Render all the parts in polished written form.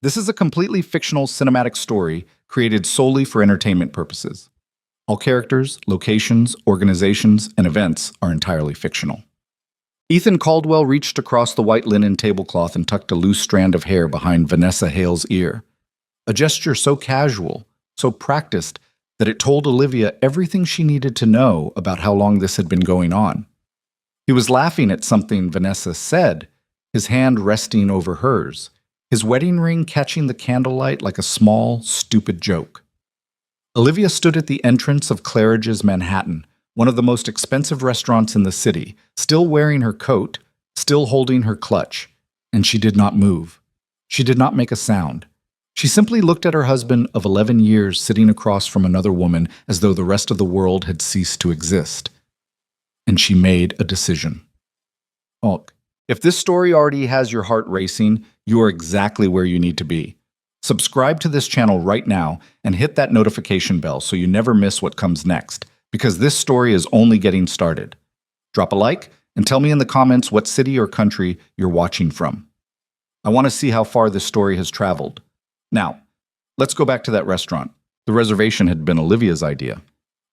This is a completely fictional cinematic story created solely for entertainment purposes. All characters, locations, organizations, and events are entirely fictional. Ethan Caldwell reached across the white linen tablecloth and tucked a loose strand of hair behind Vanessa Hale's ear. A gesture so casual, so practiced, that it told Olivia everything she needed to know about how long this had been going on. He was laughing at something Vanessa said, his hand resting over hers, his wedding ring catching the candlelight like a small, stupid joke. Olivia stood at the entrance of Claridge's Manhattan, one of the most expensive restaurants in the city, still wearing her coat, still holding her clutch, and she did not move. She did not make a sound. She simply looked at her husband of 11 years sitting across from another woman as though the rest of the world had ceased to exist. And she made a decision. Look, if this story already has your heart racing, you are exactly where you need to be. Subscribe to this channel right now and hit that notification bell so you never miss what comes next, because this story is only getting started. Drop a like and tell me in the comments what city or country you're watching from. I want to see how far this story has traveled. Now, let's go back to that restaurant. The reservation had been Olivia's idea.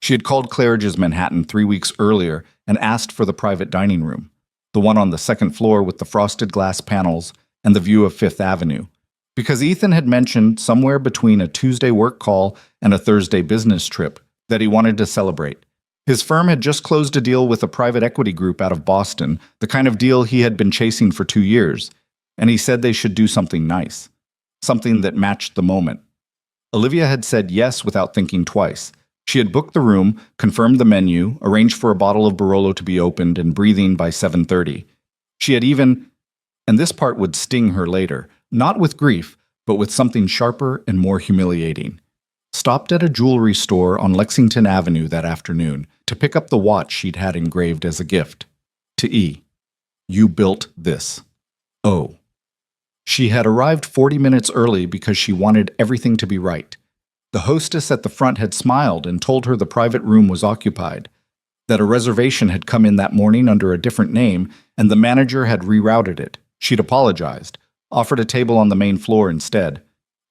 She had called Claridge's Manhattan 3 weeks earlier and asked for the private dining room, the one on the second floor with the frosted glass panels and the view of Fifth Avenue, because Ethan had mentioned somewhere between a Tuesday work call and a Thursday business trip that he wanted to celebrate. His firm had just closed a deal with a private equity group out of Boston, the kind of deal he had been chasing for 2 years, and he said they should do something nice, something that matched the moment. Olivia had said yes without thinking twice. She had booked the room, confirmed the menu, arranged for a bottle of Barolo to be opened and breathing by 7:30. She had even, and this part would sting her later, not with grief, but with something sharper and more humiliating, stopped at a jewelry store on Lexington Avenue that afternoon to pick up the watch she'd had engraved as a gift. To E. You built this. O. She had arrived 40 minutes early because she wanted everything to be right. The hostess at the front had smiled and told her the private room was occupied, that a reservation had come in that morning under a different name, and the manager had rerouted it. She'd apologized, offered a table on the main floor instead.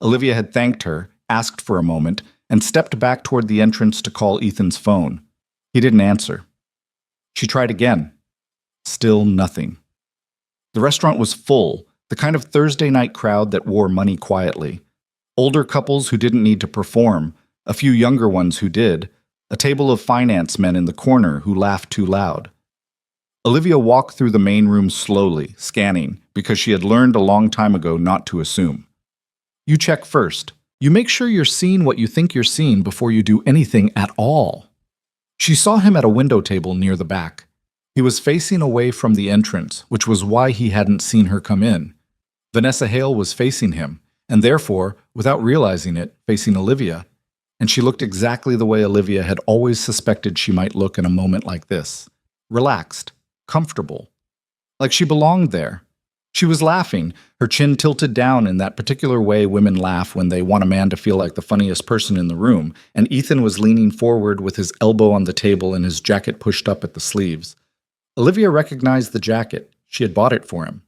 Olivia had thanked her, asked for a moment, and stepped back toward the entrance to call Ethan's phone. He didn't answer. She tried again. Still nothing. The restaurant was full, the kind of Thursday night crowd that wore money quietly. Older couples who didn't need to perform, a few younger ones who did, a table of finance men in the corner who laughed too loud. Olivia walked through the main room slowly, scanning, because she had learned a long time ago not to assume. You check first. You make sure you're seeing what you think you're seeing before you do anything at all. She saw him at a window table near the back. He was facing away from the entrance, which was why he hadn't seen her come in. Vanessa Hale was facing him, and therefore, without realizing it, facing Olivia, and she looked exactly the way Olivia had always suspected she might look in a moment like this. Relaxed, comfortable, like she belonged there. She was laughing, her chin tilted down in that particular way women laugh when they want a man to feel like the funniest person in the room, and Ethan was leaning forward with his elbow on the table and his jacket pushed up at the sleeves. Olivia recognized the jacket. She had bought it for him.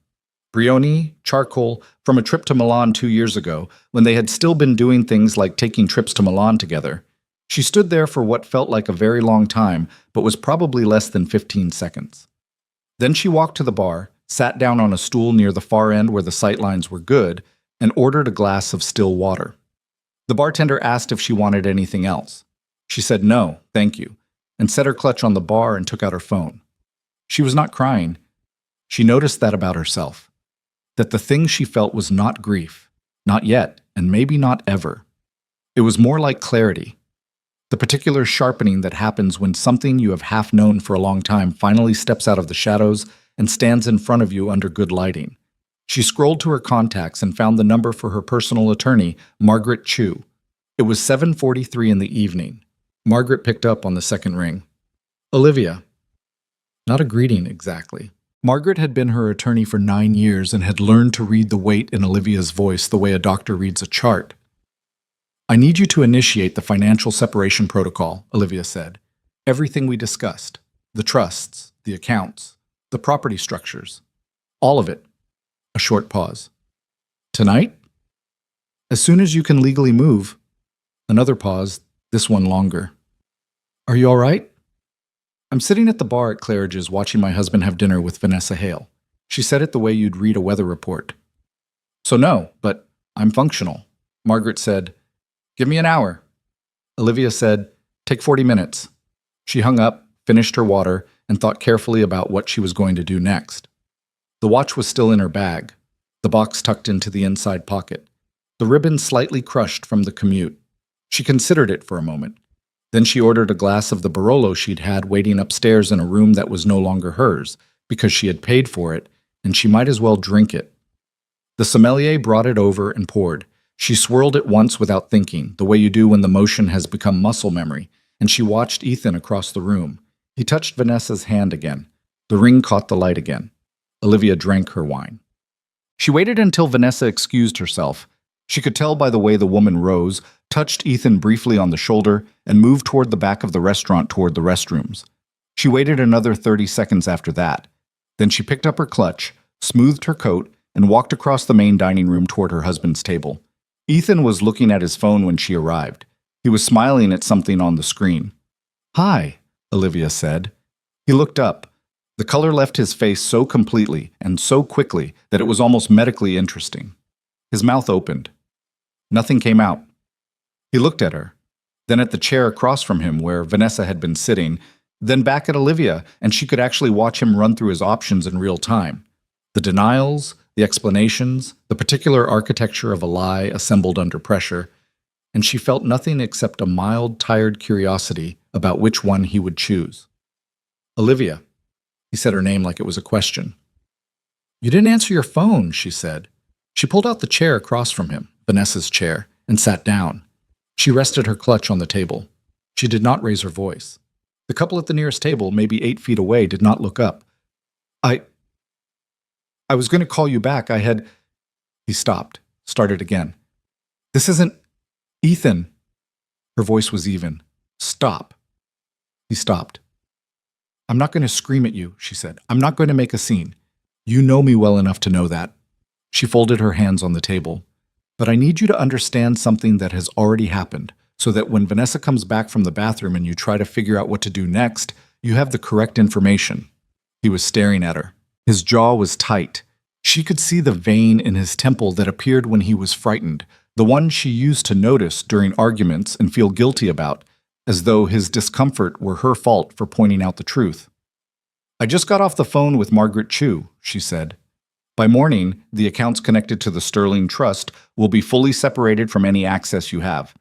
Brioni, charcoal, from a trip to Milan 2 years ago, when they had still been doing things like taking trips to Milan together. She stood there for what felt like a very long time, but was probably less than 15 seconds. Then she walked to the bar, sat down on a stool near the far end where the sightlines were good, and ordered a glass of still water. The bartender asked if she wanted anything else. She said no, thank you, and set her clutch on the bar and took out her phone. She was not crying. She noticed that about herself. That the thing she felt was not grief, not yet, and maybe not ever. It was more like clarity, the particular sharpening that happens when something you have half known for a long time finally steps out of the shadows and stands in front of you under good lighting. She scrolled to her contacts and found the number for her personal attorney, Margaret Chu. It was 7:43 in the evening. Margaret picked up on the second ring. Olivia. Not a greeting exactly. Margaret had been her attorney for 9 years and had learned to read the weight in Olivia's voice the way a doctor reads a chart. I need you to initiate the financial separation protocol, Olivia said. Everything we discussed. The trusts, the accounts, the property structures. All of it. A short pause. Tonight? As soon as you can legally move. Another pause, this one longer. Are you all right? I'm sitting at the bar at Claridge's watching my husband have dinner with Vanessa Hale. She said it the way you'd read a weather report. So no, but I'm functional. Margaret said, give me an hour. Olivia said, take 40 minutes. She hung up, finished her water, and thought carefully about what she was going to do next. The watch was still in her bag, the box tucked into the inside pocket, the ribbon slightly crushed from the commute. She considered it for a moment. Then she ordered a glass of the Barolo she'd had waiting upstairs in a room that was no longer hers, because she had paid for it, and she might as well drink it. The sommelier brought it over and poured. She swirled it once without thinking, the way you do when the motion has become muscle memory, and she watched Ethan across the room. He touched Vanessa's hand again. The ring caught the light again. Olivia drank her wine. She waited until Vanessa excused herself. She could tell by the way the woman rose, touched Ethan briefly on the shoulder, and moved toward the back of the restaurant toward the restrooms. She waited another 30 seconds after that. Then she picked up her clutch, smoothed her coat, and walked across the main dining room toward her husband's table. Ethan was looking at his phone when she arrived. He was smiling at something on the screen. Hi, Olivia said. He looked up. The color left his face so completely and so quickly that it was almost medically interesting. His mouth opened. Nothing came out. He looked at her, then at the chair across from him where Vanessa had been sitting, then back at Olivia, and she could actually watch him run through his options in real time. The denials, the explanations, the particular architecture of a lie assembled under pressure, and she felt nothing except a mild, tired curiosity about which one he would choose. Olivia. He said her name like it was a question. You didn't answer your phone, she said. She pulled out the chair across from him, Vanessa's chair, and sat down. She rested her clutch on the table. She did not raise her voice. The couple at the nearest table, maybe 8 feet away, did not look up. I was going to call you back. He stopped, started again. This isn't Ethan. Her voice was even. Stop. He stopped. I'm not going to scream at you, she said. I'm not going to make a scene. You know me well enough to know that. She folded her hands on the table. But I need you to understand something that has already happened, so that when Vanessa comes back from the bathroom and you try to figure out what to do next, you have the correct information. He was staring at her. His jaw was tight. She could see the vein in his temple that appeared when he was frightened, the one she used to notice during arguments and feel guilty about, as though his discomfort were her fault for pointing out the truth. I just got off the phone with Margaret Chu, she said. By morning, the accounts connected to the Sterling Trust will be fully separated from any access you have.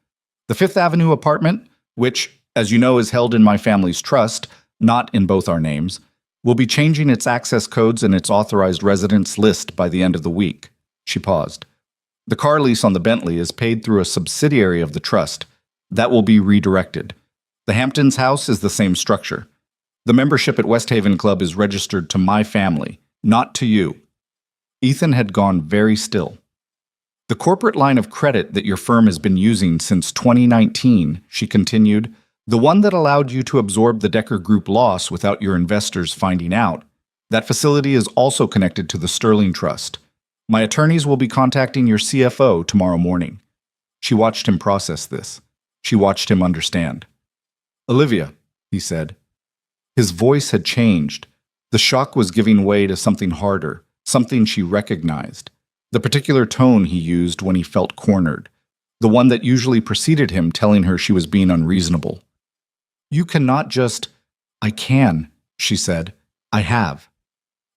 The Fifth Avenue apartment, which, as you know, is held in my family's trust, not in both our names, will be changing its access codes and its authorized residents list by the end of the week. She paused. The car lease on the Bentley is paid through a subsidiary of the trust. That will be redirected. The Hamptons house is the same structure. The membership at West Haven Club is registered to my family, not to you. Ethan had gone very still. The corporate line of credit that your firm has been using since 2019, she continued, the one that allowed you to absorb the Decker Group loss without your investors finding out, that facility is also connected to the Sterling Trust. My attorneys will be contacting your CFO tomorrow morning. She watched him process this. She watched him understand. Olivia, he said. His voice had changed. The shock was giving way to something harder, something she recognized. The particular tone he used when he felt cornered, the one that usually preceded him telling her she was being unreasonable. You cannot just... I can, she said. I have.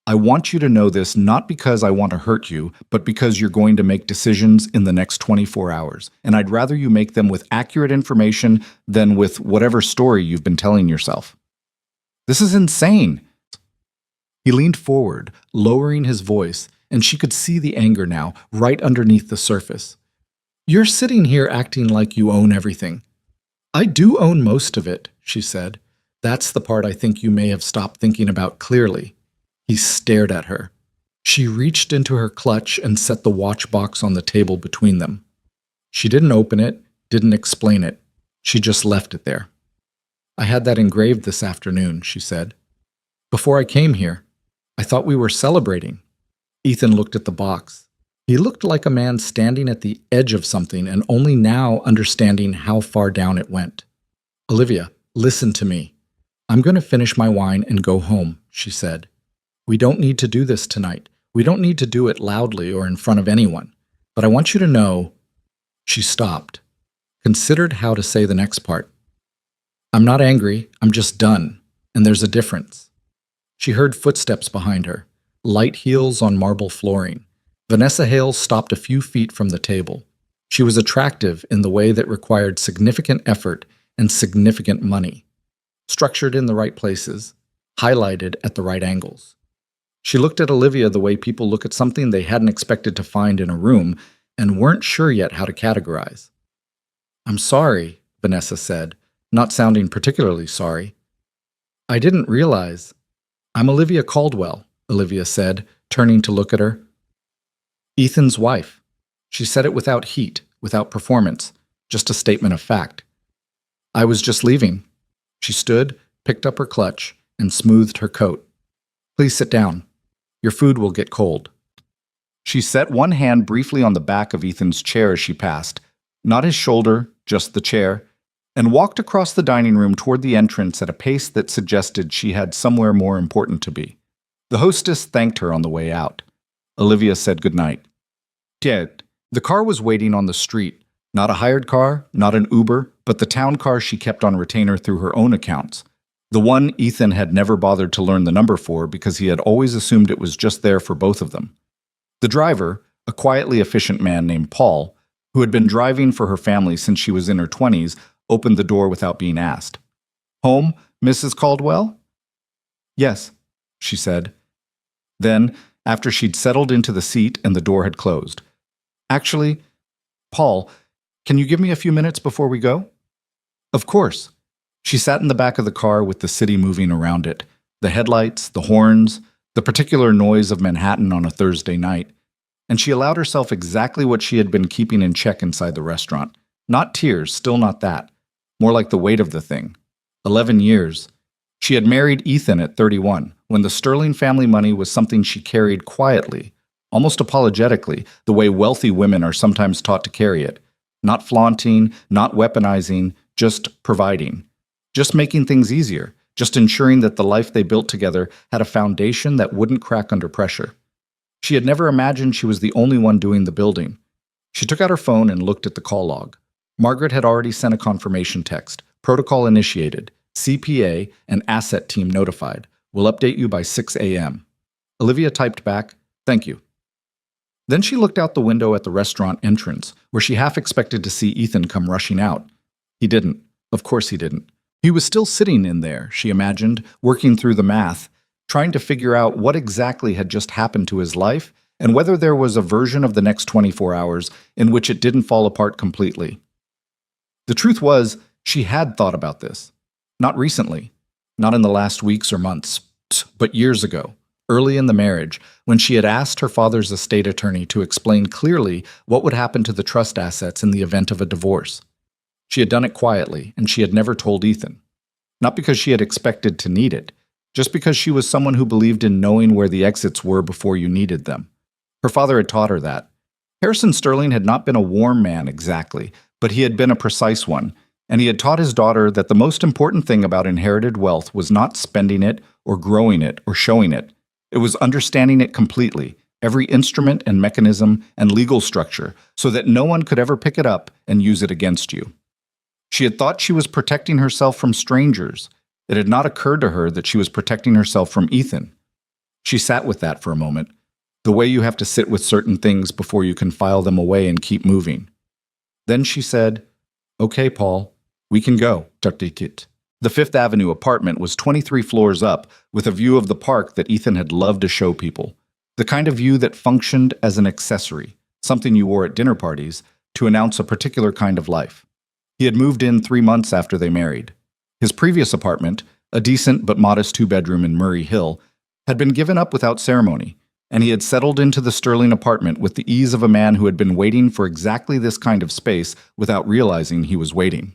I want you to know this not because I want to hurt you, but because you're going to make decisions in the next 24 hours, and I'd rather you make them with accurate information than with whatever story you've been telling yourself. This is insane. He leaned forward, lowering his voice, and she could see the anger now, right underneath the surface. You're sitting here acting like you own everything. I do own most of it, she said. That's the part I think you may have stopped thinking about clearly. He stared at her. She reached into her clutch and set the watch box on the table between them. She didn't open it, didn't explain it. She just left it there. I had that engraved this afternoon, she said. Before I came here, I thought we were celebrating. Ethan looked at the box. He looked like a man standing at the edge of something and only now understanding how far down it went. "Olivia, listen to me. I'm going to finish my wine and go home," she said. "We don't need to do this tonight. We don't need to do it loudly or in front of anyone. But I want you to know—" She stopped, considered how to say the next part. "I'm not angry, I'm just done, and there's a difference." She heard footsteps behind her, light heels on marble flooring. Vanessa Hale stopped a few feet from the table. She was attractive in the way that required significant effort and significant money, structured in the right places, highlighted at the right angles. She looked at Olivia the way people look at something they hadn't expected to find in a room and weren't sure yet how to categorize. "I'm sorry," Vanessa said, not sounding particularly sorry. "I didn't realize—" "I'm Olivia Caldwell," Olivia said, turning to look at her. "Ethan's wife." She said it without heat, without performance, just a statement of fact. "I was just leaving." She stood, picked up her clutch, and smoothed her coat. "Please sit down. Your food will get cold." She set one hand briefly on the back of Ethan's chair as she passed, not his shoulder, just the chair, and walked across the dining room toward the entrance at a pace that suggested she had somewhere more important to be. The hostess thanked her on the way out. Olivia said goodnight. The car was waiting on the street. Not a hired car, not an Uber, but the town car she kept on retainer through her own accounts. The one Ethan had never bothered to learn the number for because he had always assumed it was just there for both of them. The driver, a quietly efficient man named Paul, who had been driving for her family since she was in her 20s, opened the door without being asked. "Home, Mrs. Caldwell?" "Yes," she said. Then, after she'd settled into the seat and the door had closed, "Actually, Paul, can you give me a few minutes before we go?" "Of course." She sat in the back of the car with the city moving around it, the headlights, the horns, the particular noise of Manhattan on a Thursday night, and she allowed herself exactly what she had been keeping in check inside the restaurant. Not tears, still not that. More like the weight of the thing. 11 years. She had married Ethan at 31, when the Sterling family money was something she carried quietly, almost apologetically, the way wealthy women are sometimes taught to carry it. Not flaunting, not weaponizing, just providing. Just making things easier, just ensuring that the life they built together had a foundation that wouldn't crack under pressure. She had never imagined she was the only one doing the building. She took out her phone and looked at the call log. Margaret had already sent a confirmation text. Protocol initiated. CPA and asset team notified. Will update you by 6 a.m. Olivia typed back, "Thank you." Then she looked out the window at the restaurant entrance, where she half expected to see Ethan come rushing out. He didn't. Of course he didn't. He was still sitting in there, she imagined, working through the math, trying to figure out what exactly had just happened to his life and whether there was a version of the next 24 hours in which it didn't fall apart completely. The truth was, she had thought about this. Not recently, not in the last weeks or months, but years ago, early in the marriage, when she had asked her father's estate attorney to explain clearly what would happen to the trust assets in the event of a divorce. She had done it quietly, and she had never told Ethan. Not because she had expected to need it, just because she was someone who believed in knowing where the exits were before you needed them. Her father had taught her that. Harrison Sterling had not been a warm man exactly, but he had been a precise one, and he had taught his daughter that the most important thing about inherited wealth was not spending it or growing it or showing it. It was understanding it completely, every instrument and mechanism and legal structure, so that no one could ever pick it up and use it against you. She had thought she was protecting herself from strangers. It had not occurred to her that she was protecting herself from Ethan. She sat with that for a moment, the way you have to sit with certain things before you can file them away and keep moving. Then she said, "Okay, Paul, we can go." The Fifth Avenue apartment was 23 floors up, with a view of the park that Ethan had loved to show people. The kind of view that functioned as an accessory, something you wore at dinner parties, to announce a particular kind of life. He had moved in 3 months after they married. His previous apartment, a decent but modest 2-bedroom in Murray Hill, had been given up without ceremony, and he had settled into the Sterling apartment with the ease of a man who had been waiting for exactly this kind of space without realizing he was waiting.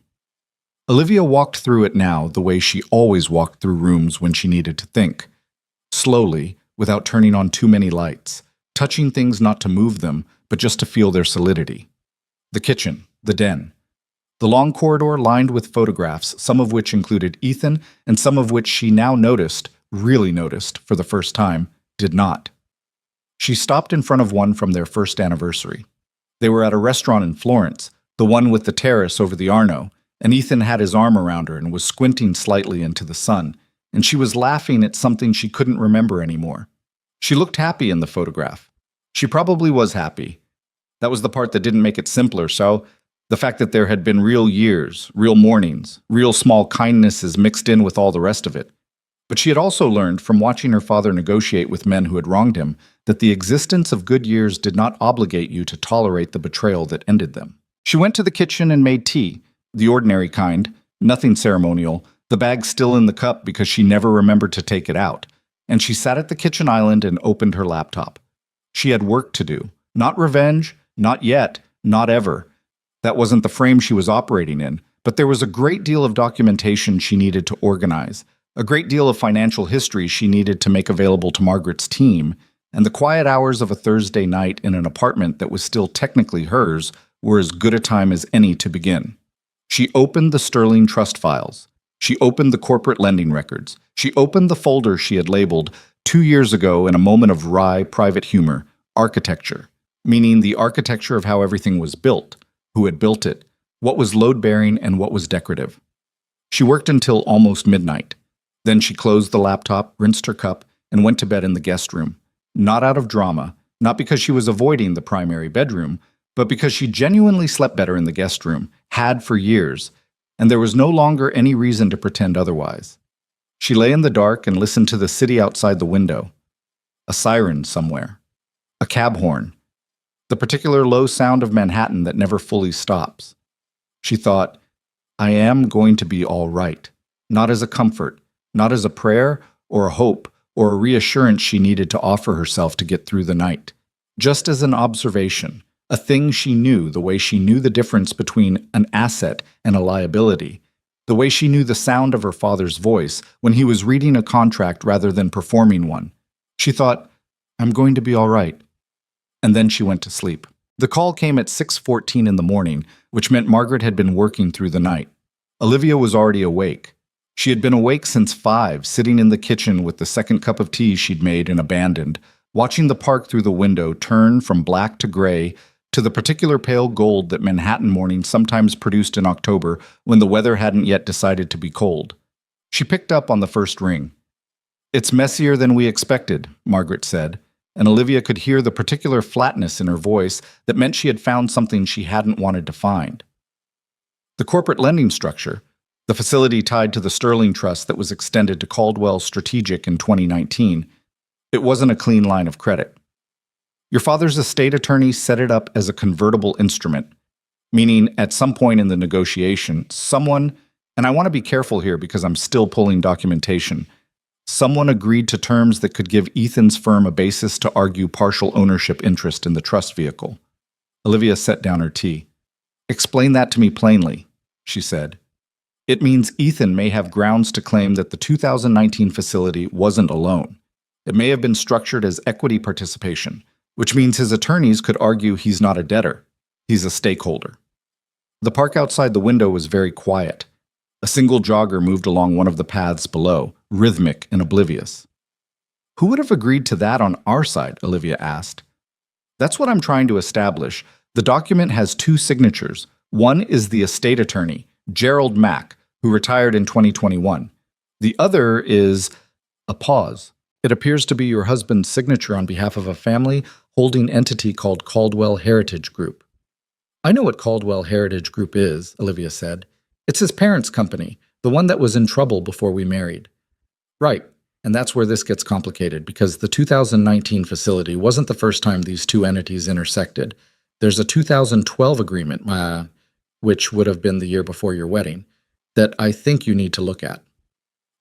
Olivia walked through it now the way she always walked through rooms when she needed to think. Slowly, without turning on too many lights, touching things not to move them, but just to feel their solidity. The kitchen, the den. The long corridor lined with photographs, some of which included Ethan and some of which she now noticed, really noticed, for the first time, did not. She stopped in front of one from their first anniversary. They were at a restaurant in Florence, the one with the terrace over the Arno, and Ethan had his arm around her and was squinting slightly into the sun, and she was laughing at something she couldn't remember anymore. She looked happy in the photograph. She probably was happy. That was the part that didn't make it simpler, so the fact that there had been real years, real mornings, real small kindnesses mixed in with all the rest of it. But she had also learned from watching her father negotiate with men who had wronged him that the existence of good years did not obligate you to tolerate the betrayal that ended them. She went to the kitchen and made tea, the ordinary kind, nothing ceremonial, the bag still in the cup because she never remembered to take it out, and she sat at the kitchen island and opened her laptop. She had work to do. Not revenge, not yet, not ever. That wasn't the frame she was operating in, but there was a great deal of documentation she needed to organize, a great deal of financial history she needed to make available to Margaret's team, and the quiet hours of a Thursday night in an apartment that was still technically hers were as good a time as any to begin. She opened the Sterling Trust files. She opened the corporate lending records. She opened the folder she had labeled 2 years ago in a moment of wry private humor, architecture, meaning the architecture of how everything was built, who had built it, what was load-bearing and what was decorative. She worked until almost midnight. Then she closed the laptop, rinsed her cup, and went to bed in the guest room. Not out of drama, not because she was avoiding the primary bedroom, but because she genuinely slept better in the guest room, had for years, and there was no longer any reason to pretend otherwise. She lay in the dark and listened to the city outside the window. A siren somewhere. A cab horn. The particular low sound of Manhattan that never fully stops. She thought, I am going to be all right. Not as a comfort, not as a prayer or a hope or a reassurance she needed to offer herself to get through the night. Just as an observation, a thing she knew the way she knew the difference between an asset and a liability, the way she knew the sound of her father's voice when he was reading a contract rather than performing one. She thought, I'm going to be all right. And then she went to sleep. The call came at 6:14 in the morning, which meant Margaret had been working through the night. Olivia was already awake. She had been awake since 5, sitting in the kitchen with the second cup of tea she'd made and abandoned, watching the park through the window turn from black to gray to the particular pale gold that Manhattan mornings sometimes produced in October when the weather hadn't yet decided to be cold. She picked up on the first ring. It's messier than we expected, Margaret said, and Olivia could hear the particular flatness in her voice that meant she had found something she hadn't wanted to find. The corporate lending structure, the facility tied to the Sterling Trust that was extended to Caldwell Strategic in 2019, it wasn't a clean line of credit. Your father's estate attorney set it up as a convertible instrument, meaning at some point in the negotiation, someone, and I want to be careful here because I'm still pulling documentation, someone agreed to terms that could give Ethan's firm a basis to argue partial ownership interest in the trust vehicle. Olivia set down her tea. Explain that to me plainly, she said. It means Ethan may have grounds to claim that the 2019 facility wasn't a loan. It may have been structured as equity participation, which means his attorneys could argue he's not a debtor, he's a stakeholder. The park outside the window was very quiet. A single jogger moved along one of the paths below, rhythmic and oblivious. Who would have agreed to that on our side? Olivia asked. That's what I'm trying to establish. The document has 2 signatures. One is the estate attorney, Gerald Mack, who retired in 2021. The other is a pause. It appears to be your husband's signature on behalf of a family holding entity called Caldwell Heritage Group. I know what Caldwell Heritage Group is, Olivia said. It's his parents' company, the one that was in trouble before we married. Right, and that's where this gets complicated, because the 2019 facility wasn't the first time these 2 entities intersected. There's a 2012 agreement, which would have been the year before your wedding, that I think you need to look at.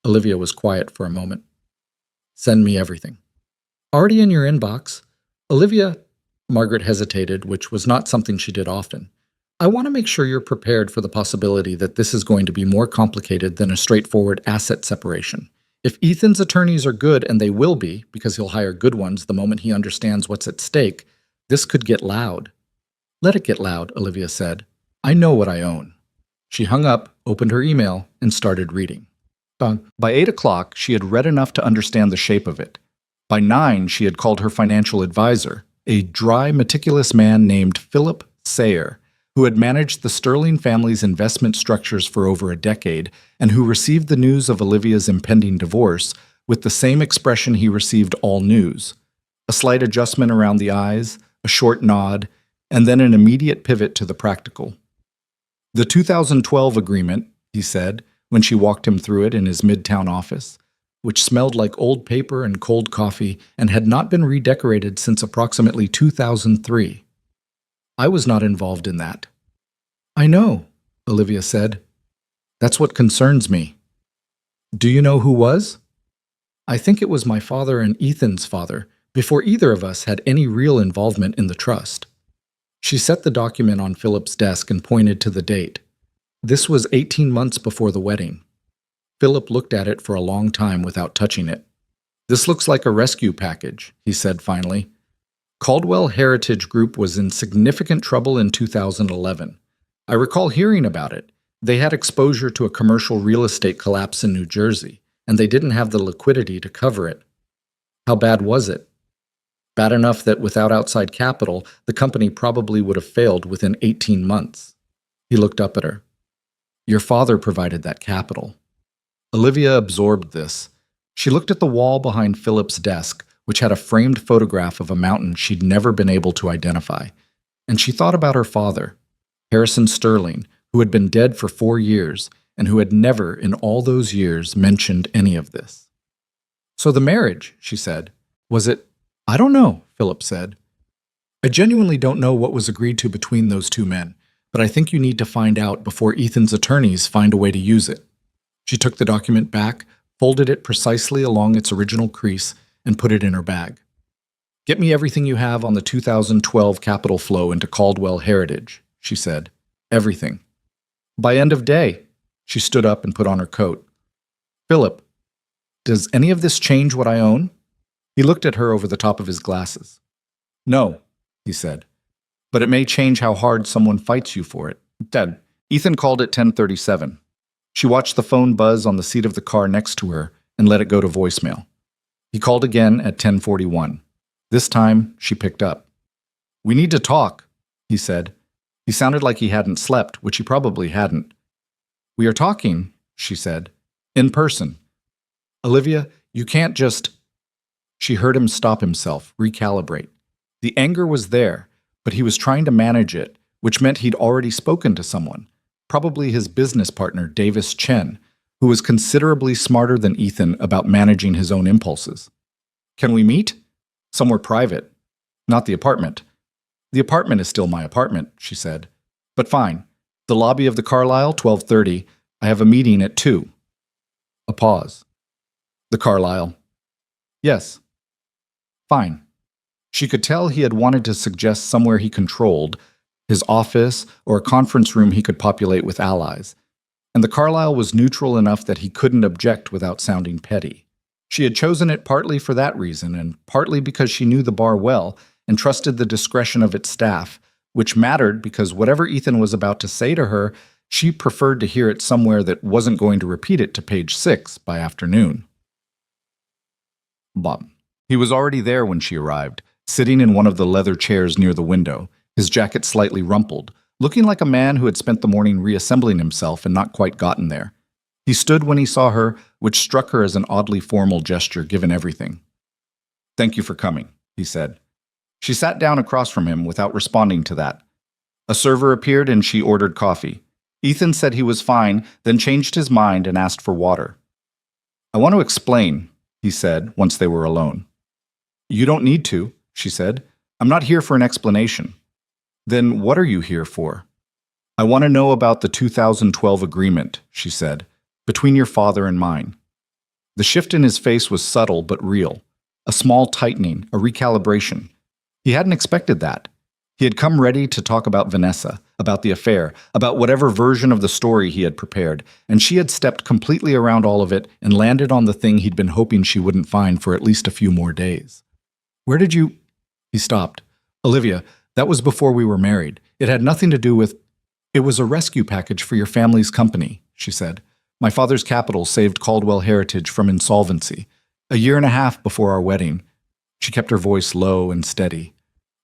Olivia was quiet for a moment. Send me everything. Already in your inbox. Olivia, Margaret hesitated, which was not something she did often. I want to make sure you're prepared for the possibility that this is going to be more complicated than a straightforward asset separation. If Ethan's attorneys are good, and they will be, because he'll hire good ones the moment he understands what's at stake, This could get loud. Let it get loud, Olivia said. I know what I own. She hung up, opened her email, and started reading. By 8 o'clock, she had read enough to understand the shape of it. By 9, she had called her financial advisor, a dry, meticulous man named Philip Sayer, who had managed the Sterling family's investment structures for over a decade and who received the news of Olivia's impending divorce with the same expression he received all news: a slight adjustment around the eyes, a short nod, and then an immediate pivot to the practical. The 2012 agreement, he said, when she walked him through it in his midtown office, which smelled like old paper and cold coffee and had not been redecorated since approximately 2003. I was not involved in that. I know, Olivia said. That's what concerns me. Do you know who was? I think it was my father and Ethan's father, before either of us had any real involvement in the trust. She set the document on Philip's desk and pointed to the date. This was 18 months before the wedding. Philip looked at it for a long time without touching it. This looks like a rescue package, he said finally. Caldwell Heritage Group was in significant trouble in 2011. I recall hearing about it. They had exposure to a commercial real estate collapse in New Jersey, and they didn't have the liquidity to cover it. How bad was it? Bad enough that without outside capital, the company probably would have failed within 18 months. He looked up at her. Your father provided that capital. Olivia absorbed this. She looked at the wall behind Philip's desk, which had a framed photograph of a mountain she'd never been able to identify, and she thought about her father, Harrison Sterling, who had been dead for 4 years and who had never in all those years mentioned any of this. So the marriage, she said, was it? I don't know, Philip said. I genuinely don't know what was agreed to between those two men, but I think you need to find out before Ethan's attorneys find a way to use it. She took the document back, folded it precisely along its original crease, and put it in her bag. Get me everything you have on the 2012 capital flow into Caldwell Heritage, she said. Everything. By end of day. She stood up and put on her coat. Philip, does any of this change what I own? He looked at her over the top of his glasses. No, he said, but it may change how hard someone fights you for it. Dad, Ethan called at 10:37. She watched the phone buzz on the seat of the car next to her and let it go to voicemail. He called again at 10:41. This time, she picked up. We need to talk, he said. He sounded like he hadn't slept, which he probably hadn't. We are talking, she said, in person. Olivia, you can't just... She heard him stop himself, recalibrate. The anger was there, but he was trying to manage it, which meant he'd already spoken to someone, probably his business partner, Davis Chen, who was considerably smarter than Ethan about managing his own impulses. Can we meet? Somewhere private. Not the apartment. The apartment is still my apartment, she said. But fine. The lobby of the Carlyle, 12:30. I have a meeting at 2. A pause. The Carlyle. Yes. Fine. She could tell he had wanted to suggest somewhere he controlled, his office or a conference room he could populate with allies, and the Carlyle was neutral enough that he couldn't object without sounding petty. She had chosen it partly for that reason and partly because she knew the bar well and trusted the discretion of its staff, which mattered because whatever Ethan was about to say to her, she preferred to hear it somewhere that wasn't going to repeat it to page 6 by afternoon. Bob. He was already there when she arrived, sitting in one of the leather chairs near the window, his jacket slightly rumpled, looking like a man who had spent the morning reassembling himself and not quite gotten there. He stood when he saw her, which struck her as an oddly formal gesture given everything. Thank you for coming, he said. She sat down across from him without responding to that. A server appeared and she ordered coffee. Ethan said he was fine, then changed his mind and asked for water. I want to explain, he said once they were alone. You don't need to, she said. I'm not here for an explanation. Then what are you here for? I want to know about the 2012 agreement, she said, between your father and mine. The shift in his face was subtle but real. A small tightening, a recalibration. He hadn't expected that. He had come ready to talk about Vanessa, about the affair, about whatever version of the story he had prepared, and she had stepped completely around all of it and landed on the thing he'd been hoping she wouldn't find for at least a few more days. Where did you... He stopped. Olivia, that was before we were married. It had nothing to do with... It was a rescue package for your family's company, she said. My father's capital saved Caldwell Heritage from insolvency. A year and a half before our wedding. She kept her voice low and steady.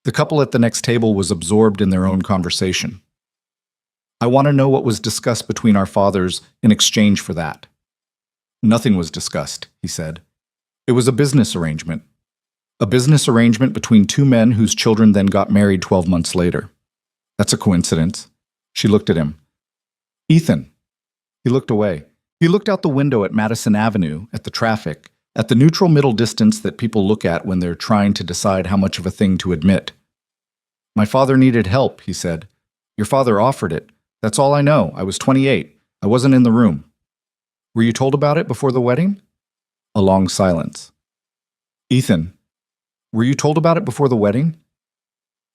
The couple at the next table was absorbed in their own conversation. I want to know what was discussed between our fathers in exchange for that. Nothing was discussed, he said. It was a business arrangement. A business arrangement between two men whose children then got married 12 months later. That's a coincidence. She looked at him. Ethan. He looked away. He looked out the window at Madison Avenue, at the traffic, at the neutral middle distance that people look at when they're trying to decide how much of a thing to admit. My father needed help, he said. Your father offered it. That's all I know. I was 28. I wasn't in the room. Were you told about it before the wedding? A long silence. Ethan, were you told about it before the wedding?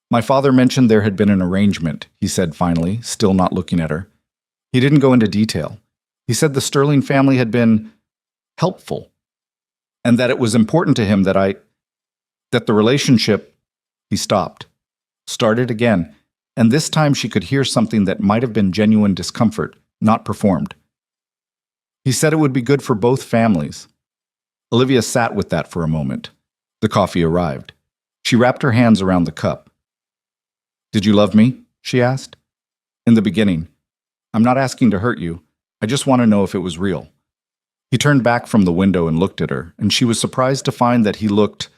My father mentioned there had been an arrangement, he said finally, still not looking at her. He didn't go into detail. He said the Sterling family had been helpful, and that it was important to him that the relationship... He stopped, started again, and this time she could hear something that might have been genuine discomfort, not performed. He said it would be good for both families. Olivia sat with that for a moment. The coffee arrived. She wrapped her hands around the cup. Did you love me? She asked. In the beginning. I'm not asking to hurt you. I just want to know if it was real. He turned back from the window and looked at her, and she was surprised to find that he looked,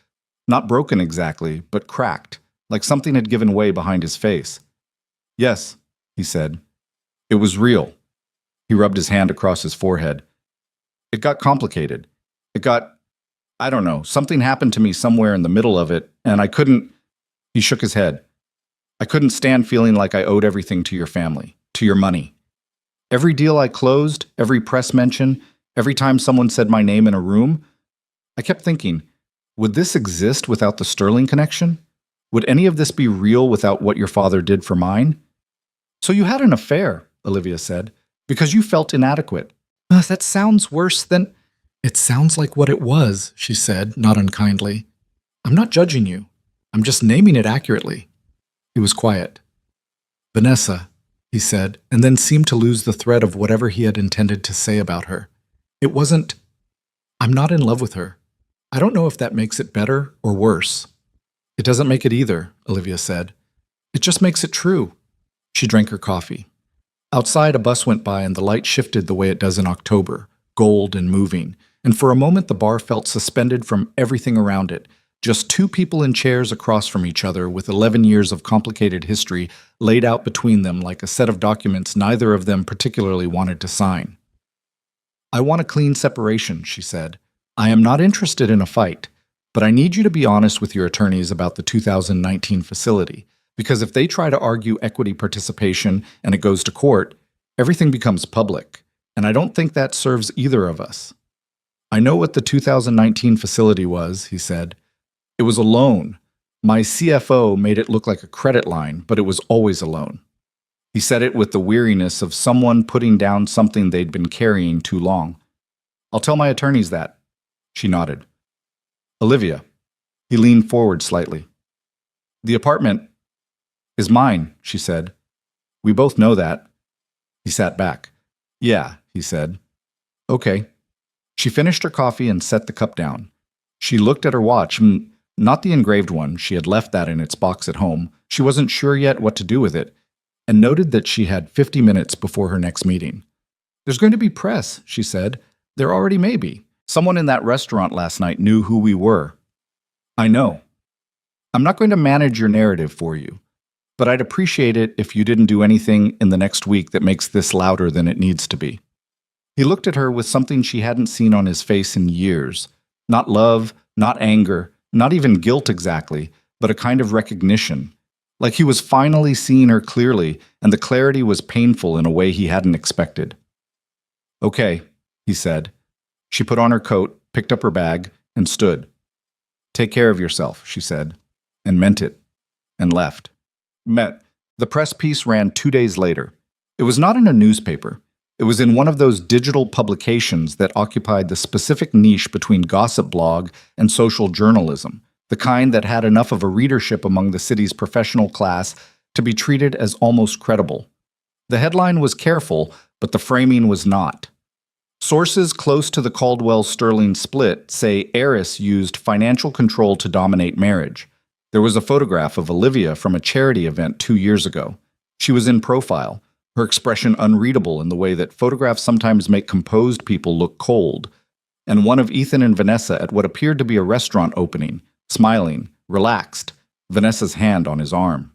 not broken exactly, but cracked, like something had given way behind his face. Yes, he said. It was real. He rubbed his hand across his forehead. It got complicated. I don't know, something happened to me somewhere in the middle of it, and I couldn't... He shook his head. I couldn't stand feeling like I owed everything to your family, to your money. Every deal I closed, every press mention, every time someone said my name in a room, I kept thinking, would this exist without the Sterling connection? Would any of this be real without what your father did for mine? So you had an affair, Olivia said, because you felt inadequate. That sounds worse than... It sounds like what it was, she said, not unkindly. I'm not judging you. I'm just naming it accurately. He was quiet. Vanessa, he said, and then seemed to lose the thread of whatever he had intended to say about her. It wasn't... I'm not in love with her. I don't know if that makes it better or worse. It doesn't make it either, Olivia said. It just makes it true. She drank her coffee. Outside, a bus went by and the light shifted the way it does in October, gold and moving, and for a moment the bar felt suspended from everything around it, just two people in chairs across from each other with 11 years of complicated history laid out between them like a set of documents neither of them particularly wanted to sign. I want a clean separation, she said. I am not interested in a fight, but I need you to be honest with your attorneys about the 2019 facility, because if they try to argue equity participation and it goes to court, everything becomes public, and I don't think that serves either of us. I know what the 2019 facility was, he said. It was a loan. My CFO made it look like a credit line, but it was always a loan. He said it with the weariness of someone putting down something they'd been carrying too long. I'll tell my attorneys that. She nodded. Olivia. He leaned forward slightly. The apartment is mine, she said. We both know that. He sat back. Yeah, he said. Okay. She finished her coffee and set the cup down. She looked at her watch, not the engraved one, she had left that in its box at home. She wasn't sure yet what to do with it, and noted that she had 50 minutes before her next meeting. There's going to be press, she said. There already may be. Someone in that restaurant last night knew who we were. I know. I'm not going to manage your narrative for you, but I'd appreciate it if you didn't do anything in the next week that makes this louder than it needs to be. He looked at her with something she hadn't seen on his face in years. Not love, not anger, not even guilt exactly, but a kind of recognition. Like he was finally seeing her clearly, and the clarity was painful in a way he hadn't expected. Okay, he said. She put on her coat, picked up her bag, and stood. Take care of yourself, she said, and meant it, and left. The press piece ran 2 days later. It was not in a newspaper. It was in one of those digital publications that occupied the specific niche between gossip blog and social journalism, the kind that had enough of a readership among the city's professional class to be treated as almost credible. The headline was careful, but the framing was not. Sources close to the Caldwell-Sterling split say Eris used financial control to dominate marriage. There was a photograph of Olivia from a charity event 2 years ago. She was in profile, her expression unreadable in the way that photographs sometimes make composed people look cold, and one of Ethan and Vanessa at what appeared to be a restaurant opening, smiling, relaxed, Vanessa's hand on his arm.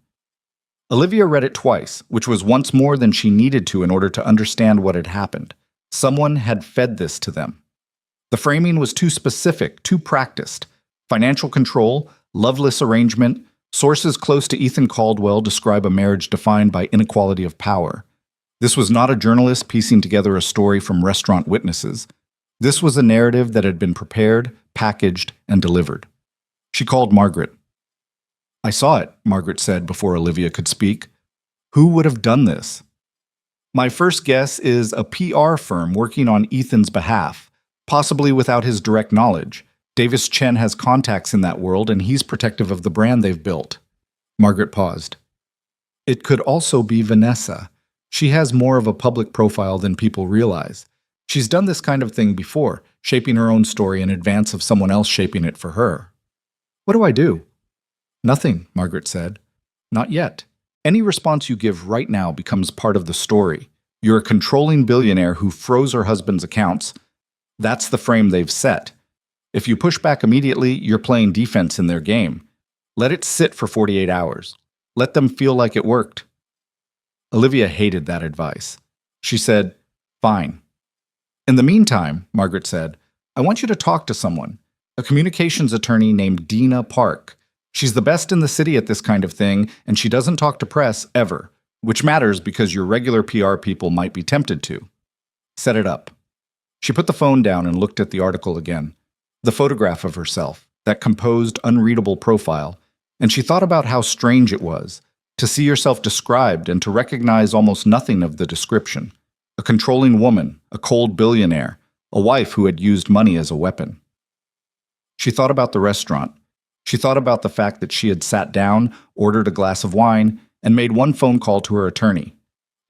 Olivia read it twice, which was once more than she needed to in order to understand what had happened. Someone had fed this to them. The framing was too specific, too practiced. Financial control, loveless arrangement, sources close to Ethan Caldwell describe a marriage defined by inequality of power. This was not a journalist piecing together a story from restaurant witnesses. This was a narrative that had been prepared, packaged, and delivered. She called Margaret. "I saw it," Margaret said before Olivia could speak. "Who would have done this?" "My first guess is a PR firm working on Ethan's behalf, possibly without his direct knowledge. Davis Chen has contacts in that world, and he's protective of the brand they've built." Margaret paused. "It could also be Vanessa. She has more of a public profile than people realize. She's done this kind of thing before, shaping her own story in advance of someone else shaping it for her." "What do I do?" "Nothing," Margaret said. "Not yet. Any response you give right now becomes part of the story. You're a controlling billionaire who froze her husband's accounts. That's the frame they've set. If you push back immediately, you're playing defense in their game. Let it sit for 48 hours. Let them feel like it worked." Olivia hated that advice. She said, "Fine." "In the meantime," Margaret said, "I want you to talk to someone, a communications attorney named Dina Park. She's the best in the city at this kind of thing, and she doesn't talk to press ever, which matters because your regular PR people might be tempted to. Set it up." She put the phone down and looked at the article again. The photograph of herself, that composed, unreadable profile, and she thought about how strange it was to see yourself described and to recognize almost nothing of the description. A controlling woman, a cold billionaire, a wife who had used money as a weapon. She thought about the restaurant. She thought about the fact that she had sat down, ordered a glass of wine, and made one phone call to her attorney.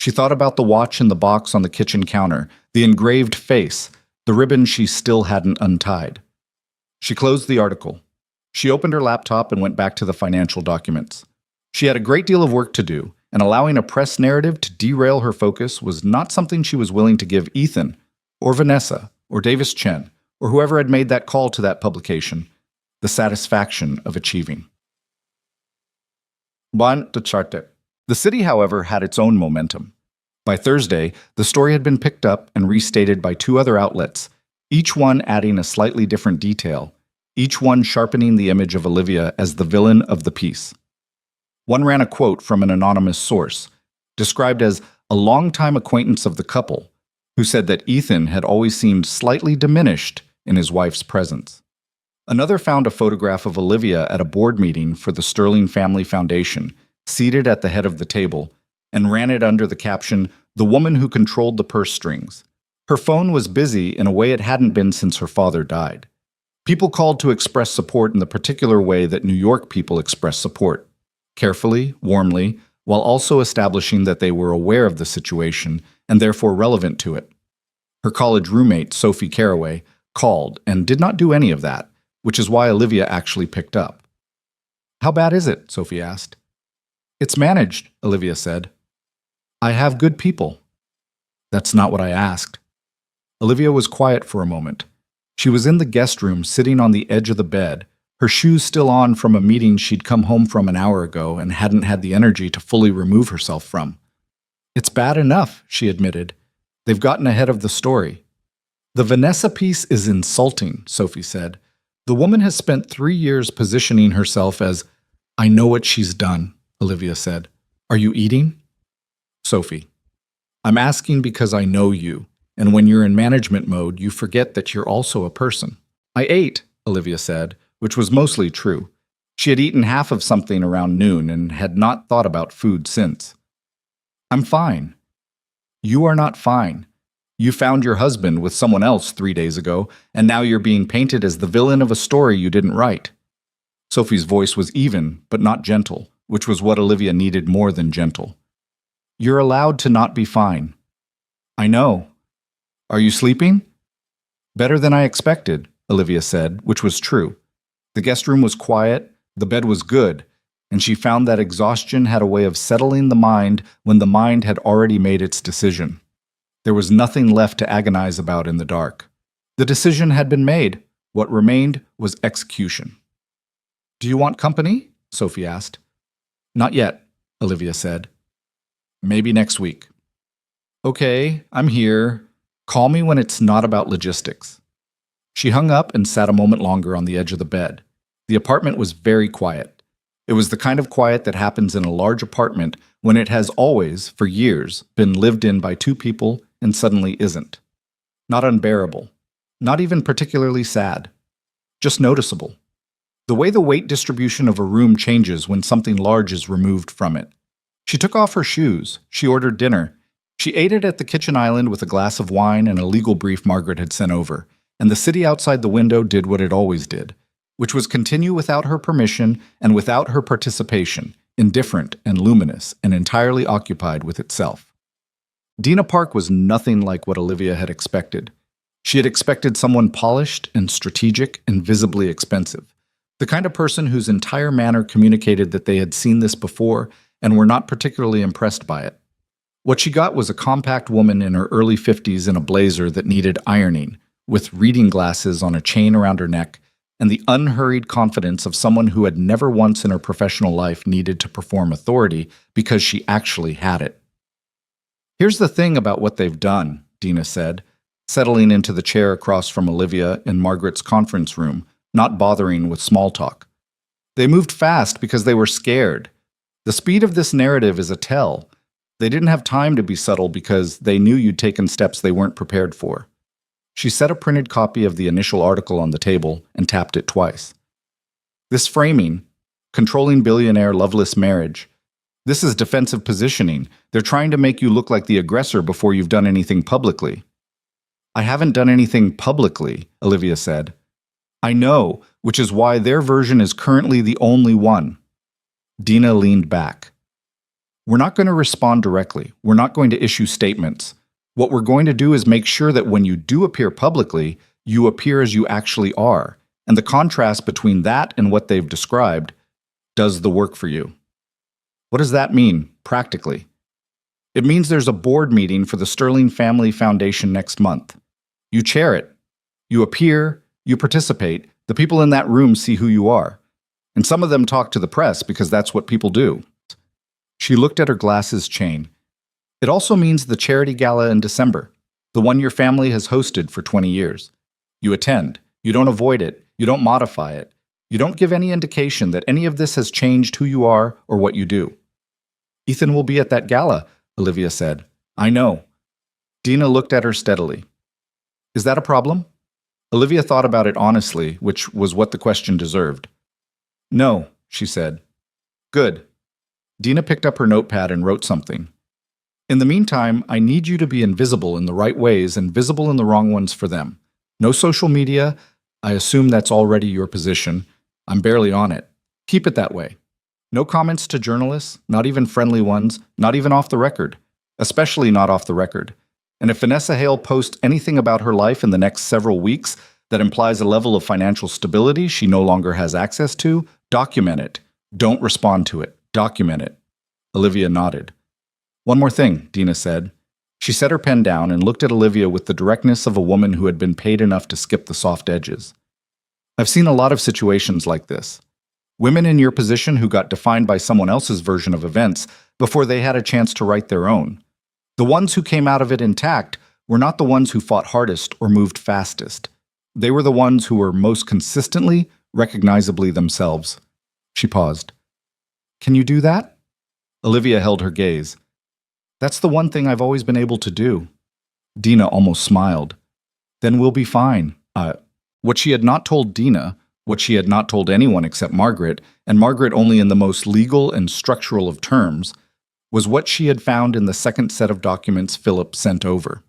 She thought about the watch in the box on the kitchen counter, the engraved face, the ribbon she still hadn't untied. She closed the article. She opened her laptop and went back to the financial documents. She had a great deal of work to do, and allowing a press narrative to derail her focus was not something she was willing to give Ethan, or Vanessa, or Davis Chen, or whoever had made that call to that publication, the satisfaction of achieving. The city, however, had its own momentum. By Thursday, the story had been picked up and restated by 2 other outlets, each one adding a slightly different detail, each one sharpening the image of Olivia as the villain of the piece. One ran a quote from an anonymous source, described as a longtime acquaintance of the couple, who said that Ethan had always seemed slightly diminished in his wife's presence. Another found a photograph of Olivia at a board meeting for the Sterling Family Foundation, seated at the head of the table, and ran it under the caption, "The Woman Who Controlled the Purse Strings." Her phone was busy in a way it hadn't been since her father died. People called to express support in the particular way that New York people express support, carefully, warmly, while also establishing that they were aware of the situation and therefore relevant to it. Her college roommate, Sophie Carraway, called and did not do any of that, which is why Olivia actually picked up. "How bad is it?" Sophie asked. "It's managed," Olivia said. "I have good people." "That's not what I asked." Olivia was quiet for a moment. She was in the guest room, sitting on the edge of the bed, her shoes still on from a meeting she'd come home from an hour ago and hadn't had the energy to fully remove herself from. "It's bad enough," she admitted. "They've gotten ahead of the story." "The Vanessa piece is insulting," Sophie said. "The woman has spent 3 years positioning herself as—" "I know what she's done," Olivia said. "Are you eating?" Sophie: "I'm asking because I know you, and when you're in management mode, you forget that you're also a person." "I ate," Olivia said, which was mostly true. She had eaten half of something around noon and had not thought about food since. "I'm fine." "You are not fine. You found your husband with someone else 3 days ago, and now you're being painted as the villain of a story you didn't write." Sophie's voice was even, but not gentle, which was what Olivia needed more than gentle. You're allowed to not be fine. I know. Are you sleeping? Better than I expected, Olivia said, which was true. The guest room was quiet, the bed was good, and she found that exhaustion had a way of settling the mind when the mind had already made its decision. There was nothing left to agonize about in the dark. The decision had been made. What remained was execution. Do you want company? Sophie asked. Not yet, Olivia said. Maybe next week. Okay, I'm here. Call me when it's not about logistics. She hung up and sat a moment longer on the edge of the bed. The apartment was very quiet. It was the kind of quiet that happens in a large apartment when it has always, for years, been lived in by two people and suddenly isn't. Not unbearable. Not even particularly sad. Just noticeable. The way the weight distribution of a room changes when something large is removed from it. She took off her shoes. She ordered dinner. She ate it at the kitchen island with a glass of wine and a legal brief Margaret had sent over, and the city outside the window did what it always did, which was continue without her permission and without her participation, indifferent and luminous and entirely occupied with itself. Dina Park was nothing like what Olivia had expected. She had expected someone polished and strategic and visibly expensive, the kind of person whose entire manner communicated that they had seen this before and were not particularly impressed by it. What she got was a compact woman in her early 50s in a blazer that needed ironing, with reading glasses on a chain around her neck, and the unhurried confidence of someone who had never once in her professional life needed to perform authority because she actually had it. Here's the thing about what they've done, Dina said, settling into the chair across from Olivia in Margaret's conference room, not bothering with small talk. They moved fast because they were scared. The speed of this narrative is a tell. They didn't have time to be subtle because they knew you'd taken steps they weren't prepared for. She set a printed copy of the initial article on the table and tapped it twice. This framing, controlling billionaire loveless marriage, this is defensive positioning. They're trying to make you look like the aggressor before you've done anything publicly. I haven't done anything publicly, Olivia said. I know, which is why their version is currently the only one. Dina leaned back. We're not going to respond directly. We're not going to issue statements. What we're going to do is make sure that when you do appear publicly, you appear as you actually are, and the contrast between that and what they've described does the work for you. What does that mean, practically? It means there's a board meeting for the Sterling Family Foundation next month. You chair it. You appear, you participate, the people in that room see who you are. And some of them talk to the press because that's what people do. She looked at her glasses chain. It also means the charity gala in December, the one your family has hosted for 20 years. You attend. You don't avoid it. You don't modify it. You don't give any indication that any of this has changed who you are or what you do. Ethan will be at that gala, Olivia said. I know. Dina looked at her steadily. Is that a problem? Olivia thought about it honestly, which was what the question deserved. No, she said. Good. Dina picked up her notepad and wrote something. In the meantime, I need you to be invisible in the right ways and visible in the wrong ones for them. No social media. I assume that's already your position. I'm barely on it. Keep it that way. No comments to journalists, not even friendly ones, not even off the record. Especially not off the record. And if Vanessa Hale posts anything about her life in the next several weeks that implies a level of financial stability she no longer has access to, document it. Don't respond to it. Document it. Olivia nodded. One more thing, Dina said. She set her pen down and looked at Olivia with the directness of a woman who had been paid enough to skip the soft edges. I've seen a lot of situations like this. Women in your position who got defined by someone else's version of events before they had a chance to write their own. The ones who came out of it intact were not the ones who fought hardest or moved fastest. They were the ones who were most consistently, recognizably themselves. She paused. Can you do that? Olivia held her gaze. That's the one thing I've always been able to do. Dina almost smiled. Then we'll be fine. What she had not told Dina, what she had not told anyone except Margaret, and Margaret only in the most legal and structural of terms, was what she had found in the second set of documents Philip sent over.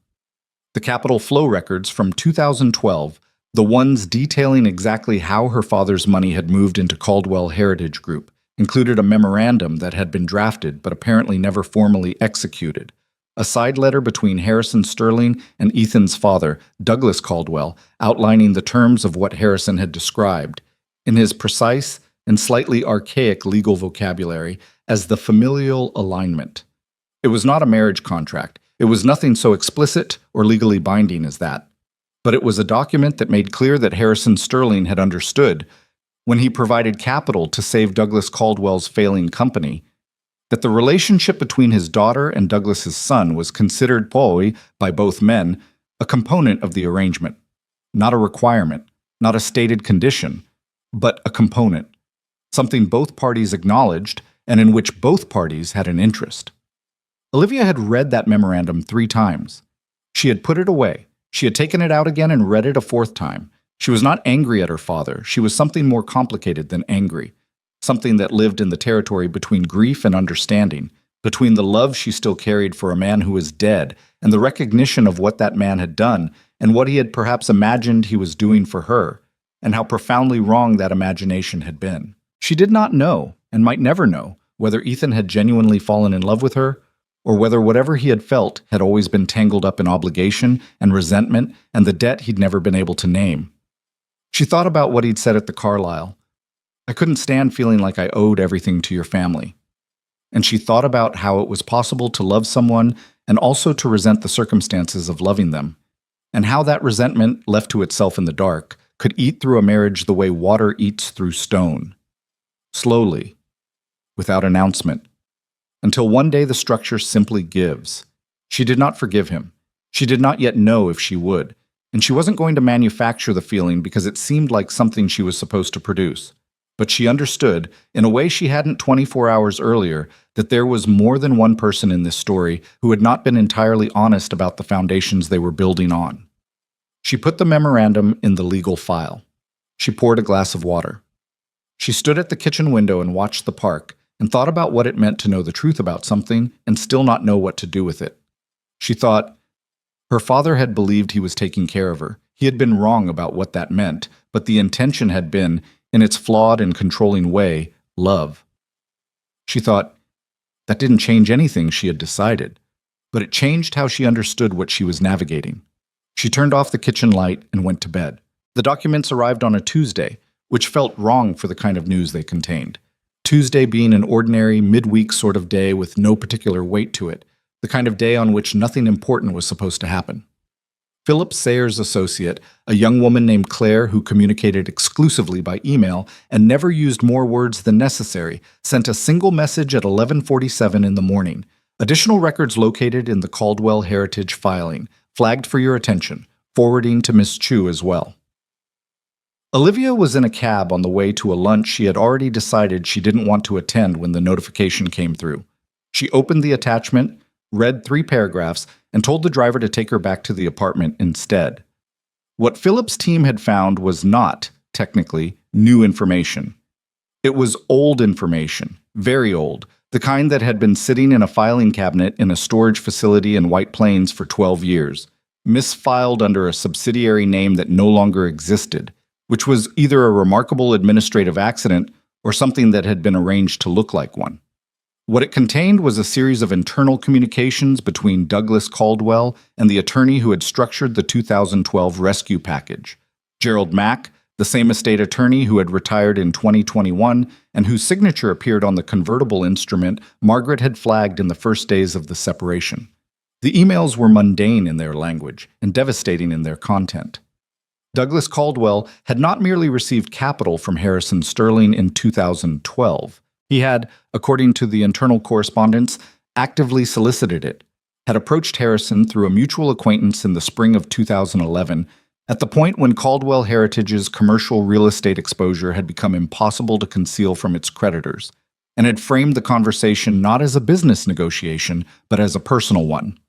The capital flow records from 2012 The ones detailing exactly how her father's money had moved into Caldwell Heritage Group included a memorandum that had been drafted but apparently never formally executed, a side letter between Harrison Sterling and Ethan's father, Douglas Caldwell, outlining the terms of what Harrison had described, in his precise and slightly archaic legal vocabulary, as the familial alignment. It was not a marriage contract. It was nothing so explicit or legally binding as that. But it was a document that made clear that Harrison Sterling had understood, when he provided capital to save Douglas Caldwell's failing company, that the relationship between his daughter and Douglas's son was considered by both men a component of the arrangement, not a requirement, not a stated condition, but a component, something both parties acknowledged and in which both parties had an interest. Olivia had read that memorandum 3 times. She had put it away. She had taken it out again and read it a 4th time. She was not angry at her father. She was something more complicated than angry, something that lived in the territory between grief and understanding, between the love she still carried for a man who was dead and the recognition of what that man had done and what he had perhaps imagined he was doing for her, and how profoundly wrong that imagination had been. She did not know, and might never know, whether Ethan had genuinely fallen in love with her, or whether whatever he had felt had always been tangled up in obligation and resentment and the debt he'd never been able to name. She thought about what he'd said at the Carlisle. I couldn't stand feeling like I owed everything to your family. And she thought about how it was possible to love someone and also to resent the circumstances of loving them, and how that resentment, left to itself in the dark, could eat through a marriage the way water eats through stone. Slowly, without announcement, until one day the structure simply gives. She did not forgive him. She did not yet know if she would, and she wasn't going to manufacture the feeling because it seemed like something she was supposed to produce. But she understood, in a way she hadn't 24 hours earlier, that there was more than one person in this story who had not been entirely honest about the foundations they were building on. She put the memorandum in the legal file. She poured a glass of water. She stood at the kitchen window and watched the park, and thought about what it meant to know the truth about something and still not know what to do with it. She thought, her father had believed he was taking care of her. He had been wrong about what that meant, but the intention had been, in its flawed and controlling way, love. She thought, that didn't change anything she had decided, but it changed how she understood what she was navigating. She turned off the kitchen light and went to bed. The documents arrived on a Tuesday, which felt wrong for the kind of news they contained. Tuesday being an ordinary, midweek sort of day with no particular weight to it, the kind of day on which nothing important was supposed to happen. Philip Sayers' associate, a young woman named Claire who communicated exclusively by email and never used more words than necessary, sent a single message at 11:47 in the morning. Additional records located in the Caldwell Heritage filing, flagged for your attention, forwarding to Miss Chu as well. Olivia was in a cab on the way to a lunch she had already decided she didn't want to attend when the notification came through. She opened the attachment, read 3 paragraphs, and told the driver to take her back to the apartment instead. What Philip's team had found was not, technically, new information. It was old information, very old, the kind that had been sitting in a filing cabinet in a storage facility in White Plains for 12 years, misfiled under a subsidiary name that no longer existed, which was either a remarkable administrative accident or something that had been arranged to look like one. What it contained was a series of internal communications between Douglas Caldwell and the attorney who had structured the 2012 rescue package, Gerald Mack, the same estate attorney who had retired in 2021 and whose signature appeared on the convertible instrument Margaret had flagged in the first days of the separation. The emails were mundane in their language and devastating in their content. Douglas Caldwell had not merely received capital from Harrison Sterling in 2012. He had, according to the internal correspondence, actively solicited it, had approached Harrison through a mutual acquaintance in the spring of 2011, at the point when Caldwell Heritage's commercial real estate exposure had become impossible to conceal from its creditors, and had framed the conversation not as a business negotiation, but as a personal one.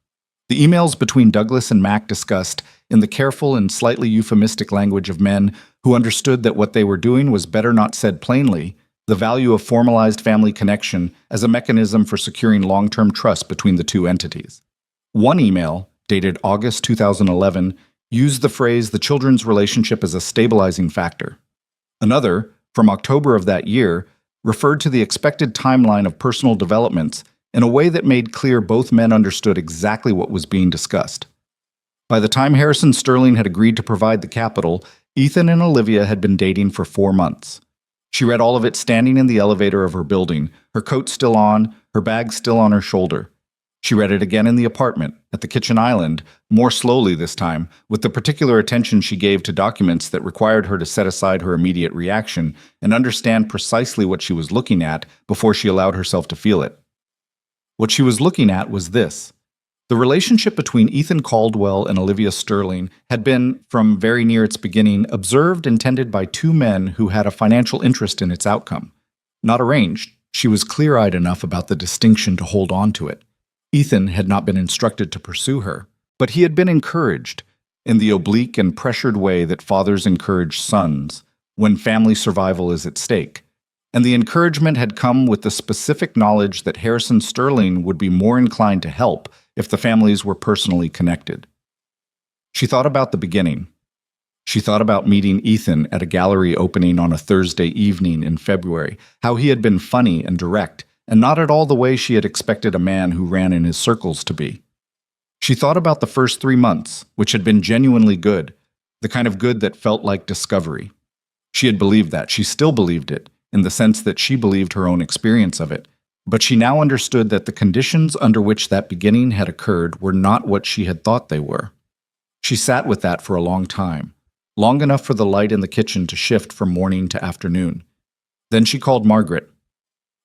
The emails between Douglas and Mack discussed, in the careful and slightly euphemistic language of men who understood that what they were doing was better not said plainly, the value of formalized family connection as a mechanism for securing long-term trust between the two entities. One email, dated August 2011, used the phrase the children's relationship as a stabilizing factor. Another, from October of that year, referred to the expected timeline of personal developments in a way that made clear both men understood exactly what was being discussed. By the time Harrison Sterling had agreed to provide the capital, Ethan and Olivia had been dating for 4 months. She read all of it standing in the elevator of her building, her coat still on, her bag still on her shoulder. She read it again in the apartment, at the kitchen island, more slowly this time, with the particular attention she gave to documents that required her to set aside her immediate reaction and understand precisely what she was looking at before she allowed herself to feel it. What she was looking at was this. The relationship between Ethan Caldwell and Olivia Sterling had been, from very near its beginning, observed and tended by 2 men who had a financial interest in its outcome. Not arranged, she was clear-eyed enough about the distinction to hold on to it. Ethan had not been instructed to pursue her, but he had been encouraged, in the oblique and pressured way that fathers encourage sons, when family survival is at stake. And the encouragement had come with the specific knowledge that Harrison Sterling would be more inclined to help if the families were personally connected. She thought about the beginning. She thought about meeting Ethan at a gallery opening on a Thursday evening in February, how he had been funny and direct, and not at all the way she had expected a man who ran in his circles to be. She thought about the first 3 months, which had been genuinely good, the kind of good that felt like discovery. She had believed that. She still believed it, in the sense that she believed her own experience of it. But she now understood that the conditions under which that beginning had occurred were not what she had thought they were. She sat with that for a long time, long enough for the light in the kitchen to shift from morning to afternoon. Then she called Margaret.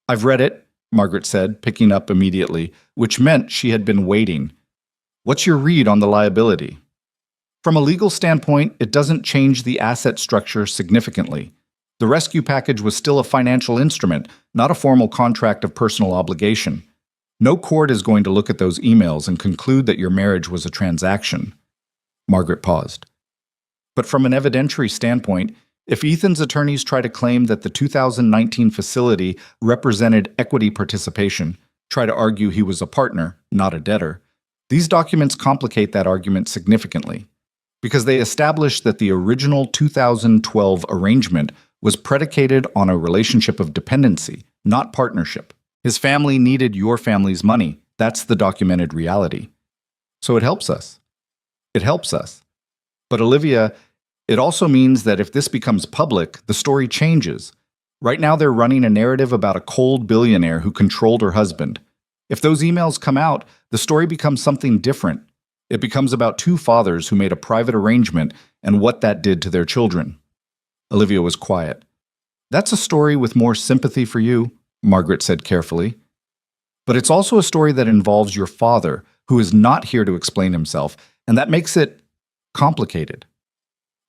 "I've read it," Margaret said, picking up immediately, which meant she had been waiting. "What's your read on the liability?" "From a legal standpoint, it doesn't change the asset structure significantly. The rescue package was still a financial instrument, not a formal contract of personal obligation. No court is going to look at those emails and conclude that your marriage was a transaction." Margaret paused. "But from an evidentiary standpoint, if Ethan's attorneys try to claim that the 2019 facility represented equity participation, try to argue he was a partner, not a debtor, these documents complicate that argument significantly, because they establish that the original 2012 arrangement was predicated on a relationship of dependency, not partnership. His family needed your family's money. That's the documented reality. So it helps us. It helps us. But Olivia, it also means that if this becomes public, the story changes. Right now they're running a narrative about a cold billionaire who controlled her husband. If those emails come out, the story becomes something different. It becomes about 2 fathers who made a private arrangement and what that did to their children." Olivia was quiet. "That's a story with more sympathy for you," Margaret said carefully. "But it's also a story that involves your father, who is not here to explain himself, and that makes it complicated."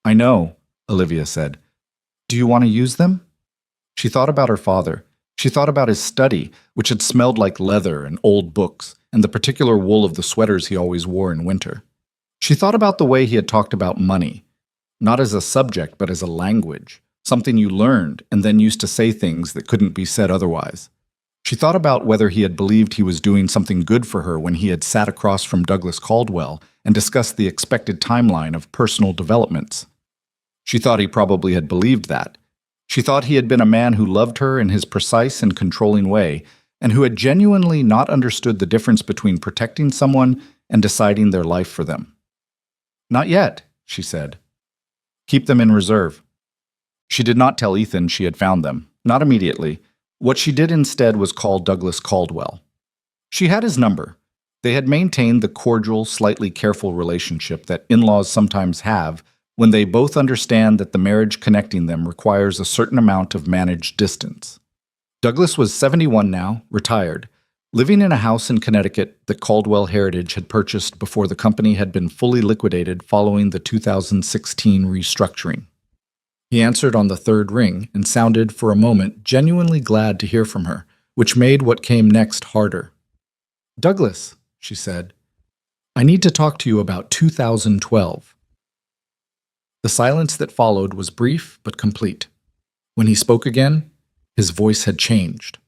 "I know," Olivia said. "Do you want to use them?" She thought about her father. She thought about his study, which had smelled like leather and old books, and the particular wool of the sweaters he always wore in winter. She thought about the way he had talked about money, not as a subject but as a language, something you learned and then used to say things that couldn't be said otherwise. She thought about whether he had believed he was doing something good for her when he had sat across from Douglas Caldwell and discussed the expected timeline of personal developments. She thought he probably had believed that. She thought he had been a man who loved her in his precise and controlling way, and who had genuinely not understood the difference between protecting someone and deciding their life for them. "Not yet," she said. "Keep them in reserve." She did not tell Ethan she had found them, not immediately. What she did instead was call Douglas Caldwell. She had his number. They had maintained the cordial, slightly careful relationship that in-laws sometimes have when they both understand that the marriage connecting them requires a certain amount of managed distance. Douglas was 71 now, retired, living in a house in Connecticut that Caldwell Heritage had purchased before the company had been fully liquidated following the 2016 restructuring. He answered on the 3rd ring and sounded, for a moment, genuinely glad to hear from her, which made what came next harder. "Douglas," she said, "I need to talk to you about 2012. The silence that followed was brief but complete. When he spoke again, his voice had changed.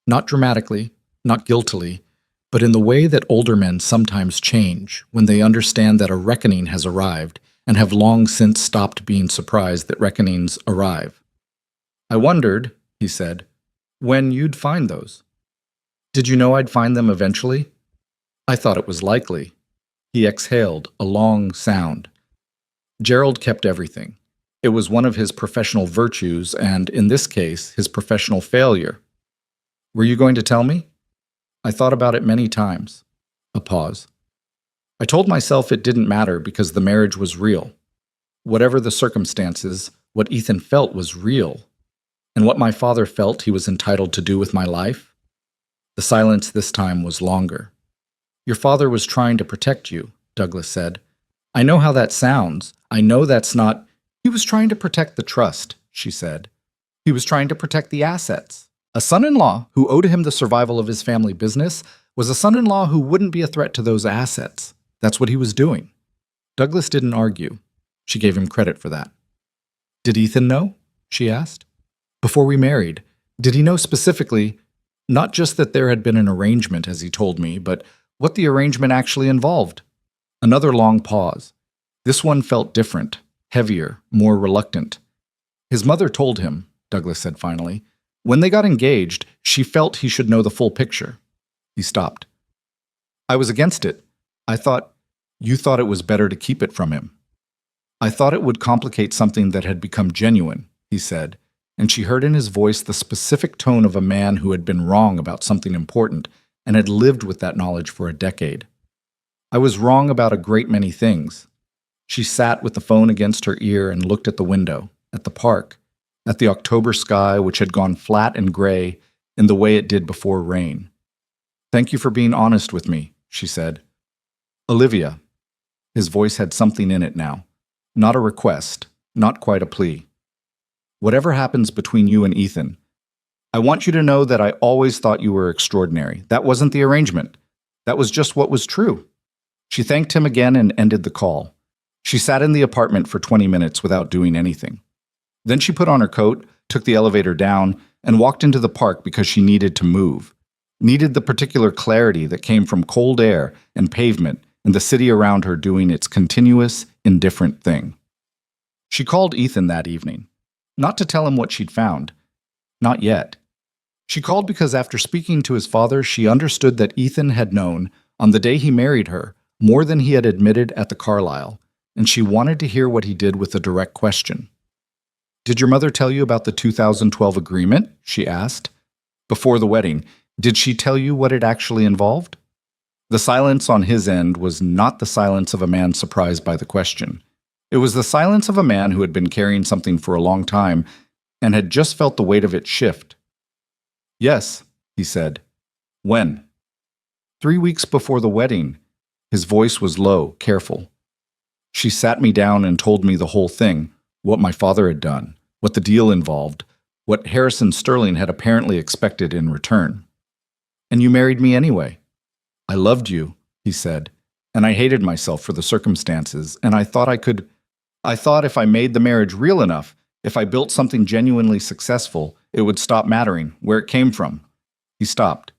Not dramatically, not guiltily, but in the way that older men sometimes change when they understand that a reckoning has arrived and have long since stopped being surprised that reckonings arrive. I wondered, he said, when you'd find those. Did you know I'd find them eventually? I thought it was likely. He exhaled, a long sound. Gerald kept everything. It was one of his professional virtues, and in this case, his professional failure. Were you going to tell me? I thought about it many times. A pause. I told myself it didn't matter because the marriage was real. Whatever the circumstances, what Ethan felt was real. And what my father felt he was entitled to do with my life? The silence this time was longer. Your father was trying to protect you, Douglas said. I know how that sounds. I know that's not... He was trying to protect the trust, she said. He was trying to protect the assets. A son-in-law who owed him the survival of his family business was a son-in-law who wouldn't be a threat to those assets. That's what he was doing. Douglas didn't argue. She gave him credit for that. Did Ethan know? She asked. Before we married, did he know specifically, not just that there had been an arrangement, as he told me, but what the arrangement actually involved? Another long pause. This one felt different, heavier, more reluctant. His mother told him, Douglas said finally, when they got engaged, she felt he should know the full picture. He stopped. I was against it. I thought, you thought it was better to keep it from him. I thought it would complicate something that had become genuine, he said, and she heard in his voice the specific tone of a man who had been wrong about something important and had lived with that knowledge for a decade. I was wrong about a great many things. She sat with the phone against her ear and looked at the window, at the park, at the October sky which had gone flat and gray in the way it did before rain. Thank you for being honest with me, she said. Olivia. His voice had something in it now. Not a request, not quite a plea. Whatever happens between you and Ethan, I want you to know that I always thought you were extraordinary. That wasn't the arrangement. That was just what was true. She thanked him again and ended the call. She sat in the apartment for 20 minutes without doing anything. Then she put on her coat, took the elevator down, and walked into the park because she needed to move. Needed the particular clarity that came from cold air and pavement and the city around her doing its continuous, indifferent thing. She called Ethan that evening. Not to tell him what she'd found. Not yet. She called because after speaking to his father, she understood that Ethan had known, on the day he married her, more than he had admitted at the Carlisle, and she wanted to hear what he did with a direct question. Did your mother tell you about the 2012 agreement? She asked. Before the wedding, did she tell you what it actually involved? The silence on his end was not the silence of a man surprised by the question. It was the silence of a man who had been carrying something for a long time and had just felt the weight of it shift. Yes, he said. When? 3 weeks before the wedding. His voice was low, careful. She sat me down and told me the whole thing, what my father had done, what the deal involved, what Harrison Sterling had apparently expected in return. And you married me anyway. I loved you, he said, and I hated myself for the circumstances, and I thought if I made the marriage real enough, if I built something genuinely successful, it would stop mattering where it came from. He stopped.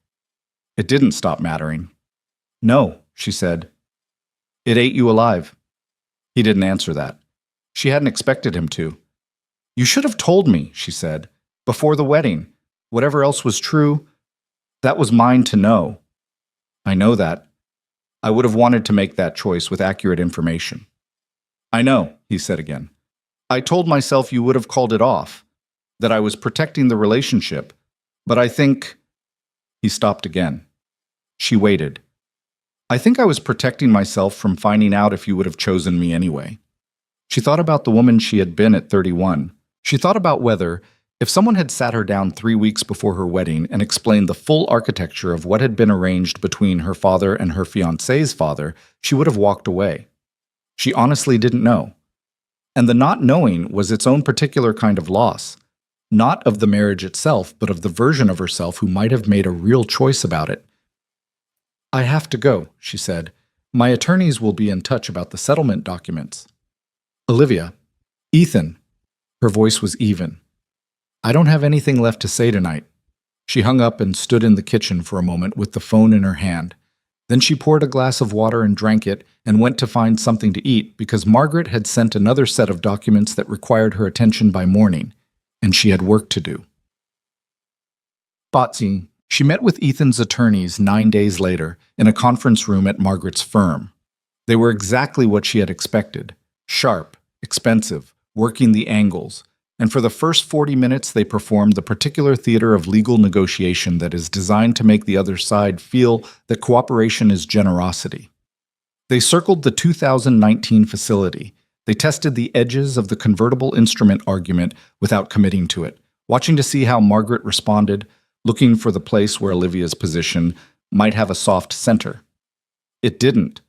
It didn't stop mattering. No, she said. It ate you alive. He didn't answer that. She hadn't expected him to. You should have told me, she said, before the wedding. Whatever else was true, that was mine to know. I know that. I would have wanted to make that choice with accurate information. I know, he said again. I told myself you would have called it off, that I was protecting the relationship, but I think... He stopped again. She waited. I think I was protecting myself from finding out if you would have chosen me anyway. She thought about the woman she had been at 31. She thought about whether, if someone had sat her down 3 weeks before her wedding and explained the full architecture of what had been arranged between her father and her fiancé's father, she would have walked away. She honestly didn't know. And the not knowing was its own particular kind of loss, not of the marriage itself, but of the version of herself who might have made a real choice about it. I have to go, she said. My attorneys will be in touch about the settlement documents. Olivia. Ethan. Her voice was even. I don't have anything left to say tonight. She hung up and stood in the kitchen for a moment with the phone in her hand. Then she poured a glass of water and drank it and went to find something to eat because Margaret had sent another set of documents that required her attention by morning, and she had work to do. Botsy. She met with Ethan's attorneys 9 days later in a conference room at Margaret's firm. They were exactly what she had expected: sharp, expensive, working the angles, and for the first 40 minutes they performed the particular theater of legal negotiation that is designed to make the other side feel that cooperation is generosity. They circled the 2019 facility. They tested the edges of the convertible instrument argument without committing to it, watching to see how Margaret responded, looking for the place where Olivia's position might have a soft center. It didn't.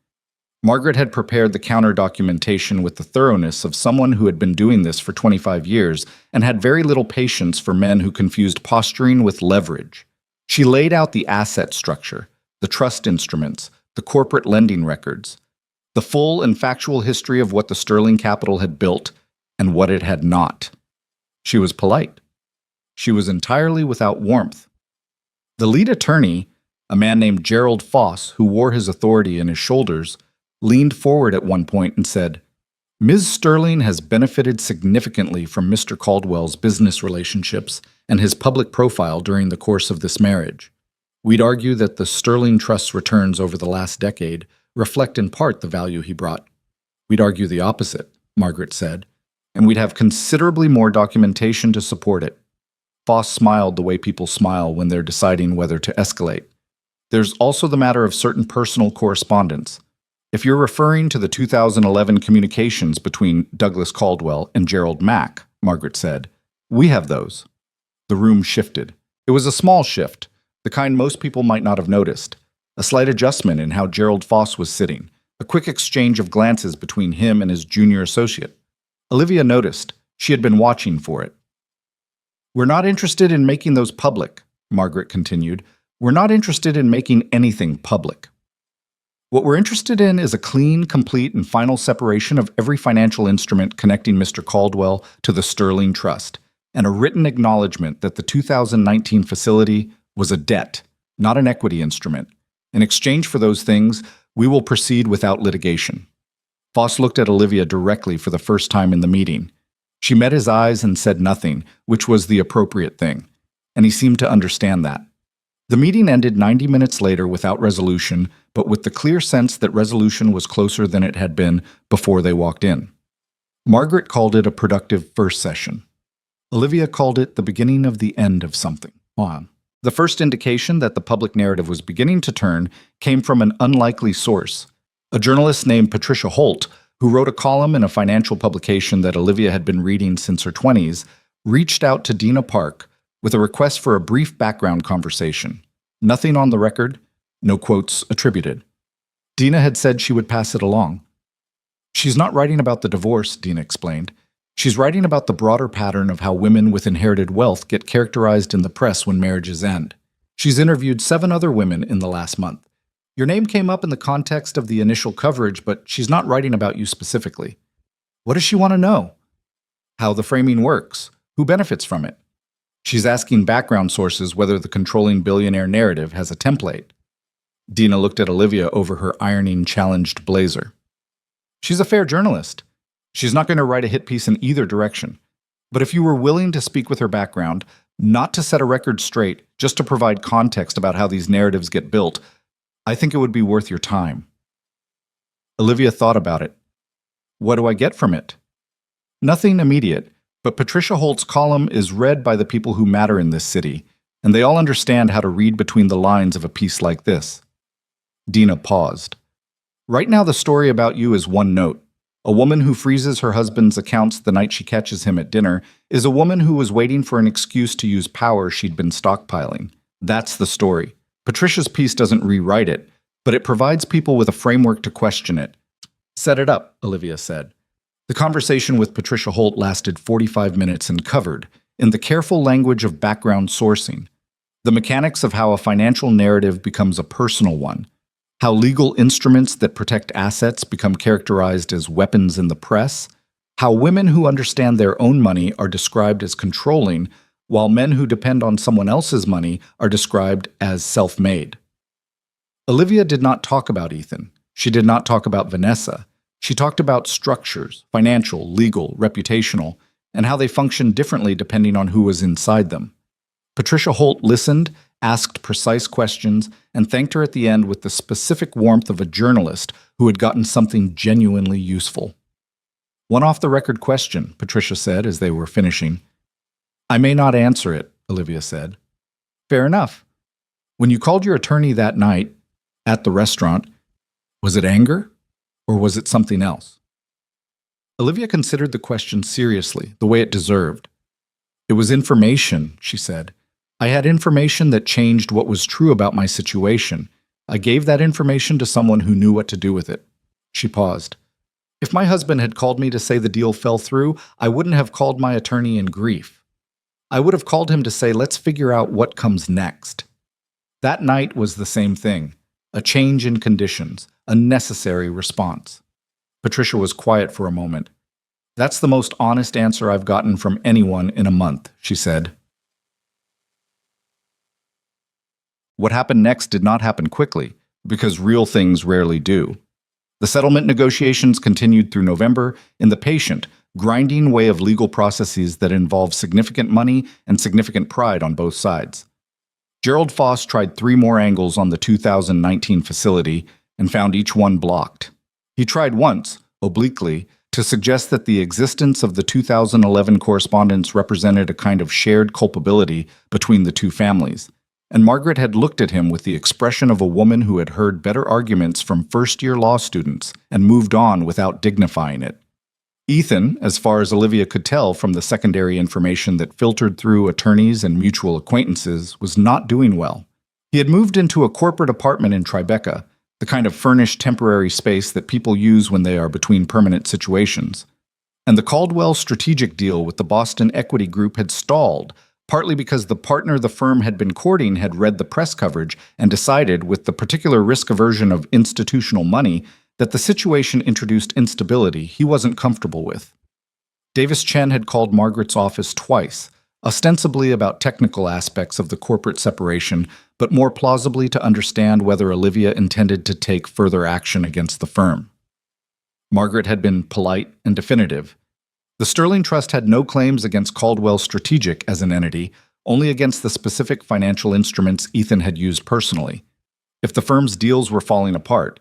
Margaret had prepared the counter-documentation with the thoroughness of someone who had been doing this for 25 years and had very little patience for men who confused posturing with leverage. She laid out the asset structure, the trust instruments, the corporate lending records, the full and factual history of what the Sterling Capital had built and what it had not. She was polite. She was entirely without warmth. The lead attorney, a man named Gerald Foss, who wore his authority in his shoulders, leaned forward at one point and said, "Ms. Sterling has benefited significantly from Mr. Caldwell's business relationships and his public profile during the course of this marriage. We'd argue that the Sterling Trust's returns over the last decade reflect in part the value he brought." "We'd argue the opposite," Margaret said, "and we'd have considerably more documentation to support it." Foss smiled the way people smile when they're deciding whether to escalate. "There's also the matter of certain personal correspondence. If you're referring to the 2011 communications between Douglas Caldwell and Gerald Mack," Margaret said, "we have those." The room shifted. It was a small shift, the kind most people might not have noticed. A slight adjustment in how Gerald Foss was sitting, a quick exchange of glances between him and his junior associate. Olivia noticed. She had been watching for it. "We're not interested in making those public," Margaret continued. "We're not interested in making anything public. What we're interested in is a clean, complete, and final separation of every financial instrument connecting Mr. Caldwell to the Sterling Trust, and a written acknowledgement that the 2019 facility was a debt, not an equity instrument. In exchange for those things, we will proceed without litigation." Foss looked at Olivia directly for the first time in the meeting. She met his eyes and said nothing, which was the appropriate thing, and he seemed to understand that. The meeting ended 90 minutes later without resolution, but with the clear sense that resolution was closer than it had been before they walked in. Margaret called it a productive first session. Olivia called it the beginning of the end of something. The first indication that the public narrative was beginning to turn came from an unlikely source. A journalist named Patricia Holt, who wrote a column in a financial publication that Olivia had been reading since her 20s, reached out to Dina Park with a request for a brief background conversation. Nothing on the record, no quotes attributed. Dina had said she would pass it along. "She's not writing about the divorce," Dina explained. "She's writing about the broader pattern of how women with inherited wealth get characterized in the press when marriages end. She's interviewed 7 other women in the last month. Your name came up in the context of the initial coverage, but she's not writing about you specifically. What does she want to know? How the framing works, who benefits from it. She's asking background sources whether the controlling billionaire narrative has a template." Dina looked at Olivia over her ironing-challenged blazer. "She's a fair journalist. She's not going to write a hit piece in either direction. But if you were willing to speak with her background, not to set a record straight, just to provide context about how these narratives get built, I think it would be worth your time." Olivia thought about it. "What do I get from it?" "Nothing immediate. But Patricia Holt's column is read by the people who matter in this city, and they all understand how to read between the lines of a piece like this." Dina paused. "Right now the story about you is one note. A woman who freezes her husband's accounts the night she catches him at dinner is a woman who was waiting for an excuse to use power she'd been stockpiling. That's the story. Patricia's piece doesn't rewrite it, but it provides people with a framework to question it." "Set it up," Olivia said. The conversation with Patricia Holt lasted 45 minutes and covered, in the careful language of background sourcing, the mechanics of how a financial narrative becomes a personal one, how legal instruments that protect assets become characterized as weapons in the press, how women who understand their own money are described as controlling, while men who depend on someone else's money are described as self-made. Olivia did not talk about Ethan. She did not talk about Vanessa. She talked about structures, financial, legal, reputational, and how they functioned differently depending on who was inside them. Patricia Holt listened, asked precise questions, and thanked her at the end with the specific warmth of a journalist who had gotten something genuinely useful. "One off-the-record question," Patricia said as they were finishing. "I may not answer it," Olivia said. "Fair enough. When you called your attorney that night at the restaurant, was it anger or was it something else?" Olivia considered the question seriously, the way it deserved. "It was information," she said. "I had information that changed what was true about my situation. I gave that information to someone who knew what to do with it." She paused. "If my husband had called me to say the deal fell through, I wouldn't have called my attorney in grief. I would have called him to say, let's figure out what comes next." That night was the same thing, a change in conditions, a necessary response. Patricia was quiet for a moment. "That's the most honest answer I've gotten from anyone in a month," she said. What happened next did not happen quickly, because real things rarely do. The settlement negotiations continued through November in the patient, grinding way of legal processes that involve significant money and significant pride on both sides. Gerald Foss tried 3 more angles on the 2019 facility and found each one blocked. He tried once, obliquely, to suggest that the existence of the 2011 correspondence represented a kind of shared culpability between the two families, and Margaret had looked at him with the expression of a woman who had heard better arguments from first-year law students and moved on without dignifying it. Ethan, as far as Olivia could tell from the secondary information that filtered through attorneys and mutual acquaintances, was not doing well. He had moved into a corporate apartment in Tribeca, the kind of furnished temporary space that people use when they are between permanent situations. And the Caldwell strategic deal with the Boston Equity Group had stalled, partly because the partner the firm had been courting had read the press coverage and decided, with the particular risk aversion of institutional money, that the situation introduced instability he wasn't comfortable with. Davis Chen had called Margaret's office twice, ostensibly about technical aspects of the corporate separation, but more plausibly to understand whether Olivia intended to take further action against the firm. Margaret had been polite and definitive. The Sterling Trust had no claims against Caldwell Strategic as an entity, only against the specific financial instruments Ethan had used personally. If the firm's deals were falling apart,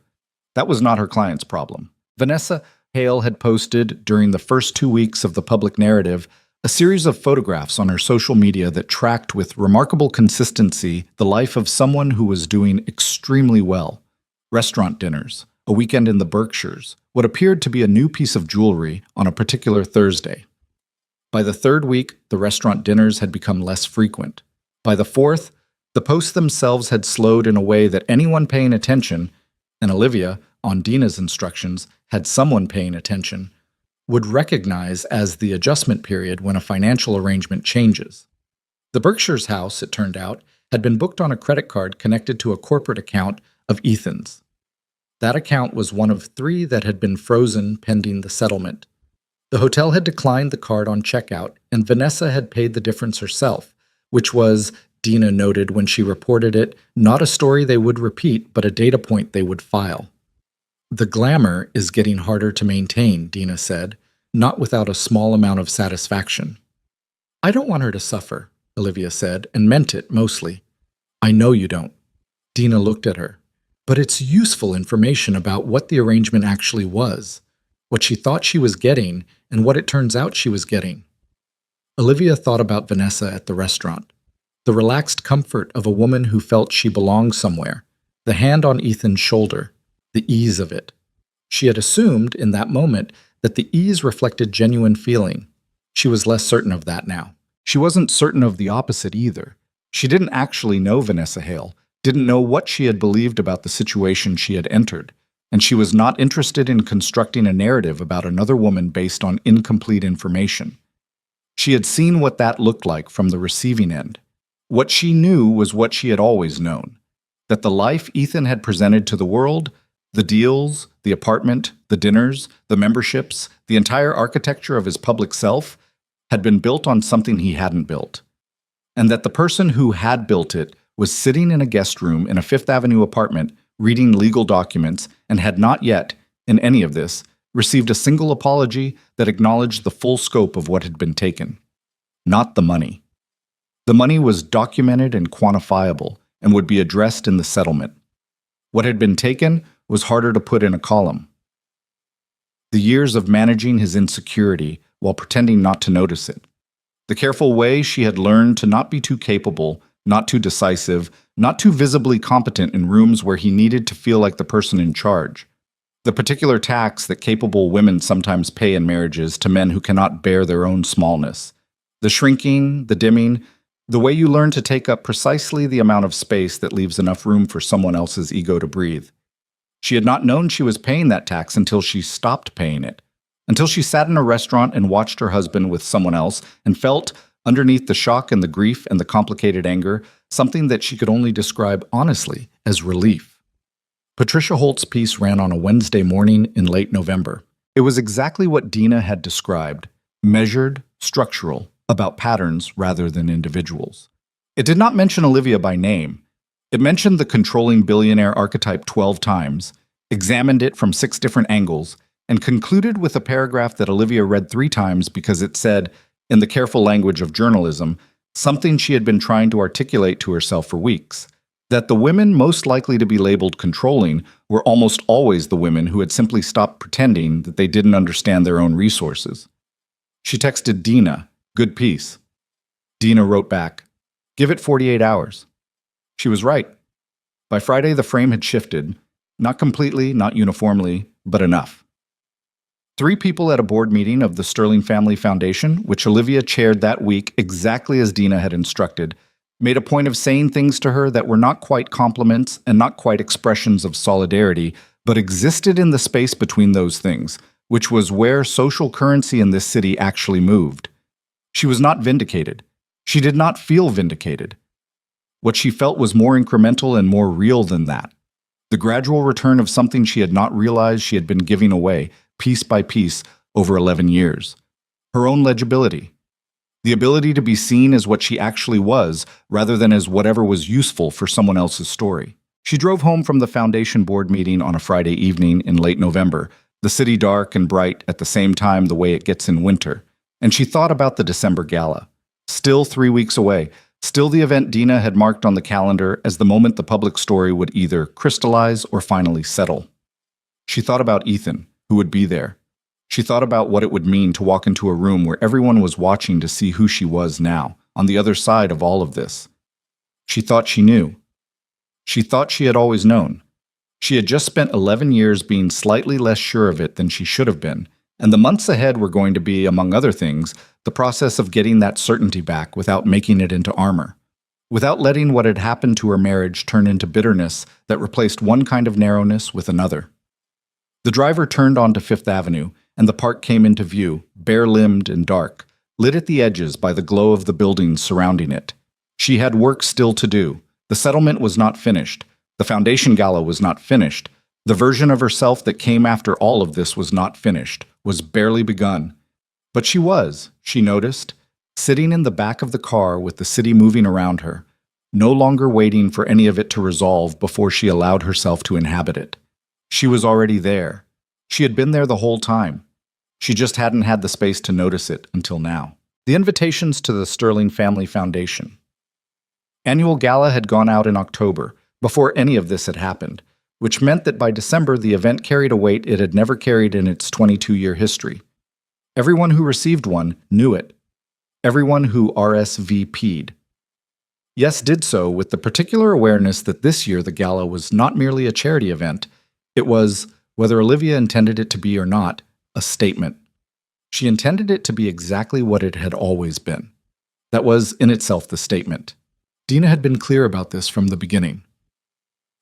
that was not her client's problem. Vanessa Hale had posted, during the first 2 weeks of the public narrative, a series of photographs on her social media that tracked with remarkable consistency the life of someone who was doing extremely well. Restaurant dinners, a weekend in the Berkshires, what appeared to be a new piece of jewelry on a particular Thursday. By the 3rd week, the restaurant dinners had become less frequent. By the 4th, the posts themselves had slowed in a way that anyone paying attention, and Olivia, on Dina's instructions, had someone paying attention, would recognize as the adjustment period when a financial arrangement changes. The Berkshires house, it turned out, had been booked on a credit card connected to a corporate account of Ethan's. That account was one of 3 that had been frozen pending the settlement. The hotel had declined the card on checkout, and Vanessa had paid the difference herself, which was, Dina noted when she reported it, not a story they would repeat, but a data point they would file. "The glamour is getting harder to maintain," Dina said, not without a small amount of satisfaction. "I don't want her to suffer," Olivia said, and meant it mostly. "I know you don't." Dina looked at her. "But it's useful information about what the arrangement actually was, what she thought she was getting, and what it turns out she was getting." Olivia thought about Vanessa at the restaurant. The relaxed comfort of a woman who felt she belonged somewhere, the hand on Ethan's shoulder, the ease of it. She had assumed, in that moment, that the ease reflected genuine feeling. She was less certain of that now. She wasn't certain of the opposite either. She didn't actually know Vanessa Hale, didn't know what she had believed about the situation she had entered, and she was not interested in constructing a narrative about another woman based on incomplete information. She had seen what that looked like from the receiving end. What she knew was what she had always known, that the life Ethan had presented to the world, the deals, the apartment, the dinners, the memberships, the entire architecture of his public self, had been built on something he hadn't built, and that the person who had built it was sitting in a guest room in a Fifth Avenue apartment reading legal documents, and had not yet, in any of this, received a single apology that acknowledged the full scope of what had been taken. Not the money. The money was documented and quantifiable and would be addressed in the settlement. What had been taken was harder to put in a column. The years of managing his insecurity while pretending not to notice it. The careful way she had learned to not be too capable, not too decisive, not too visibly competent in rooms where he needed to feel like the person in charge. The particular tax that capable women sometimes pay in marriages to men who cannot bear their own smallness. The shrinking, the dimming, the way you learn to take up precisely the amount of space that leaves enough room for someone else's ego to breathe. She had not known she was paying that tax until she stopped paying it, until she sat in a restaurant and watched her husband with someone else and felt, underneath the shock and the grief and the complicated anger, something that she could only describe honestly as relief. Patricia Holt's piece ran on a Wednesday morning in late November. It was exactly what Dina had described, measured, structural, about patterns rather than individuals. It did not mention Olivia by name. It mentioned the controlling billionaire archetype 12 times, examined it from 6 different angles, and concluded with a paragraph that Olivia read 3 times because it said, in the careful language of journalism, something she had been trying to articulate to herself for weeks, that the women most likely to be labeled controlling were almost always the women who had simply stopped pretending that they didn't understand their own resources. She texted Dina, "Good piece." Dina wrote back, "Give it 48 hours." She was right. By Friday, the frame had shifted, not completely, not uniformly, but enough. 3 people at a board meeting of the Sterling Family Foundation, which Olivia chaired that week exactly as Dina had instructed, made a point of saying things to her that were not quite compliments and not quite expressions of solidarity, but existed in the space between those things, which was where social currency in this city actually moved. She was not vindicated. She did not feel vindicated. What she felt was more incremental and more real than that. The gradual return of something she had not realized she had been giving away, piece by piece, over 11 years. Her own legibility. The ability to be seen as what she actually was, rather than as whatever was useful for someone else's story. She drove home from the foundation board meeting on a Friday evening in late November, the city dark and bright at the same time the way it gets in winter, and she thought about the December gala. Still 3 weeks away, still the event Dina had marked on the calendar as the moment the public story would either crystallize or finally settle. She thought about Ethan, who would be there. She thought about what it would mean to walk into a room where everyone was watching to see who she was now, on the other side of all of this. She thought she knew. She thought she had always known. She had just spent 11 years being slightly less sure of it than she should have been, and the months ahead were going to be, among other things, the process of getting that certainty back without making it into armor, without letting what had happened to her marriage turn into bitterness that replaced one kind of narrowness with another. The driver turned onto Fifth Avenue, and the park came into view, bare-limbed and dark, lit at the edges by the glow of the buildings surrounding it. She had work still to do. The settlement was not finished. The foundation gala was not finished. The version of herself that came after all of this was not finished, was barely begun. But she noticed, sitting in the back of the car with the city moving around her, no longer waiting for any of it to resolve before she allowed herself to inhabit it. She was already there. She had been there the whole time. She just hadn't had the space to notice it until now. The invitations to the Sterling Family Foundation. Annual gala had gone out in October, before any of this had happened, which meant that by December the event carried a weight it had never carried in its 22-year history. Everyone who received one knew it. Everyone who RSVP'd. Yes, did so with the particular awareness that this year the gala was not merely a charity event. It was, whether Olivia intended it to be or not, a statement. She intended it to be exactly what it had always been. That was, in itself, the statement. Dina had been clear about this from the beginning.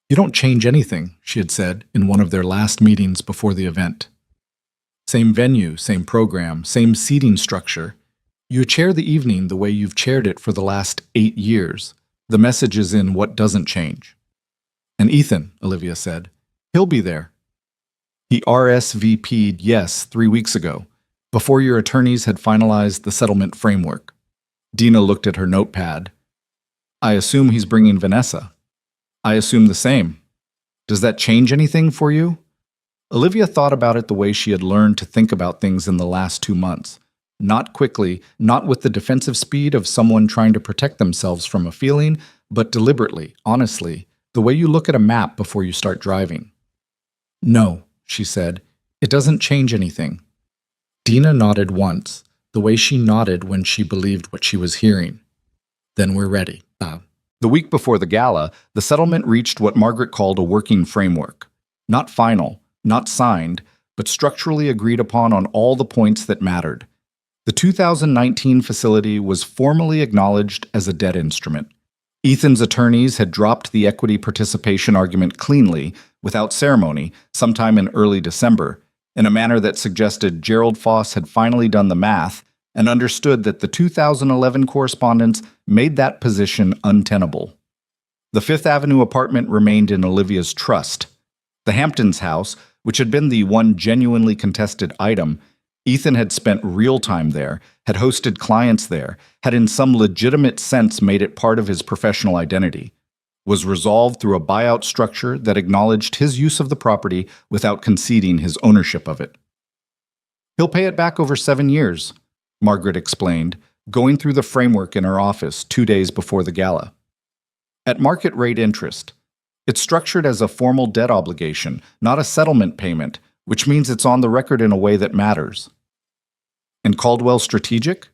"You don't change anything," she had said in one of their last meetings before the event. Same venue, same program, same seating structure. You chair the evening the way you've chaired it for the last 8 years. The message is in what doesn't change. "And Ethan," Olivia said, "he'll be there. He RSVP'd yes 3 weeks ago, before your attorneys had finalized the settlement framework." Dina looked at her notepad. "I assume he's bringing Vanessa." "I assume the same." Does that change anything for you? Olivia thought about it the way she had learned to think about things in the last 2 months. Not quickly, not with the defensive speed of someone trying to protect themselves from a feeling, but deliberately, honestly, the way you look at a map before you start driving. No, she said, it doesn't change anything. Dina nodded once, the way she nodded when she believed what she was hearing. Then we're ready. The week before the gala, the settlement reached what Margaret called a working framework. Not final, not signed, but structurally agreed upon on all the points that mattered. The 2019 facility was formally acknowledged as a debt instrument. Ethan's attorneys had dropped the equity participation argument cleanly, without ceremony, sometime in early December, in a manner that suggested Gerald Foss had finally done the math and understood that the 2011 correspondence made that position untenable. The Fifth Avenue apartment remained in Olivia's trust. The Hamptons house, which had been the one genuinely contested item, Ethan had spent real time there, had hosted clients there, had in some legitimate sense made it part of his professional identity, was resolved through a buyout structure that acknowledged his use of the property without conceding his ownership of it. He'll pay it back over 7 years, Margaret explained, going through the framework in her office 2 days before the gala. At market rate interest. It's structured as a formal debt obligation, not a settlement payment, which means it's on the record in a way that matters. And Caldwell Strategic?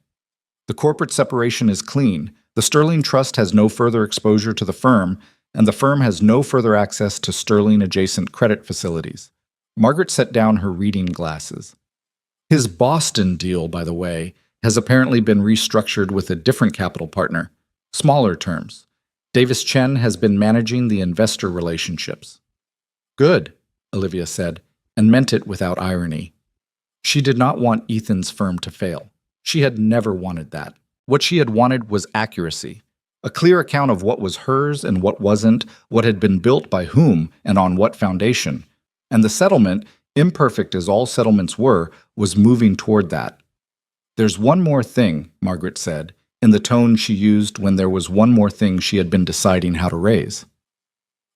The corporate separation is clean. The Sterling Trust has no further exposure to the firm, and the firm has no further access to Sterling-adjacent credit facilities. Margaret set down her reading glasses. His Boston deal, by the way, has apparently been restructured with a different capital partner. Smaller terms. Davis Chen has been managing the investor relationships. Good, Olivia said, and meant it without irony. She did not want Ethan's firm to fail. She had never wanted that. What she had wanted was accuracy. A clear account of what was hers and what wasn't, what had been built by whom and on what foundation. And the settlement, imperfect as all settlements were, was moving toward that. There's one more thing, Margaret said, in the tone she used when there was one more thing she had been deciding how to raise.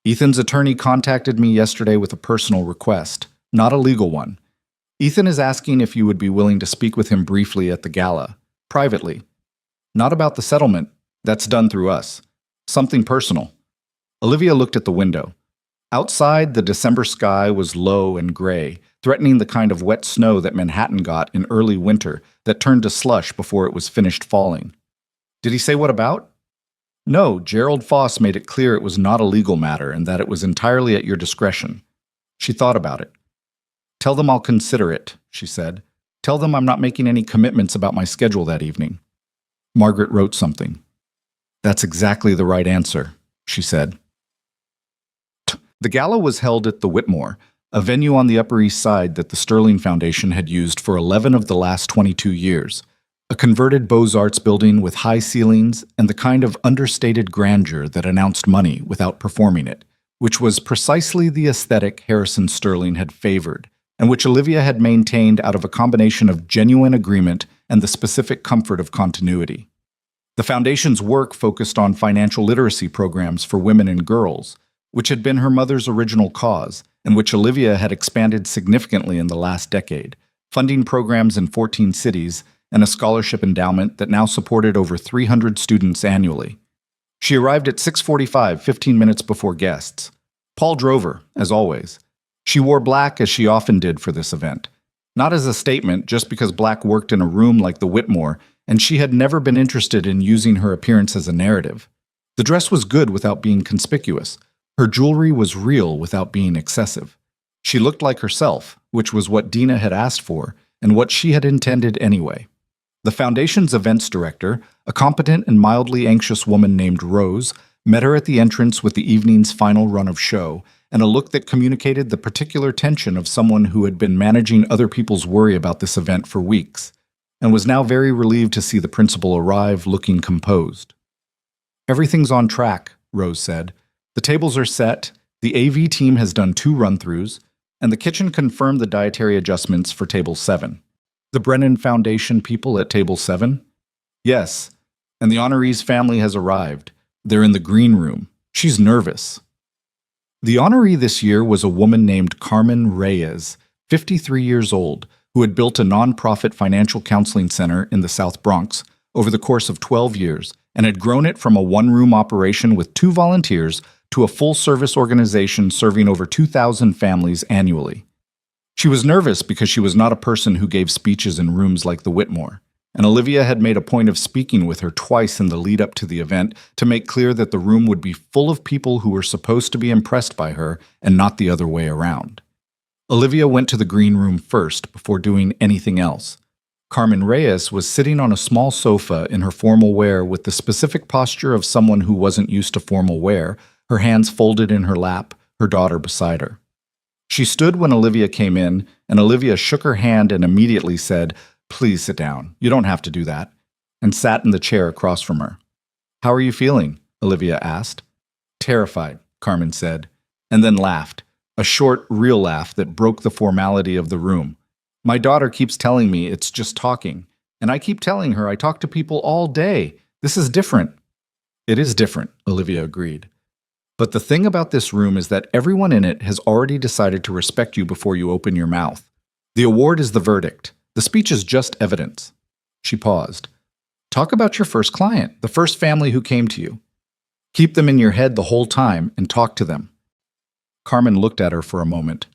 Ethan's attorney contacted me yesterday with a personal request, not a legal one. Ethan is asking if you would be willing to speak with him briefly at the gala, privately. Not about the settlement, that's done through us. Something personal. Olivia looked at the window. Outside, the December sky was low and gray, threatening the kind of wet snow that Manhattan got in early winter that turned to slush before it was finished falling. Did he say what about? No, Gerald Foss made it clear it was not a legal matter and that it was entirely at your discretion. She thought about it. Tell them I'll consider it, she said. Tell them I'm not making any commitments about my schedule that evening. Margaret wrote something. That's exactly the right answer, she said. The gala was held at the Whitmore, a venue on the Upper East Side that the Sterling Foundation had used for 11 of the last 22 years. A converted Beaux-Arts building with high ceilings and the kind of understated grandeur that announced money without performing it, which was precisely the aesthetic Harrison Sterling had favored, and which Olivia had maintained out of a combination of genuine agreement and the specific comfort of continuity. The Foundation's work focused on financial literacy programs for women and girls, which had been her mother's original cause, and which Olivia had expanded significantly in the last decade, funding programs in 14 cities and a scholarship endowment that now supported over 300 students annually. She arrived at 6:45, 15 minutes before guests. Paul drove her, as always. She wore black as she often did for this event. Not as a statement, just because black worked in a room like the Whitmore, and she had never been interested in using her appearance as a narrative. The dress was good without being conspicuous. Her jewelry was real without being excessive. She looked like herself, which was what Dina had asked for, and what she had intended anyway. The Foundation's events director, a competent and mildly anxious woman named Rose, met her at the entrance with the evening's final run of show, and a look that communicated the particular tension of someone who had been managing other people's worry about this event for weeks, and was now very relieved to see the principal arrive looking composed. Everything's on track, Rose said. The tables are set, the AV team has done 2 run-throughs, and the kitchen confirmed the dietary adjustments for Table 7. The Brennan Foundation people at Table 7? Yes, and the honoree's family has arrived. They're in the green room. She's nervous. The honoree this year was a woman named Carmen Reyes, 53 years old, who had built a nonprofit financial counseling center in the South Bronx over the course of 12 years and had grown it from a one-room operation with 2 volunteers to a full-service organization serving over 2,000 families annually. She was nervous because she was not a person who gave speeches in rooms like the Whitmore, and Olivia had made a point of speaking with her twice in the lead-up to the event to make clear that the room would be full of people who were supposed to be impressed by her and not the other way around. Olivia went to the green room first before doing anything else. Carmen Reyes was sitting on a small sofa in her formal wear with the specific posture of someone who wasn't used to formal wear, her hands folded in her lap, her daughter beside her. She stood when Olivia came in, and Olivia shook her hand and immediately said, "Please sit down. You don't have to do that," and sat in the chair across from her. "How are you feeling?" Olivia asked. "Terrified," Carmen said, and then laughed, a short, real laugh that broke the formality of the room. "My daughter keeps telling me it's just talking, and I keep telling her I talk to people all day. This is different." "It is different," Olivia agreed. "But the thing about this room is that everyone in it has already decided to respect you before you open your mouth. The award is the verdict. The speech is just evidence." She paused. "Talk about your first client, the first family who came to you. Keep them in your head the whole time and talk to them." Carmen looked at her for a moment.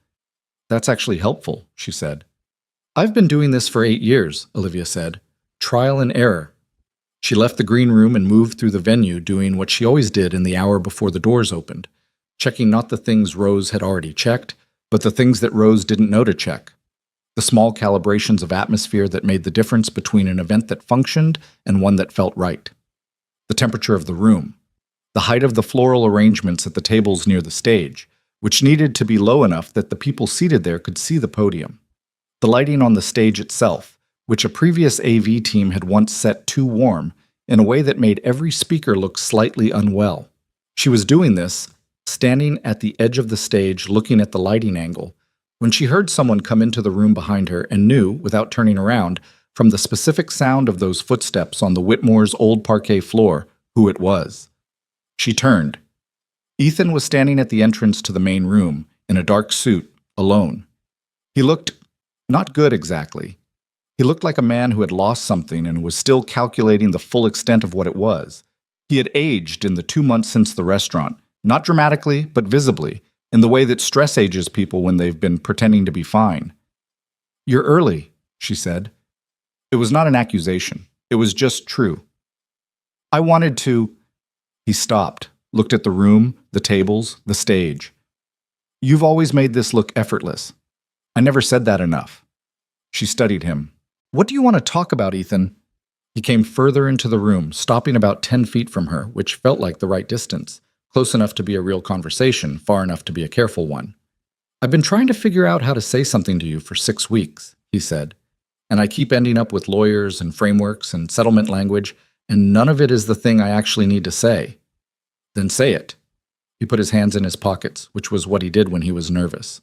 "That's actually helpful," she said. "I've been doing this for 8 years," Olivia said. "Trial and error." She left the green room and moved through the venue, doing what she always did in the hour before the doors opened, checking not the things Rose had already checked, but the things that Rose didn't know to check. The small calibrations of atmosphere that made the difference between an event that functioned and one that felt right. The temperature of the room. The height of the floral arrangements at the tables near the stage, which needed to be low enough that the people seated there could see the podium. The lighting on the stage itself, which a previous AV team had once set too warm, in a way that made every speaker look slightly unwell. She was doing this, standing at the edge of the stage looking at the lighting angle, when she heard someone come into the room behind her and knew, without turning around, from the specific sound of those footsteps on the Whitmore's old parquet floor, who it was. She turned. Ethan was standing at the entrance to the main room, in a dark suit, alone. He looked not good exactly. He looked like a man who had lost something and was still calculating the full extent of what it was. He had aged in the 2 months since the restaurant, not dramatically, but visibly, in the way that stress ages people when they've been pretending to be fine. "You're early," she said. It was not an accusation. It was just true. "I wanted to—" He stopped, looked at the room, the tables, the stage. "You've always made this look effortless." "I never said that enough." She studied him. "What do you want to talk about, Ethan?" He came further into the room, stopping about 10 feet from her, which felt like the right distance, close enough to be a real conversation, far enough to be a careful one. "I've been trying to figure out how to say something to you for 6 weeks, he said, "and I keep ending up with lawyers and frameworks and settlement language, and none of it is the thing I actually need to say." "Then say it." He put his hands in his pockets, which was what he did when he was nervous.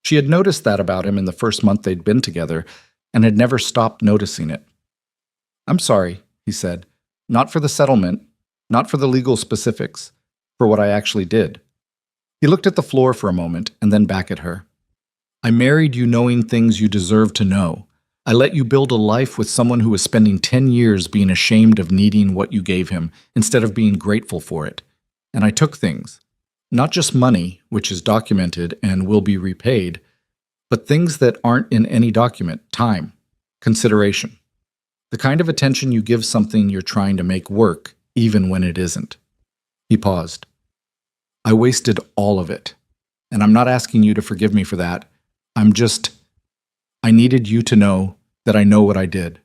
She had noticed that about him in the first month they'd been together, and had never stopped noticing it. "I'm sorry," he said. "Not for the settlement, not for the legal specifics, for what I actually did." He looked at the floor for a moment and then back at her. "I married you knowing things you deserve to know. I let you build a life with someone who was spending 10 years being ashamed of needing what you gave him instead of being grateful for it. And I took things. Not just money, which is documented and will be repaid, but things that aren't in any document: time, consideration. The kind of attention you give something you're trying to make work, even when it isn't." He paused. "I wasted all of it. And I'm not asking you to forgive me for that. I needed you to know that I know what I did."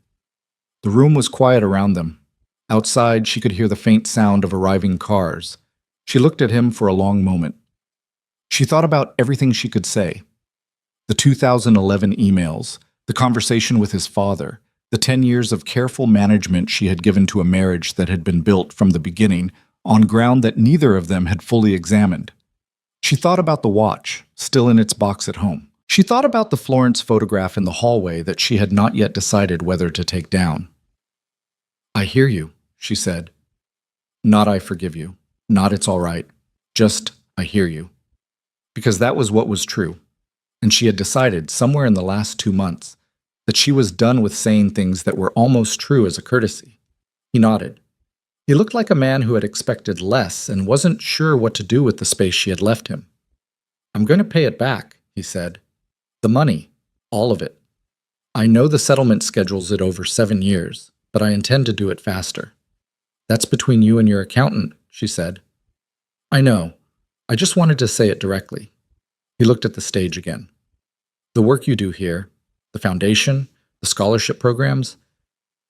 The room was quiet around them. Outside, she could hear the faint sound of arriving cars. She looked at him for a long moment. She thought about everything she could say. The 2011 emails, the conversation with his father, the 10 years of careful management she had given to a marriage that had been built from the beginning on ground that neither of them had fully examined. She thought about the watch, still in its box at home. She thought about the Florence photograph in the hallway that she had not yet decided whether to take down. "I hear you," she said. "Not I forgive you. Not it's all right. Just I hear you." because that was what was true. And she had decided, somewhere in the last 2 months, that she was done with saying things that were almost true as a courtesy. He nodded. He looked like a man who had expected less and wasn't sure what to do with the space she had left him. "I'm going to pay it back," he said. "The money. All of it. I know the settlement schedules it over 7 years, but I intend to do it faster." "That's between you and your accountant," she said. "I know. I just wanted to say it directly." He looked at the stage again. "The work you do here, the foundation, the scholarship programs,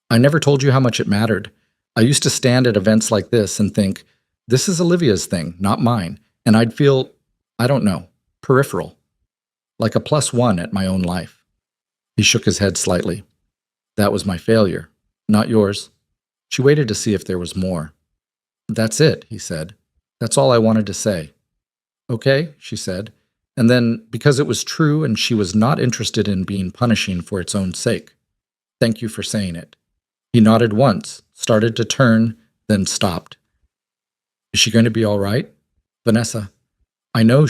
I never told you how much it mattered. I used to stand at events like this and think, this is Olivia's thing, not mine, and I'd feel, I don't know, peripheral, like a +1 at my own life." He shook his head slightly. "That was my failure, not yours." She waited to see if there was more. "That's it," he said. "That's all I wanted to say." "Okay," she said. And then, because it was true and she was not interested in being punishing for its own sake, "Thank you for saying it." He nodded once, started to turn, then stopped. "Is she going to be all right?" "Vanessa, I know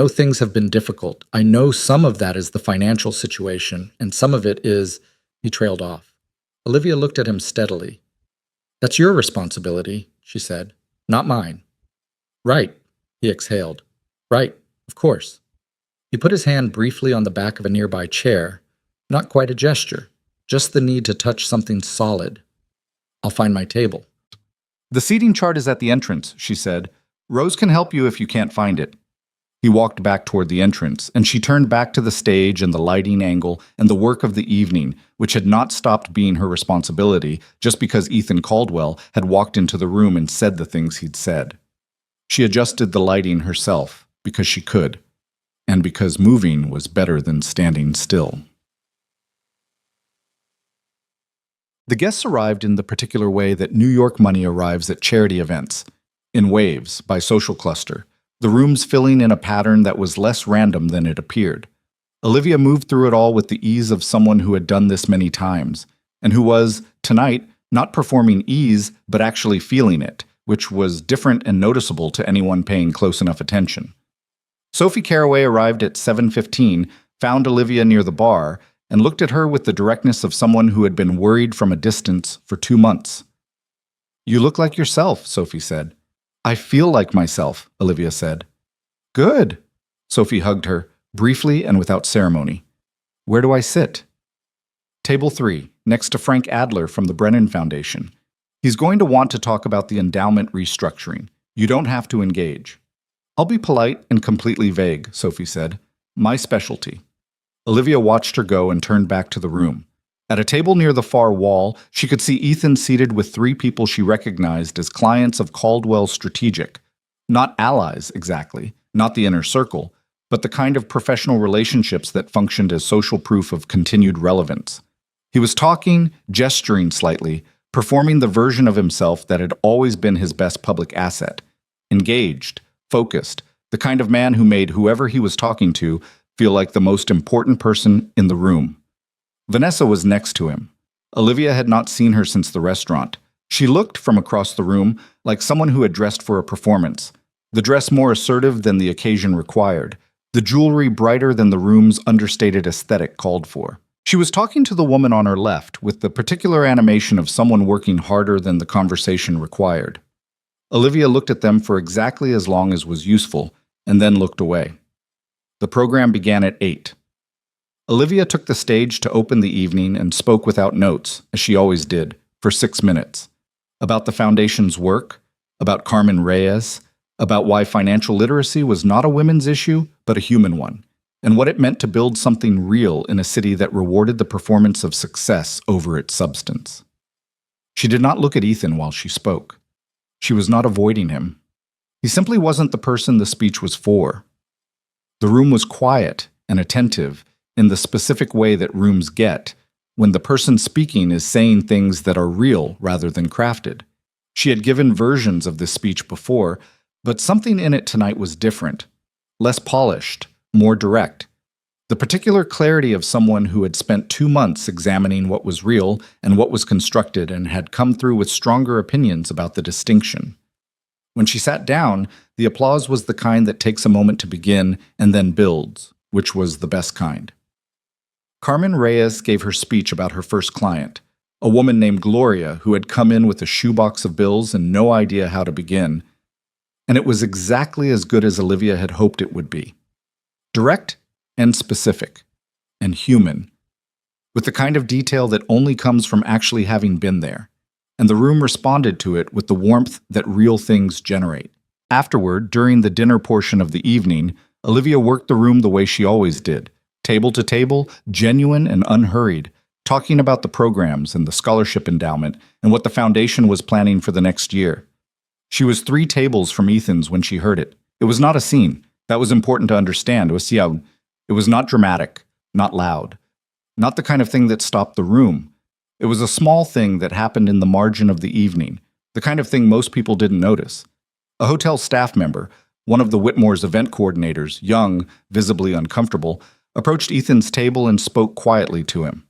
things have been difficult. I know some of that is the financial situation, and some of it is," he trailed off. Olivia looked at him steadily. "That's your responsibility," she said, "not mine." "Right," he exhaled. "Right, of course." He put his hand briefly on the back of a nearby chair. Not quite a gesture, just the need to touch something solid. "I'll find my table." "The seating chart is at the entrance," she said. "Rose can help you if you can't find it." He walked back toward the entrance, and she turned back to the stage and the lighting angle and the work of the evening, which had not stopped being her responsibility just because Ethan Caldwell had walked into the room and said the things he'd said. She adjusted the lighting herself, because she could, and because moving was better than standing still. The guests arrived in the particular way that New York money arrives at charity events, in waves, by social cluster, the rooms filling in a pattern that was less random than it appeared. Olivia moved through it all with the ease of someone who had done this many times, and who was, tonight, not performing ease, but actually feeling it, which was different and noticeable to anyone paying close enough attention. Sophie Carraway arrived at 7:15, found Olivia near the bar, and looked at her with the directness of someone who had been worried from a distance for 2 months. "You look like yourself," Sophie said. "I feel like myself," Olivia said. "Good." Sophie hugged her, briefly and without ceremony. "Where do I sit?" "Table 3, next to Frank Adler from the Brennan Foundation. He's going to want to talk about the endowment restructuring. You don't have to engage." "I'll be polite and completely vague," Sophie said. "My specialty." Olivia watched her go and turned back to the room. At a table near the far wall, she could see Ethan seated with 3 people she recognized as clients of Caldwell Strategic. Not allies, exactly, not the inner circle, but the kind of professional relationships that functioned as social proof of continued relevance. He was talking, gesturing slightly, performing the version of himself that had always been his best public asset. Engaged, focused, the kind of man who made whoever he was talking to feel like the most important person in the room. Vanessa was next to him. Olivia had not seen her since the restaurant. She looked, from across the room, like someone who had dressed for a performance. The dress more assertive than the occasion required. The jewelry brighter than the room's understated aesthetic called for. She was talking to the woman on her left, with the particular animation of someone working harder than the conversation required. Olivia looked at them for exactly as long as was useful, and then looked away. The program began at 8. Olivia took the stage to open the evening and spoke without notes, as she always did, for 6 minutes. About the foundation's work, about Carmen Reyes, about why financial literacy was not a women's issue, but a human one, and what it meant to build something real in a city that rewarded the performance of success over its substance. She did not look at Ethan while she spoke. She was not avoiding him. He simply wasn't the person the speech was for. The room was quiet and attentive in the specific way that rooms get when the person speaking is saying things that are real rather than crafted. She had given versions of this speech before, but something in it tonight was different, less polished, more direct. The particular clarity of someone who had spent 2 months examining what was real and what was constructed and had come through with stronger opinions about the distinction. When she sat down, the applause was the kind that takes a moment to begin and then builds, which was the best kind. Carmen Reyes gave her speech about her first client, a woman named Gloria who had come in with a shoebox of bills and no idea how to begin, and it was exactly as good as Olivia had hoped it would be. Direct and specific, and human, with the kind of detail that only comes from actually having been there, and the room responded to it with the warmth that real things generate. Afterward, during the dinner portion of the evening, Olivia worked the room the way she always did, table to table, genuine and unhurried, talking about the programs and the scholarship endowment and what the foundation was planning for the next year. She was 3 tables from Ethan's when she heard it. It was not a scene. That was important to understand. It was not dramatic, not loud, not the kind of thing that stopped the room. It was a small thing that happened in the margin of the evening, the kind of thing most people didn't notice. A hotel staff member, one of the Whitmore's event coordinators, young, visibly uncomfortable, approached Ethan's table and spoke quietly to him.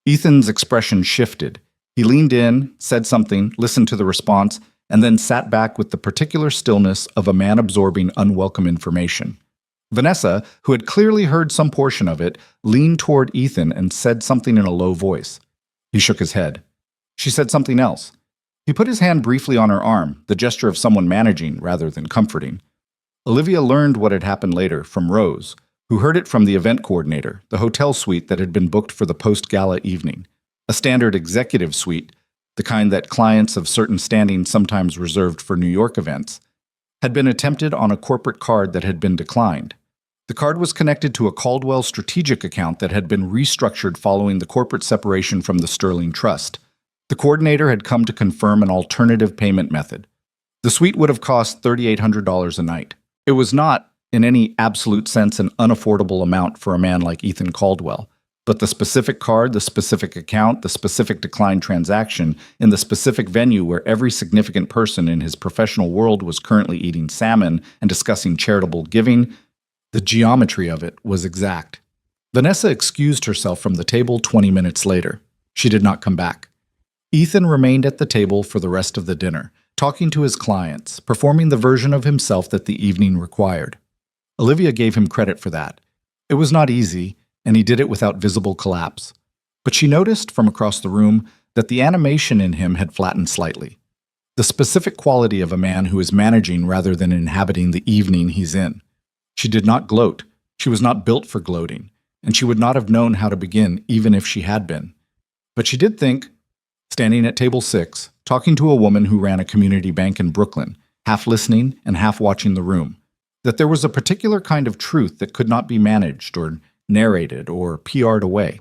Ethan's expression shifted. He leaned in, said something, listened to the response, and then sat back with the particular stillness of a man absorbing unwelcome information. Vanessa, who had clearly heard some portion of it, leaned toward Ethan and said something in a low voice. He shook his head. She said something else. He put his hand briefly on her arm, the gesture of someone managing rather than comforting. Olivia learned what had happened later from Rose, who heard it from the event coordinator, the hotel suite that had been booked for the post-gala evening, a standard executive suite, the kind that clients of certain standing sometimes reserved for New York events, had been attempted on a corporate card that had been declined. The card was connected to a Caldwell strategic account that had been restructured following the corporate separation from the Sterling Trust. The coordinator had come to confirm an alternative payment method. The suite would have cost $3,800 a night. It was not, in any absolute sense, an unaffordable amount for a man like Ethan Caldwell, but the specific card, the specific account, the specific declined transaction, in the specific venue where every significant person in his professional world was currently eating salmon and discussing charitable giving, the geometry of it was exact. Vanessa excused herself from the table 20 minutes later. She did not come back. Ethan remained at the table for the rest of the dinner, talking to his clients, performing the version of himself that the evening required. Olivia gave him credit for that. It was not easy, and he did it without visible collapse. But she noticed from across the room that the animation in him had flattened slightly. The specific quality of a man who is managing rather than inhabiting the evening he's in. She did not gloat. She was not built for gloating, and she would not have known how to begin even if she had been. But she did think, standing at table 6, talking to a woman who ran a community bank in Brooklyn, half listening and half watching the room, that there was a particular kind of truth that could not be managed or narrated or PR'd away.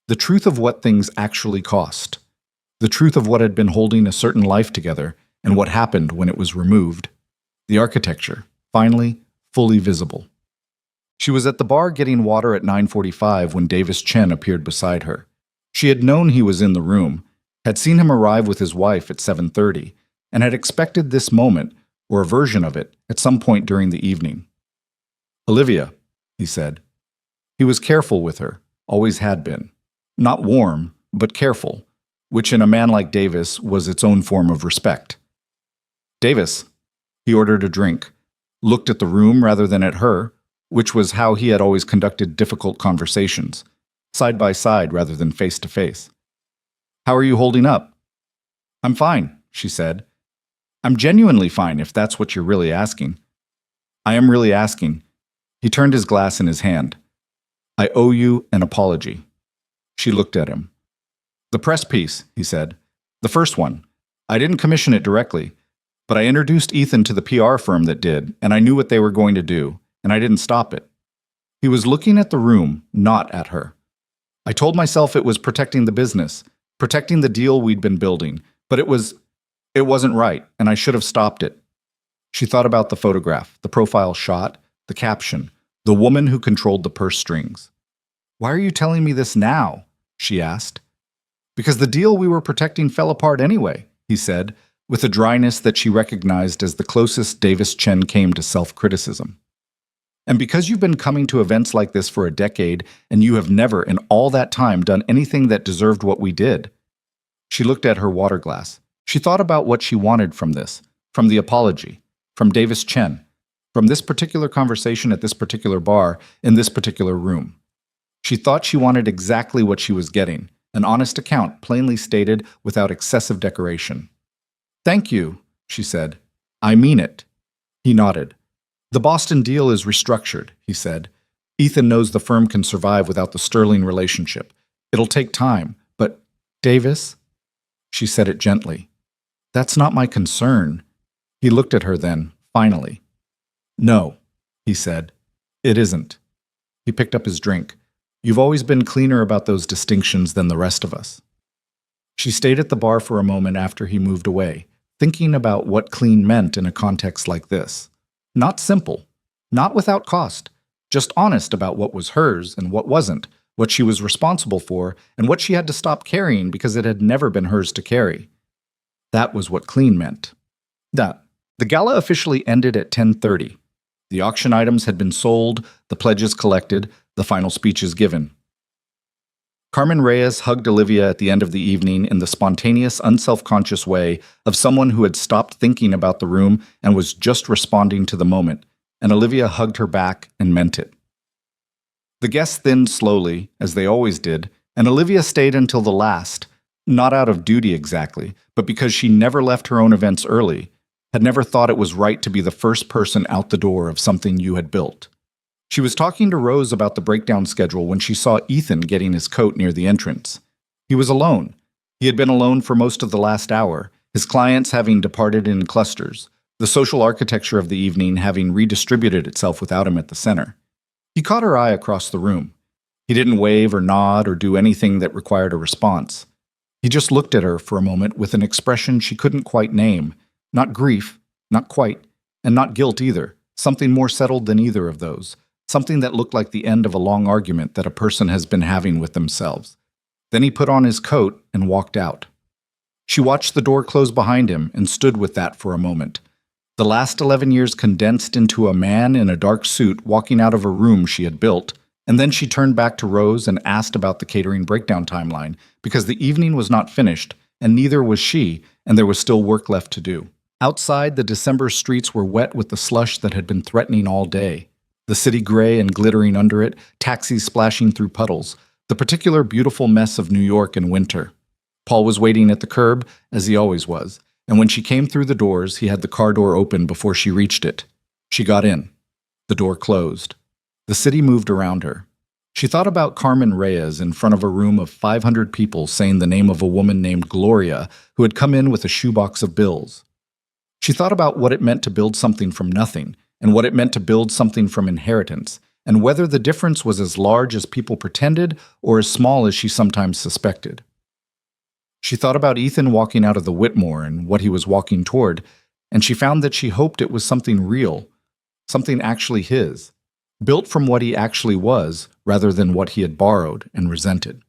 The truth of what things actually cost. The truth of what had been holding a certain life together and what happened when it was removed. The architecture, finally, fully visible. She was at the bar getting water at 9:45 when Davis Chen appeared beside her. She had known he was in the room, had seen him arrive with his wife at 7:30, and had expected this moment, or a version of it, at some point during the evening. "Olivia," he said. He was careful with her, always had been. Not warm, but careful, which in a man like Davis was its own form of respect. "Davis." He ordered a drink, looked at the room rather than at her, which was how he had always conducted difficult conversations, side by side rather than face to face. "How are you holding up?" "I'm fine," she said. "I'm genuinely fine, if that's what you're really asking." "I am really asking." He turned his glass in his hand. "I owe you an apology." She looked at him. "The press piece," he said. "The first one. I didn't commission it directly, but I introduced Ethan to the PR firm that did, and I knew what they were going to do, and I didn't stop it." He was looking at the room, not at her. "I told myself it was protecting the business, protecting the deal we'd been building, but it wasn't right, and I should have stopped it." She thought about the photograph, the profile shot, the caption, the woman who controlled the purse strings. "Why are you telling me this now?" she asked. "Because the deal we were protecting fell apart anyway," he said, with a dryness that she recognized as the closest Davis Chen came to self-criticism. "And because you've been coming to events like this for a decade, and you have never in all that time done anything that deserved what we did." She looked at her water glass. She thought about what she wanted from this, from the apology, from Davis Chen, from this particular conversation at this particular bar, in this particular room. She thought she wanted exactly what she was getting, an honest account plainly stated without excessive decoration. "Thank you," she said. "I mean it." He nodded. "The Boston deal is restructured," he said. "Ethan knows the firm can survive without the Sterling relationship. It'll take time, but Davis?" She said it gently. "That's not my concern." He looked at her then, finally. "No," he said. "It isn't." He picked up his drink. "You've always been cleaner about those distinctions than the rest of us." She stayed at the bar for a moment after he moved away, thinking about what clean meant in a context like this. Not simple, not without cost, just honest about what was hers and what wasn't, what she was responsible for, and what she had to stop carrying because it had never been hers to carry. That was what clean meant. The gala officially ended at 10:30. The auction items had been sold, the pledges collected, the final speeches given. Carmen Reyes hugged Olivia at the end of the evening in the spontaneous, unself-conscious way of someone who had stopped thinking about the room and was just responding to the moment, and Olivia hugged her back and meant it. The guests thinned slowly, as they always did, and Olivia stayed until the last, not out of duty exactly, but because she never left her own events early, had never thought it was right to be the first person out the door of something you had built. She was talking to Rose about the breakdown schedule when she saw Ethan getting his coat near the entrance. He was alone. He had been alone for most of the last hour, his clients having departed in clusters, the social architecture of the evening having redistributed itself without him at the center. He caught her eye across the room. He didn't wave or nod or do anything that required a response. He just looked at her for a moment with an expression she couldn't quite name, not grief, not quite, and not guilt either, something more settled than either of those. Something that looked like the end of a long argument that a person has been having with themselves. Then he put on his coat and walked out. She watched the door close behind him and stood with that for a moment. The last 11 years condensed into a man in a dark suit walking out of a room she had built, and then she turned back to Rose and asked about the catering breakdown timeline, because the evening was not finished, and neither was she, and there was still work left to do. Outside, the December streets were wet with the slush that had been threatening all day. The city gray and glittering under it, taxis splashing through puddles, the particular beautiful mess of New York in winter. Paul was waiting at the curb, as he always was, and when she came through the doors, he had the car door open before she reached it. She got in. The door closed. The city moved around her. She thought about Carmen Reyes in front of a room of 500 people saying the name of a woman named Gloria who had come in with a shoebox of bills. She thought about what it meant to build something from nothing, and what it meant to build something from inheritance, and whether the difference was as large as people pretended or as small as she sometimes suspected. She thought about Ethan walking out of the Whitmore and what he was walking toward, and she found that she hoped it was something real, something actually his, built from what he actually was rather than what he had borrowed and resented.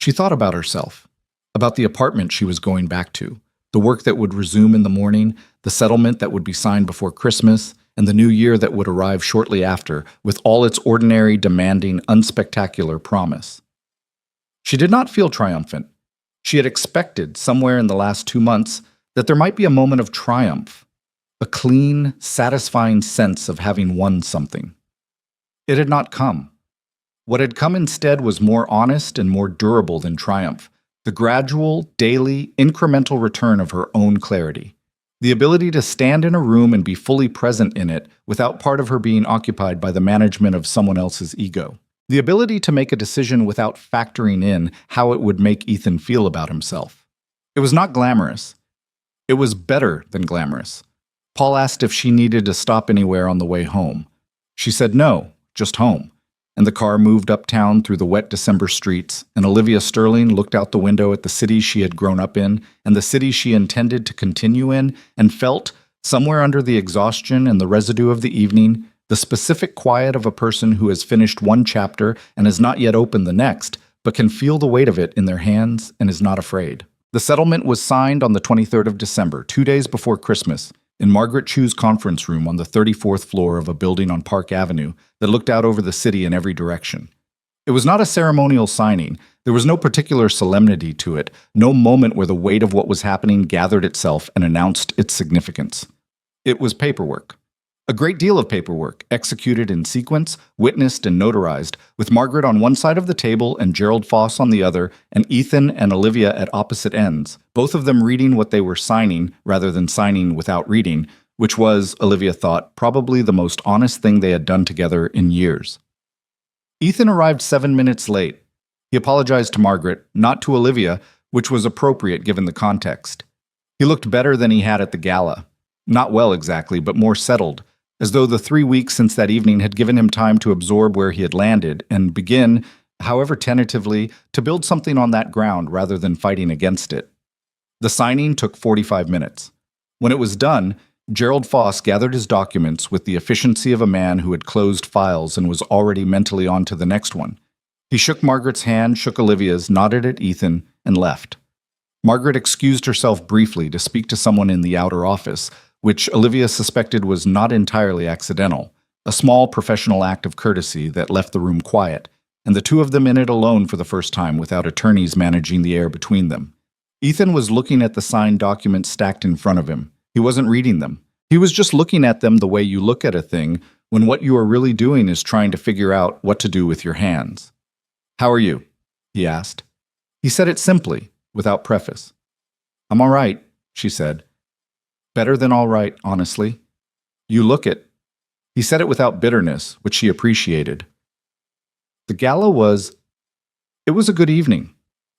She thought about herself, about the apartment she was going back to, the work that would resume in the morning, the settlement that would be signed before Christmas, and the new year that would arrive shortly after, with all its ordinary, demanding, unspectacular promise. She did not feel triumphant. She had expected, somewhere in the last 2 months, that there might be a moment of triumph, a clean, satisfying sense of having won something. It had not come. What had come instead was more honest and more durable than triumph, the gradual, daily, incremental return of her own clarity. The ability to stand in a room and be fully present in it without part of her being occupied by the management of someone else's ego. The ability to make a decision without factoring in how it would make Ethan feel about himself. It was not glamorous. It was better than glamorous. Paul asked if she needed to stop anywhere on the way home. She said no, just home. And the car moved uptown through the wet December streets, and Olivia Sterling looked out the window at the city she had grown up in, and the city she intended to continue in, and felt, somewhere under the exhaustion and the residue of the evening, the specific quiet of a person who has finished one chapter and has not yet opened the next, but can feel the weight of it in their hands and is not afraid. The settlement was signed on the 23rd of December, 2 days before Christmas, in Margaret Chu's conference room on the 34th floor of a building on Park Avenue that looked out over the city in every direction. It was not a ceremonial signing. There was no particular solemnity to it, no moment where the weight of what was happening gathered itself and announced its significance. It was paperwork. A great deal of paperwork, executed in sequence, witnessed and notarized, with Margaret on one side of the table and Gerald Foss on the other, and Ethan and Olivia at opposite ends, both of them reading what they were signing rather than signing without reading, which was, Olivia thought, probably the most honest thing they had done together in years. Ethan arrived 7 minutes late. He apologized to Margaret, not to Olivia, which was appropriate given the context. He looked better than he had at the gala. Not well exactly, but more settled, as though the 3 weeks since that evening had given him time to absorb where he had landed and begin, however tentatively, to build something on that ground rather than fighting against it. The signing took 45 minutes. When it was done, Gerald Foss gathered his documents with the efficiency of a man who had closed files and was already mentally on to the next one. He shook Margaret's hand, shook Olivia's, nodded at Ethan, and left. Margaret excused herself briefly to speak to someone in the outer office, which Olivia suspected was not entirely accidental, a small professional act of courtesy that left the room quiet, and the two of them in it alone for the first time without attorneys managing the air between them. Ethan was looking at the signed documents stacked in front of him. He wasn't reading them. He was just looking at them the way you look at a thing when what you are really doing is trying to figure out what to do with your hands. "How are you?" he asked. He said it simply, without preface. "I'm all right," she said. "Better than all right, honestly. You look it." He said it without bitterness, which she appreciated. The gala it was a good evening.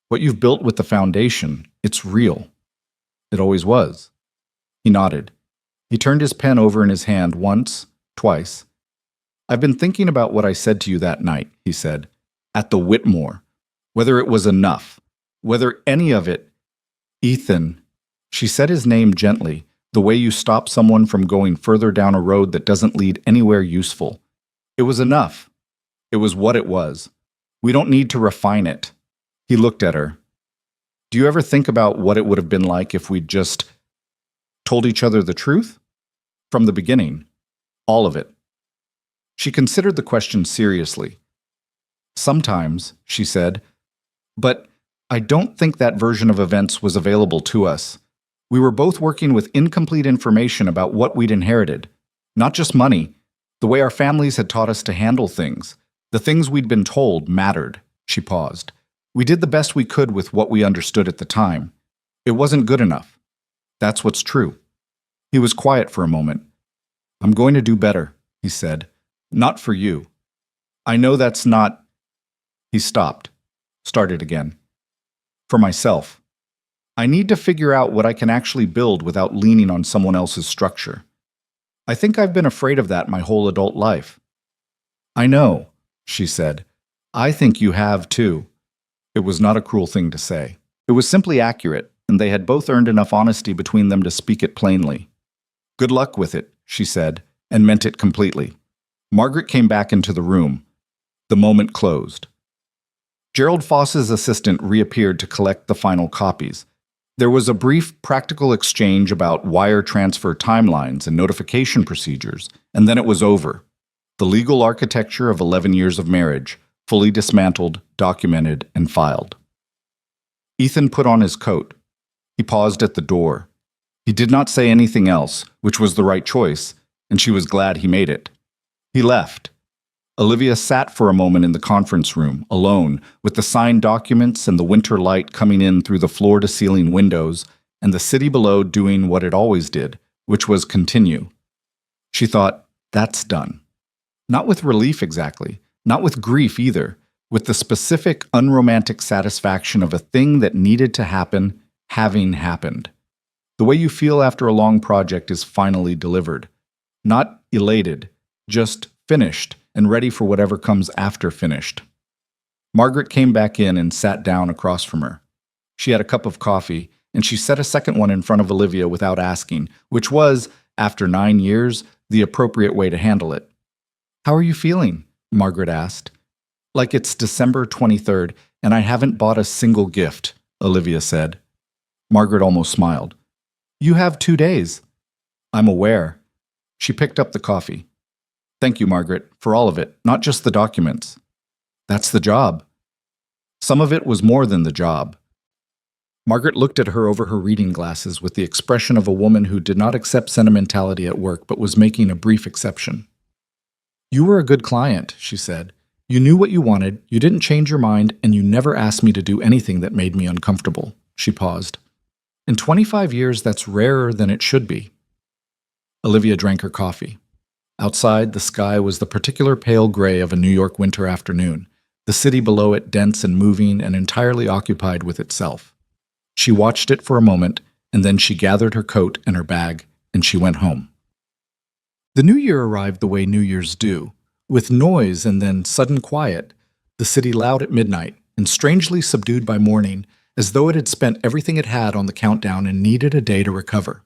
What you've built with the foundation, it's real. It always was. He nodded. He turned his pen over in his hand once, twice. "I've been thinking about what I said to you that night," he said, "at the Whitmore. Whether it was enough. Whether any of it—" "Ethan," she said his name gently, the way you stop someone from going further down a road that doesn't lead anywhere useful. "It was enough. It was what it was. We don't need to refine it." He looked at her. "Do you ever think about what it would have been like if we'd just told each other the truth? From the beginning. All of it." She considered the question seriously. "Sometimes," she said, "but I don't think that version of events was available to us. We were both working with incomplete information about what we'd inherited. Not just money. The way our families had taught us to handle things. The things we'd been told mattered." She paused. "We did the best we could with what we understood at the time. It wasn't good enough. That's what's true." He was quiet for a moment. "I'm going to do better," he said. "Not for you. I know that's not—" He stopped. Started again. "For myself. I need to figure out what I can actually build without leaning on someone else's structure. I think I've been afraid of that my whole adult life." "I know," she said. "I think you have too." It was not a cruel thing to say. It was simply accurate, and they had both earned enough honesty between them to speak it plainly. "Good luck with it," she said, and meant it completely. Margaret came back into the room. The moment closed. Gerald Foss's assistant reappeared to collect the final copies. There was a brief practical exchange about wire transfer timelines and notification procedures, and then it was over. The legal architecture of 11 years of marriage, fully dismantled, documented, and filed. Ethan put on his coat. He paused at the door. He did not say anything else, which was the right choice, and she was glad he made it. He left. Olivia sat for a moment in the conference room, alone, with the signed documents and the winter light coming in through the floor-to-ceiling windows, and the city below doing what it always did, which was continue. She thought, that's done. Not with relief exactly, not with grief either, with the specific, unromantic satisfaction of a thing that needed to happen, having happened. The way you feel after a long project is finally delivered. Not elated, just finished, and ready for whatever comes after finished. Margaret came back in and sat down across from her. She had a cup of coffee, and she set a second one in front of Olivia without asking, which was, after 9 years, the appropriate way to handle it. "How are you feeling?" Margaret asked. "Like it's December 23rd, and I haven't bought a single gift," Olivia said. Margaret almost smiled. "You have 2 days." "I'm aware." She picked up the coffee. "Thank you, Margaret, for all of it, not just the documents." That's the job. Some of it was more than the job. Margaret looked at her over her reading glasses with the expression of a woman who did not accept sentimentality at work but was making a brief exception. "You were a good client," she said. "You knew what you wanted, you didn't change your mind, and you never asked me to do anything that made me uncomfortable." She paused. "In 25 years, that's rarer than it should be." Olivia drank her coffee. Outside, the sky was the particular pale gray of a New York winter afternoon, the city below it dense and moving and entirely occupied with itself. She watched it for a moment, and then she gathered her coat and her bag, and she went home. The new year arrived the way New Year's do, with noise and then sudden quiet, the city loud at midnight and strangely subdued by morning, as though it had spent everything it had on the countdown and needed a day to recover.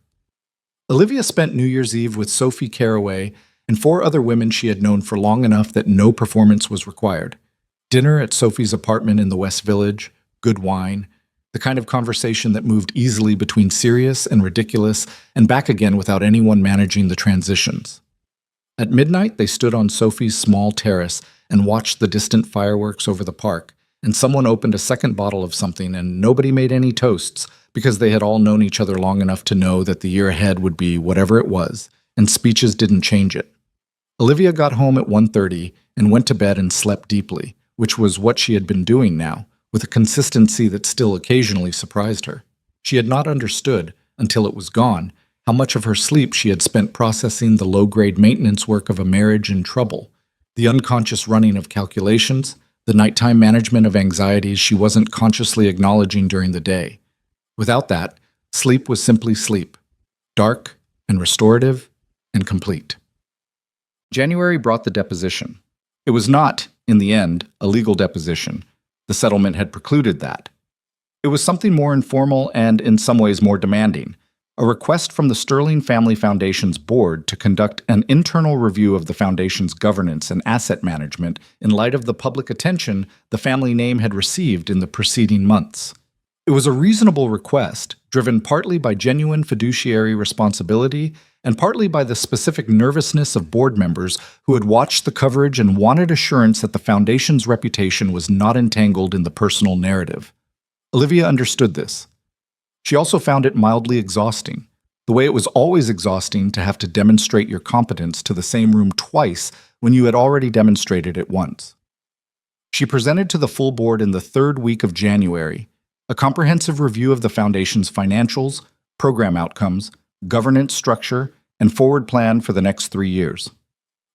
Olivia spent New Year's Eve with Sophie Carraway and 4 other women she had known for long enough that no performance was required. Dinner at Sophie's apartment in the West Village, good wine, the kind of conversation that moved easily between serious and ridiculous and back again without anyone managing the transitions. At midnight, they stood on Sophie's small terrace and watched the distant fireworks over the park, and someone opened a second bottle of something and nobody made any toasts because they had all known each other long enough to know that the year ahead would be whatever it was, and speeches didn't change it. Olivia got home at 1:30 and went to bed and slept deeply, which was what she had been doing now, with a consistency that still occasionally surprised her. She had not understood, until it was gone, how much of her sleep she had spent processing the low-grade maintenance work of a marriage in trouble, the unconscious running of calculations, the nighttime management of anxieties she wasn't consciously acknowledging during the day. Without that, sleep was simply sleep, dark and restorative and complete. January brought the deposition. It was not, in the end, a legal deposition. The settlement had precluded that. It was something more informal and, in some ways, more demanding. A request from the Sterling Family Foundation's board to conduct an internal review of the foundation's governance and asset management in light of the public attention the family name had received in the preceding months. It was a reasonable request, driven partly by genuine fiduciary responsibility and partly by the specific nervousness of board members who had watched the coverage and wanted assurance that the foundation's reputation was not entangled in the personal narrative. Olivia understood this. She also found it mildly exhausting, the way it was always exhausting to have to demonstrate your competence to the same room twice when you had already demonstrated it once. She presented to the full board in the 3rd week of January a comprehensive review of the foundation's financials, program outcomes, governance structure, and forward plan for the next 3 years.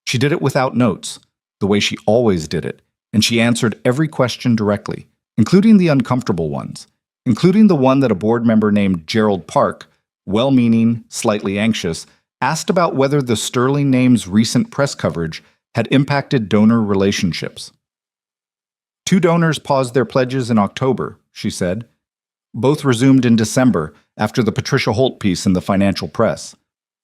She did it without notes, the way she always did it, and she answered every question directly, including the uncomfortable ones, including the one that a board member named Gerald Park, well-meaning, slightly anxious, asked about whether the Sterling name's recent press coverage had impacted donor relationships. 2 donors paused their pledges in October, she said. Both resumed in December after the Patricia Holt piece in the financial press.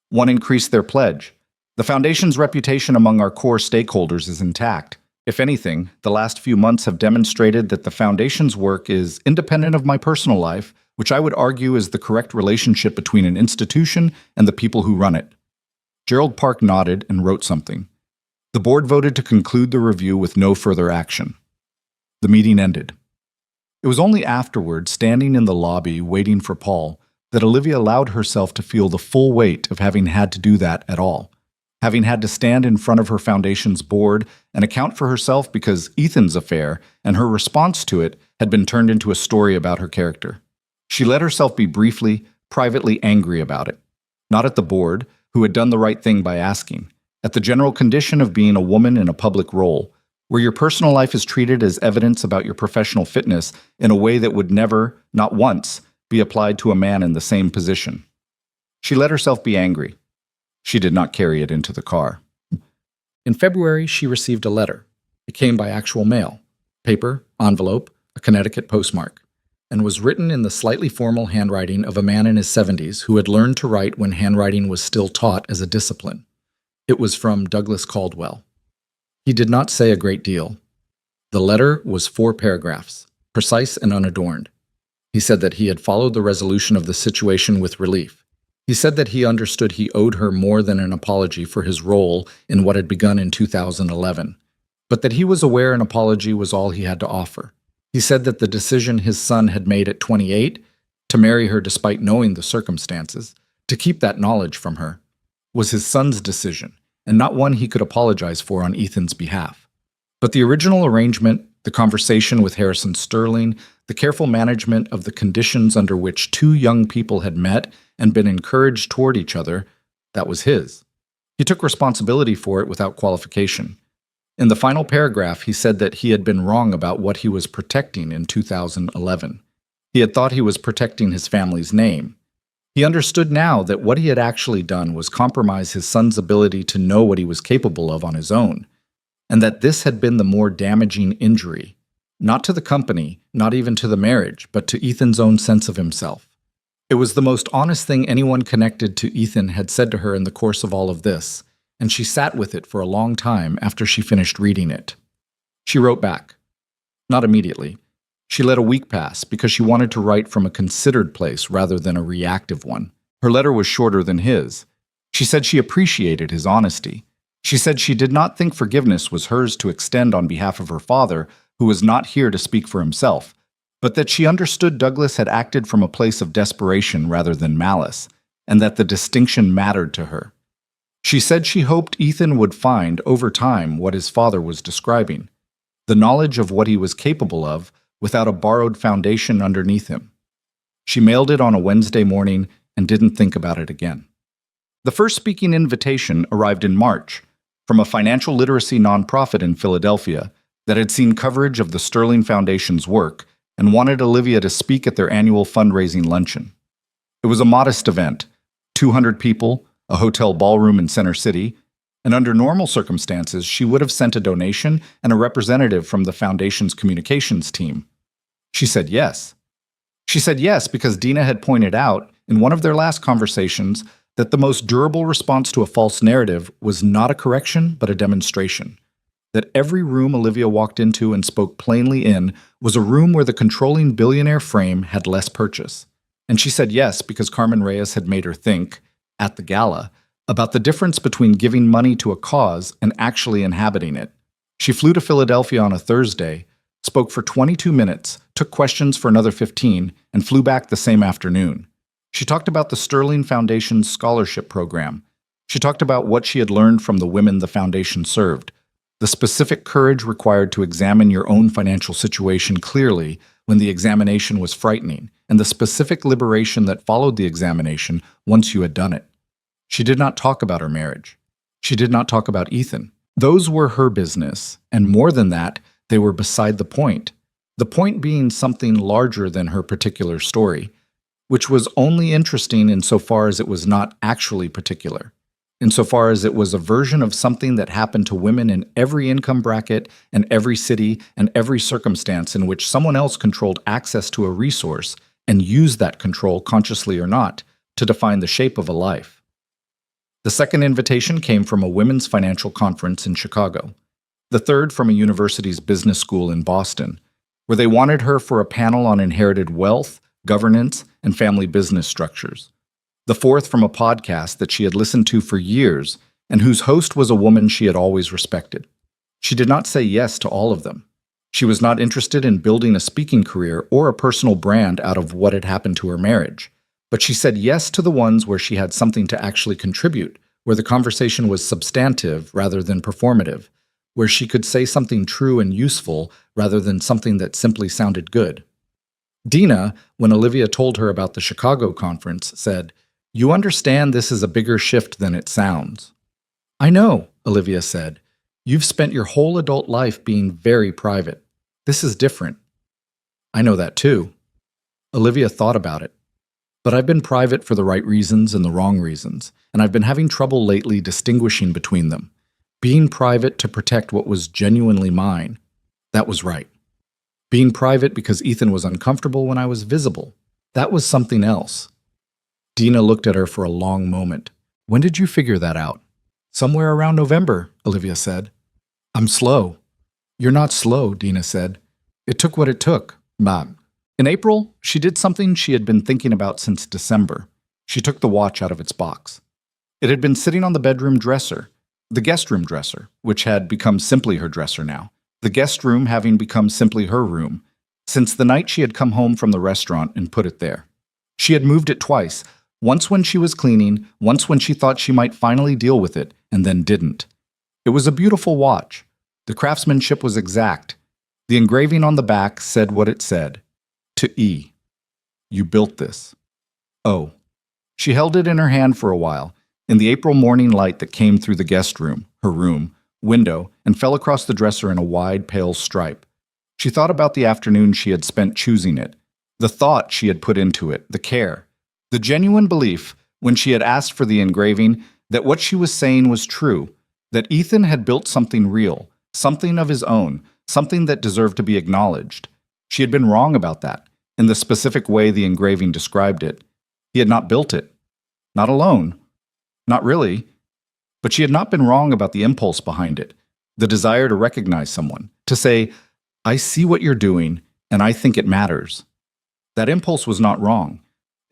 One increased their pledge. The foundation's reputation among our core stakeholders is intact. If anything, the last few months have demonstrated that the foundation's work is independent of my personal life, which I would argue is the correct relationship between an institution and the people who run it. Gerald Park nodded and wrote something. The board voted to conclude the review with no further action. The meeting ended. It was only afterward, standing in the lobby waiting for Paul, that Olivia allowed herself to feel the full weight of having had to do that at all. Having had to stand in front of her foundation's board and account for herself because Ethan's affair and her response to it had been turned into a story about her character. She let herself be briefly, privately angry about it. Not at the board, who had done the right thing by asking, at the general condition of being a woman in a public role, where your personal life is treated as evidence about your professional fitness in a way that would never, not once, be applied to a man in the same position. She let herself be angry. She did not carry it into the car. In February, she received a letter. It came by actual mail, paper, envelope, a Connecticut postmark, and was written in the slightly formal handwriting of a man in his 70s who had learned to write when handwriting was still taught as a discipline. It was from Douglas Caldwell. He did not say a great deal. The letter was 4 paragraphs, precise and unadorned. He said that he had followed the resolution of the situation with relief. He said that he understood he owed her more than an apology for his role in what had begun in 2011. but that he was aware an apology was all he had to offer. He said that the decision his son had made at 28, to marry her despite knowing the circumstances, to keep that knowledge from her, was his son's decision, and not one he could apologize for on Ethan's behalf. But the original arrangement, the conversation with Harrison Sterling, the careful management of the conditions under which two young people had met and been encouraged toward each other, that was his. He took responsibility for it without qualification. In the final paragraph, he said that he had been wrong about what he was protecting in 2011. He had thought he was protecting his family's name. He understood now that what he had actually done was compromise his son's ability to know what he was capable of on his own, and that this had been the more damaging injury, not to the company, not even to the marriage, but to Ethan's own sense of himself. It was the most honest thing anyone connected to Ethan had said to her in the course of all of this, and she sat with it for a long time after she finished reading it. She wrote back. Not immediately. She let a week pass because she wanted to write from a considered place rather than a reactive one. Her letter was shorter than his. She said she appreciated his honesty. She said she did not think forgiveness was hers to extend on behalf of her father, who was not here to speak for himself, but that she understood Douglas had acted from a place of desperation rather than malice, and that the distinction mattered to her. She said she hoped Ethan would find, over time, what his father was describing, the knowledge of what he was capable of without a borrowed foundation underneath him. She mailed it on a Wednesday morning and didn't think about it again. The first speaking invitation arrived in March from a financial literacy nonprofit in Philadelphia that had seen coverage of the Sterling Foundation's work and wanted Olivia to speak at their annual fundraising luncheon. It was a modest event, 200 people, a hotel ballroom in Center City, and under normal circumstances, she would have sent a donation and a representative from the foundation's communications team. She said yes. She said yes because Dina had pointed out in one of their last conversations that the most durable response to a false narrative was not a correction, but a demonstration. That every room Olivia walked into and spoke plainly in was a room where the controlling billionaire frame had less purchase. And she said yes because Carmen Reyes had made her think, at the gala, about the difference between giving money to a cause and actually inhabiting it. She flew to Philadelphia on a Thursday, spoke for 22 minutes, took questions for another 15, and flew back the same afternoon. She talked about the Sterling Foundation's scholarship program. She talked about what she had learned from the women the foundation served, the specific courage required to examine your own financial situation clearly when the examination was frightening, and the specific liberation that followed the examination once you had done it. She did not talk about her marriage. She did not talk about Ethan. Those were her business, and more than that, they were beside the point. The point being something larger than her particular story, which was only interesting insofar as it was not actually particular, insofar as it was a version of something that happened to women in every income bracket and every city and every circumstance in which someone else controlled access to a resource and used that control, consciously or not, to define the shape of a life. The second invitation came from a women's financial conference in Chicago. The third from a university's business school in Boston, where they wanted her for a panel on inherited wealth, governance, and family business structures. The fourth from a podcast that she had listened to for years and whose host was a woman she had always respected. She did not say yes to all of them. She was not interested in building a speaking career or a personal brand out of what had happened to her marriage. But she said yes to the ones where she had something to actually contribute, where the conversation was substantive rather than performative, where she could say something true and useful rather than something that simply sounded good. Dina, when Olivia told her about the Chicago conference, said, "You understand this is a bigger shift than it sounds." "I know," Olivia said. "You've spent your whole adult life being very private. This is different." "I know that too." Olivia thought about it. "But I've been private for the right reasons and the wrong reasons, and I've been having trouble lately distinguishing between them. Being private to protect what was genuinely mine, that was right. Being private because Ethan was uncomfortable when I was visible, that was something else." Dina looked at her for a long moment. "When did you figure that out?" "Somewhere around November," Olivia said. "I'm slow." "You're not slow," Dina said. "It took what it took, Mom." In April, she did something she had been thinking about since December. She took the watch out of its box. It had been sitting on the bedroom dresser. The guest room dresser, which had become simply her dresser now. The guest room having become simply her room, since the night she had come home from the restaurant and put it there. She had moved it twice, once when she was cleaning, once when she thought she might finally deal with it, and then didn't. It was a beautiful watch. The craftsmanship was exact. The engraving on the back said what it said. To E. You built this. O. She held it in her hand for a while, in the April morning light that came through the guest room, her room, window, and fell across the dresser in a wide, pale stripe. She thought about the afternoon she had spent choosing it, the thought she had put into it, the care, the genuine belief, when she had asked for the engraving, that what she was saying was true, that Ethan had built something real, something of his own, something that deserved to be acknowledged. She had been wrong about that, in the specific way the engraving described it. He had not built it. Not alone. Not really. But she had not been wrong about the impulse behind it, the desire to recognize someone, to say, I see what you're doing, and I think it matters. That impulse was not wrong.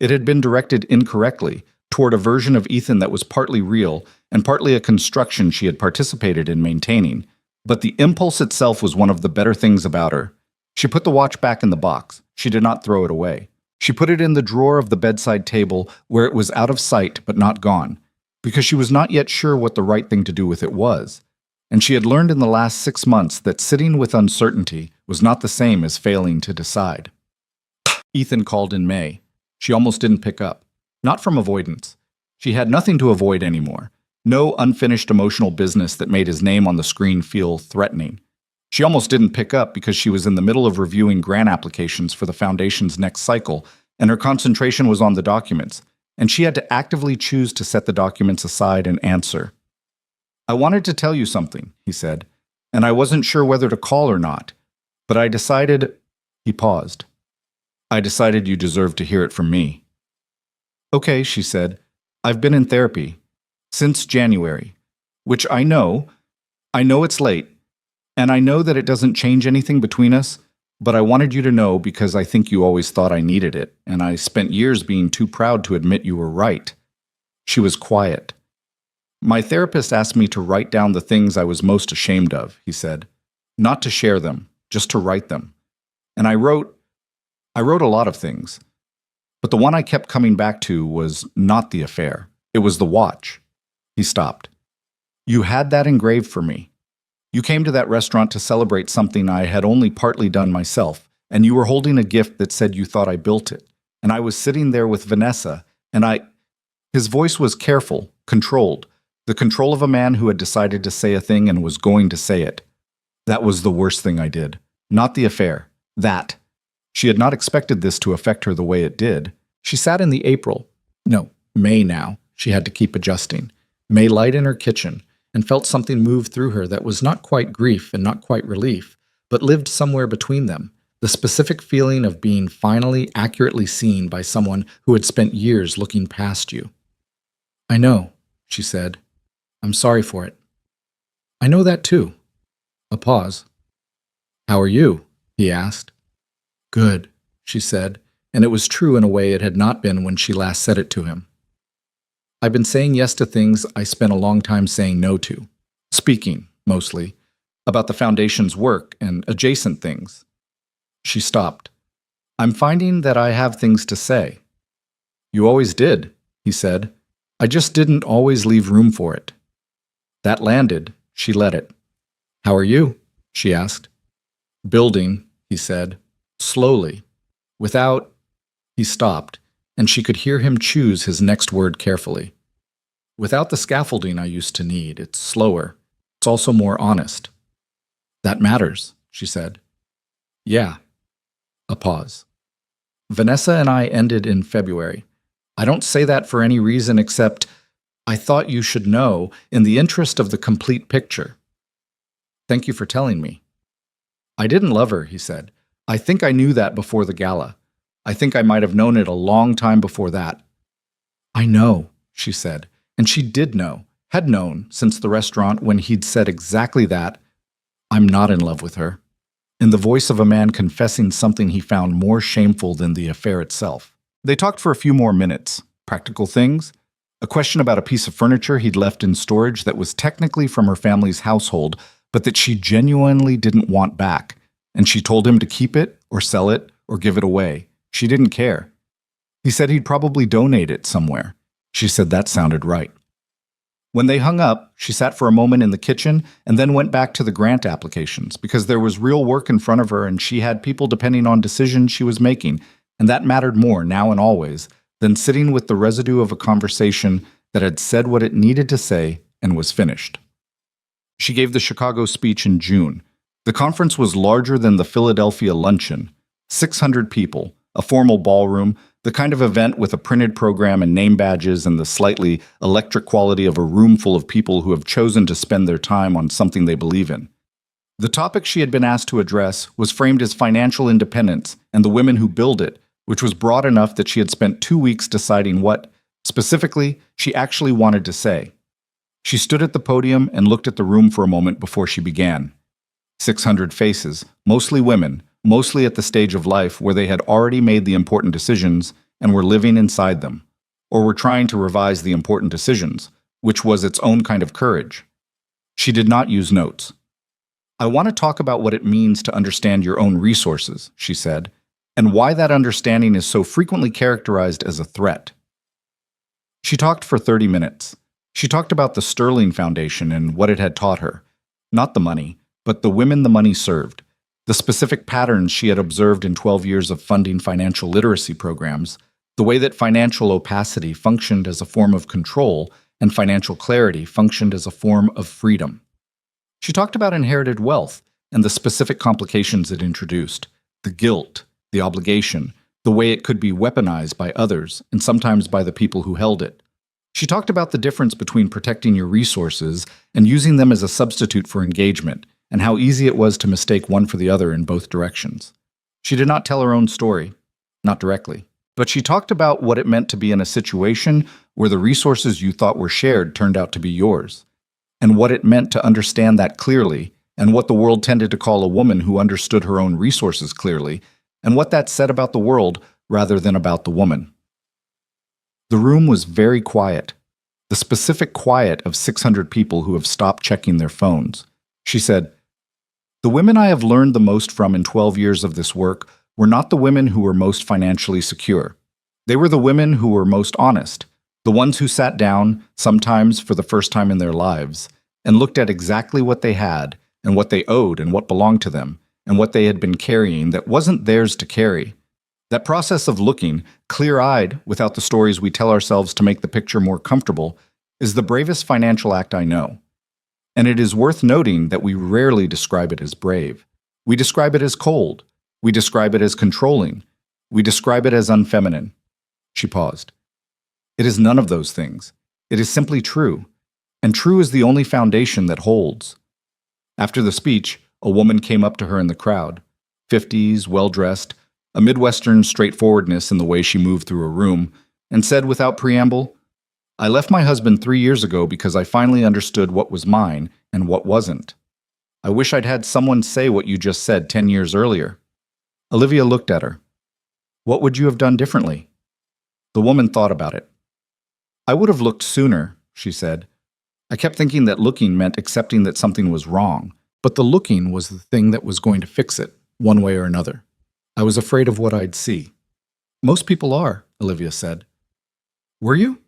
It had been directed incorrectly, toward a version of Ethan that was partly real and partly a construction she had participated in maintaining. But the impulse itself was one of the better things about her. She put the watch back in the box. She did not throw it away. She put it in the drawer of the bedside table where it was out of sight but not gone, because she was not yet sure what the right thing to do with it was. And she had learned in the last 6 months that sitting with uncertainty was not the same as failing to decide. Ethan called in May. She almost didn't pick up. Not from avoidance. She had nothing to avoid anymore. No unfinished emotional business that made his name on the screen feel threatening. She almost didn't pick up because she was in the middle of reviewing grant applications for the Foundation's next cycle, and her concentration was on the documents, and she had to actively choose to set the documents aside and answer. I wanted to tell you something, he said, and I wasn't sure whether to call or not, but I decided— He paused. I decided you deserved to hear it from me. Okay, she said. I've been in therapy since January, which I know it's late, and I know that it doesn't change anything between us, but I wanted you to know because I think you always thought I needed it, and I spent years being too proud to admit you were right. She was quiet. My therapist asked me to write down the things I was most ashamed of, he said. Not to share them, just to write them. And I wrote a lot of things. But the one I kept coming back to was not the affair. It was the watch. He stopped. You had that engraved for me. You came to that restaurant to celebrate something I had only partly done myself, and you were holding a gift that said you thought I built it. And I was sitting there with Vanessa, and His voice was careful, controlled, the control of a man who had decided to say a thing and was going to say it. That was the worst thing I did. Not the affair. That. She had not expected this to affect her the way it did. She sat in the May now. She had to keep adjusting. May light in her kitchen, and felt something move through her that was not quite grief and not quite relief, but lived somewhere between them, the specific feeling of being finally accurately seen by someone who had spent years looking past you. I know, she said. I'm sorry for it. I know that too. A pause. How are you? He asked. Good, she said, and it was true in a way it had not been when she last said it to him. I've been saying yes to things I spent a long time saying no to. Speaking, mostly, about the Foundation's work and adjacent things. She stopped. I'm finding that I have things to say. You always did, he said. I just didn't always leave room for it. That landed. She let it. How are you? She asked. Building, he said. Slowly. Without— He stopped, and she could hear him choose his next word carefully. Without the scaffolding I used to need, it's slower. It's also more honest. That matters, she said. Yeah. A pause. Vanessa and I ended in February. I don't say that for any reason except I thought you should know in the interest of the complete picture. Thank you for telling me. I didn't love her, he said. I think I knew that before the gala. I think I might have known it a long time before that. I know, she said, and she did know, had known since the restaurant when he'd said exactly that. I'm not in love with her. In the voice of a man confessing something he found more shameful than the affair itself. They talked for a few more minutes. Practical things. A question about a piece of furniture he'd left in storage that was technically from her family's household, but that she genuinely didn't want back. And she told him to keep it, or sell it, or give it away. She didn't care. He said he'd probably donate it somewhere. She said that sounded right. When they hung up, she sat for a moment in the kitchen and then went back to the grant applications because there was real work in front of her and she had people depending on decisions she was making, and that mattered more now and always than sitting with the residue of a conversation that had said what it needed to say and was finished. She gave the Chicago speech in June. The conference was larger than the Philadelphia luncheon. 600 people, a formal ballroom, the kind of event with a printed program and name badges and the slightly electric quality of a room full of people who have chosen to spend their time on something they believe in. The topic she had been asked to address was framed as financial independence and the women who build it, which was broad enough that she had spent 2 weeks deciding what, specifically, she actually wanted to say. She stood at the podium and looked at the room for a moment before she began. 600 faces, mostly women, mostly at the stage of life where they had already made the important decisions and were living inside them, or were trying to revise the important decisions, which was its own kind of courage. She did not use notes. "I want to talk about what it means to understand your own resources," she said, "and why that understanding is so frequently characterized as a threat." She talked for 30 minutes. She talked about the Sterling Foundation and what it had taught her. Not the money, but the women the money served. The specific patterns she had observed in 12 years of funding financial literacy programs, the way that financial opacity functioned as a form of control and financial clarity functioned as a form of freedom. She talked about inherited wealth and the specific complications it introduced, the guilt, the obligation, the way it could be weaponized by others and sometimes by the people who held it. She talked about the difference between protecting your resources and using them as a substitute for engagement, and how easy it was to mistake one for the other in both directions. She did not tell her own story, not directly, but she talked about what it meant to be in a situation where the resources you thought were shared turned out to be yours, and what it meant to understand that clearly, and what the world tended to call a woman who understood her own resources clearly, and what that said about the world rather than about the woman. The room was very quiet, the specific quiet of 600 people who have stopped checking their phones. She said, "The women I have learned the most from in 12 years of this work were not the women who were most financially secure. They were the women who were most honest, the ones who sat down, sometimes for the first time in their lives, and looked at exactly what they had, and what they owed, and what belonged to them, and what they had been carrying that wasn't theirs to carry. That process of looking, clear-eyed, without the stories we tell ourselves to make the picture more comfortable, is the bravest financial act I know. And it is worth noting that we rarely describe it as brave. We describe it as cold. We describe it as controlling. We describe it as unfeminine." She paused. "It is none of those things. It is simply true. And true is the only foundation that holds." After the speech, a woman came up to her in the crowd, 50s, well-dressed, a Midwestern straightforwardness in the way she moved through a room, and said without preamble, "I left my husband 3 years ago because I finally understood what was mine and what wasn't. I wish I'd had someone say what you just said 10 years earlier." Olivia looked at her. "What would you have done differently?" The woman thought about it. "I would have looked sooner," she said. "I kept thinking that looking meant accepting that something was wrong, but the looking was the thing that was going to fix it, one way or another. I was afraid of what I'd see." "Most people are," Olivia said. "Were you?"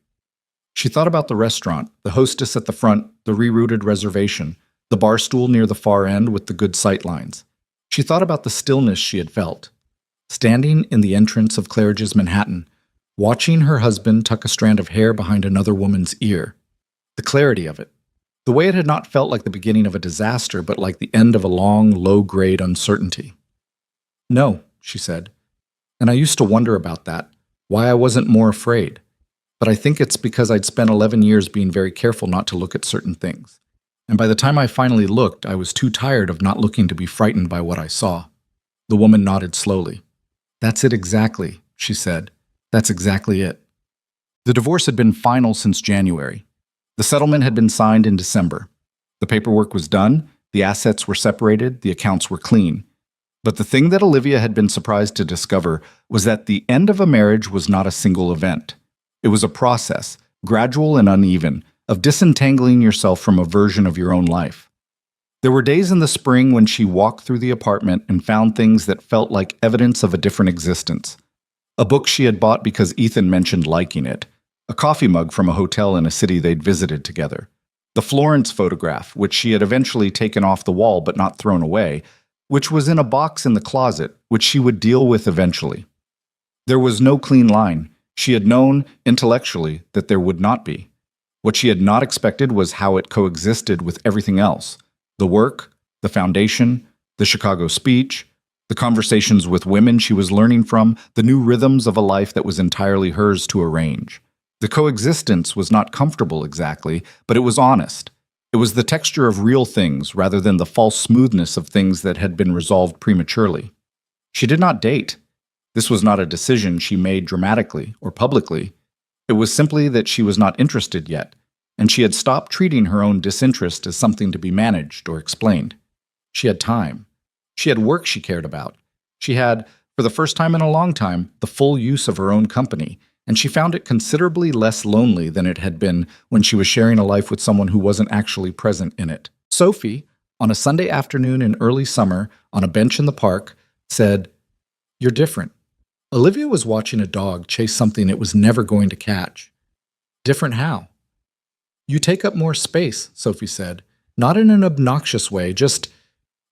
She thought about the restaurant, the hostess at the front, the rerouted reservation, the bar stool near the far end with the good sight lines. She thought about the stillness she had felt. Standing in the entrance of Claridge's Manhattan, watching her husband tuck a strand of hair behind another woman's ear. The clarity of it. The way it had not felt like the beginning of a disaster, but like the end of a long, low-grade uncertainty. "No," she said. "And I used to wonder about that, why I wasn't more afraid. But I think it's because I'd spent 11 years being very careful not to look at certain things. And by the time I finally looked, I was too tired of not looking to be frightened by what I saw." The woman nodded slowly. "That's it exactly," she said. "That's exactly it." The divorce had been final since January. The settlement had been signed in December. The paperwork was done, the assets were separated, the accounts were clean. But the thing that Olivia had been surprised to discover was that the end of a marriage was not a single event. It was a process, gradual and uneven, of disentangling yourself from a version of your own life. There were days in the spring when she walked through the apartment and found things that felt like evidence of a different existence. A book she had bought because Ethan mentioned liking it, a coffee mug from a hotel in a city they'd visited together, the Florence photograph, which she had eventually taken off the wall but not thrown away, which was in a box in the closet, which she would deal with eventually. There was no clean line. She had known, intellectually, that there would not be. What she had not expected was how it coexisted with everything else: the work, the foundation, the Chicago speech, the conversations with women she was learning from, the new rhythms of a life that was entirely hers to arrange. The coexistence was not comfortable exactly, but it was honest. It was the texture of real things rather than the false smoothness of things that had been resolved prematurely. She did not date. This was not a decision she made dramatically or publicly. It was simply that she was not interested yet, and she had stopped treating her own disinterest as something to be managed or explained. She had time. She had work she cared about. She had, for the first time in a long time, the full use of her own company, and she found it considerably less lonely than it had been when she was sharing a life with someone who wasn't actually present in it. Sophie, on a Sunday afternoon in early summer, on a bench in the park, said, "You're different." Olivia was watching a dog chase something it was never going to catch. "Different how?" "You take up more space," Sophie said. "Not in an obnoxious way, just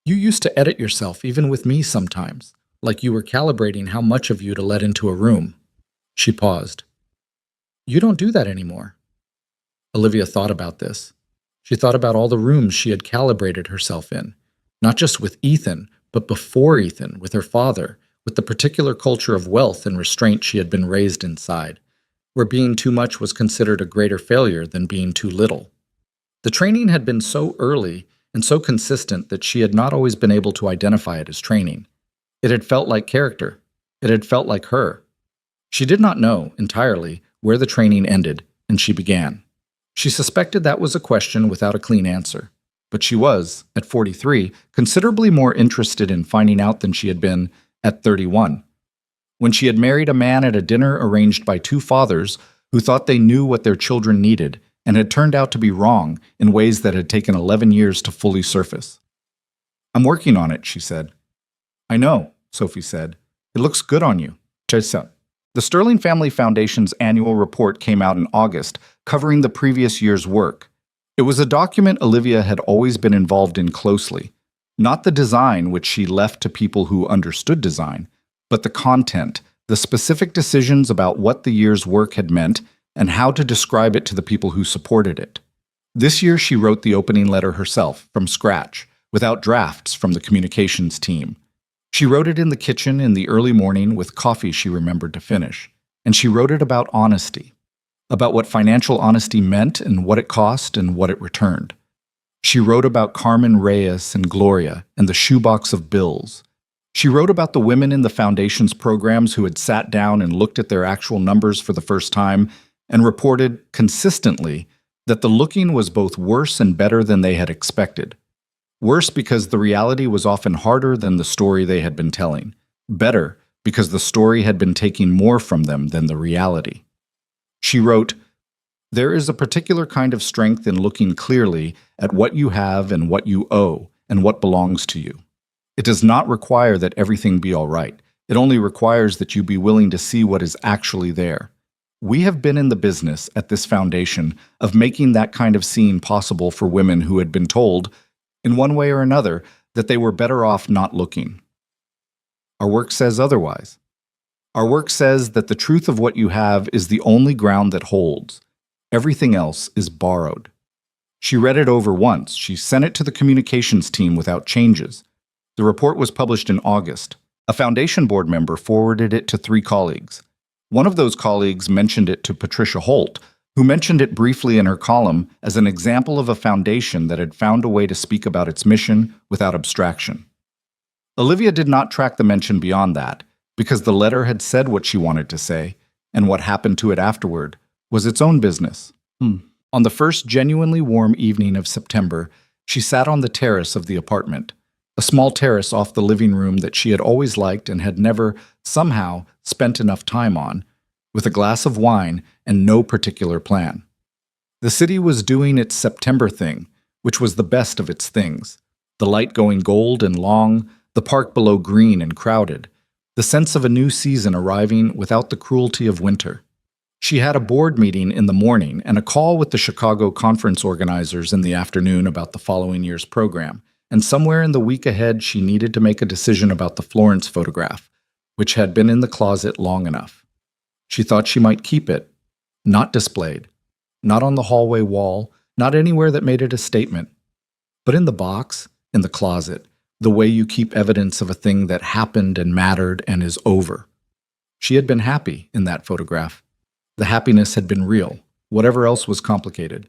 you used to edit yourself, even with me sometimes, like you were calibrating how much of you to let into a room." She paused. "You don't do that anymore." Olivia thought about this. She thought about all the rooms she had calibrated herself in, not just with Ethan, but before Ethan, with her father, with the particular culture of wealth and restraint she had been raised inside, where being too much was considered a greater failure than being too little. The training had been so early and so consistent that she had not always been able to identify it as training. It had felt like character. It had felt like her. She did not know, entirely, where the training ended, and she began. She suspected that was a question without a clean answer. But she was, at 43, considerably more interested in finding out than she had been at 31. When she had married a man at a dinner arranged by two fathers who thought they knew what their children needed, and had turned out to be wrong in ways that had taken 11 years to fully surface. "I'm working on it," she said. "I know," Sophie said. "It looks good on you." Chesa. The Sterling Family Foundation's annual report came out in August, covering the previous year's work. It was a document Olivia had always been involved in closely. Not the design, which she left to people who understood design, but the content, the specific decisions about what the year's work had meant, and how to describe it to the people who supported it. This year she wrote the opening letter herself, from scratch, without drafts from the communications team. She wrote it in the kitchen in the early morning with coffee she remembered to finish, and she wrote it about honesty, about what financial honesty meant and what it cost and what it returned. She wrote about Carmen Reyes and Gloria and the shoebox of bills. She wrote about the women in the foundation's programs who had sat down and looked at their actual numbers for the first time and reported consistently that the looking was both worse and better than they had expected. Worse because the reality was often harder than the story they had been telling. Better because the story had been taking more from them than the reality. She wrote, "There is a particular kind of strength in looking clearly at what you have and what you owe and what belongs to you. It does not require that everything be all right. It only requires that you be willing to see what is actually there. We have been in the business at this foundation of making that kind of seeing possible for women who had been told, in one way or another, that they were better off not looking. Our work says otherwise. Our work says that the truth of what you have is the only ground that holds. Everything else is borrowed." She read it over once. She sent it to the communications team without changes. The report was published in August. A foundation board member forwarded it to 3 colleagues. One of those colleagues mentioned it to Patricia Holt, who mentioned it briefly in her column as an example of a foundation that had found a way to speak about its mission without abstraction. Olivia did not track the mention beyond that, because the letter had said what she wanted to say, and what happened to it afterward was its own business. On the first genuinely warm evening of September, she sat on the terrace of the apartment, a small terrace off the living room that she had always liked and had never, somehow, spent enough time on, with a glass of wine and no particular plan. The city was doing its September thing, which was the best of its things. The light going gold and long, the park below green and crowded, the sense of a new season arriving without the cruelty of winter. She had a board meeting in the morning and a call with the Chicago conference organizers in the afternoon about the following year's program, and somewhere in the week ahead she needed to make a decision about the Florence photograph, which had been in the closet long enough. She thought she might keep it, not displayed, not on the hallway wall, not anywhere that made it a statement, but in the box, in the closet, the way you keep evidence of a thing that happened and mattered and is over. She had been happy in that photograph. The happiness had been real. Whatever else was complicated.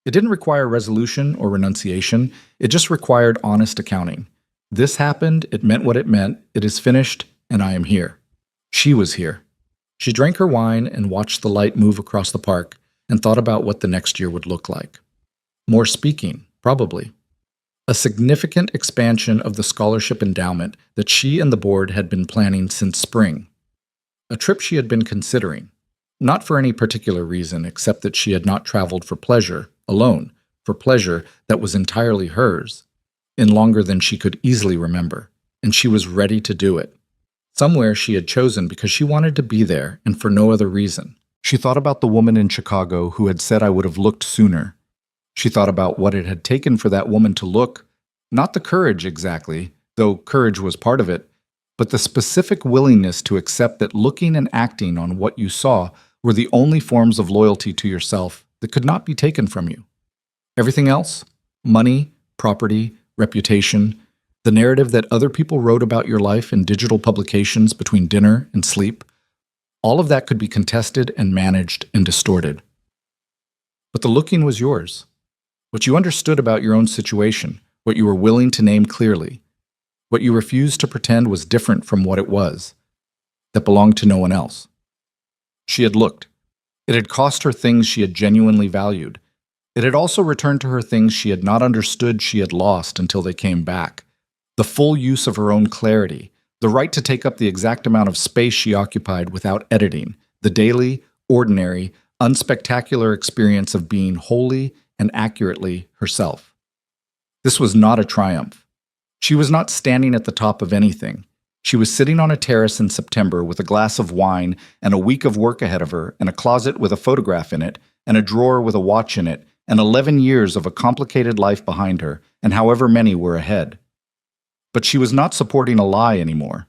It didn't require resolution or renunciation. It just required honest accounting. This happened, it meant what it meant, it is finished, and I am here. She was here. She drank her wine and watched the light move across the park and thought about what the next year would look like. More speaking, probably. A significant expansion of the scholarship endowment that she and the board had been planning since spring. A trip she had been considering, not for any particular reason except that she had not traveled for pleasure, alone, for pleasure that was entirely hers, in longer than she could easily remember, and she was ready to do it. Somewhere she had chosen because she wanted to be there and for no other reason. She thought about the woman in Chicago who had said I would have looked sooner. She thought about what it had taken for that woman to look, not the courage exactly, though courage was part of it, but the specific willingness to accept that looking and acting on what you saw were the only forms of loyalty to yourself that could not be taken from you. Everything else, money, property, reputation, the narrative that other people wrote about your life in digital publications between dinner and sleep, all of that could be contested and managed and distorted. But the looking was yours. What you understood about your own situation, what you were willing to name clearly, what you refused to pretend was different from what it was, that belonged to no one else. She had looked. It had cost her things she had genuinely valued. It had also returned to her things she had not understood she had lost until they came back. The full use of her own clarity, the right to take up the exact amount of space she occupied without editing, the daily, ordinary, unspectacular experience of being wholly and accurately herself. This was not a triumph. She was not standing at the top of anything. She was sitting on a terrace in September with a glass of wine and a week of work ahead of her and a closet with a photograph in it and a drawer with a watch in it and 11 years of a complicated life behind her and however many were ahead. But she was not supporting a lie anymore.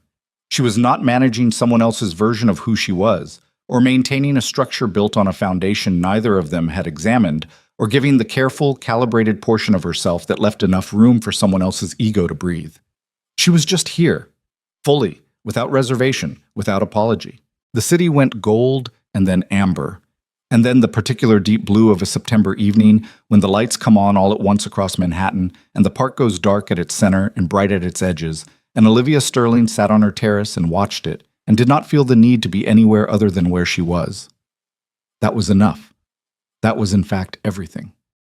She was not managing someone else's version of who she was, or maintaining a structure built on a foundation neither of them had examined, or giving the careful, calibrated portion of herself that left enough room for someone else's ego to breathe. She was just here, fully, without reservation, without apology. The city went gold and then amber, and then the particular deep blue of a September evening when the lights come on all at once across Manhattan and the park goes dark at its center and bright at its edges, and Olivia Sterling sat on her terrace and watched it and did not feel the need to be anywhere other than where she was. That was enough. That was in fact everything.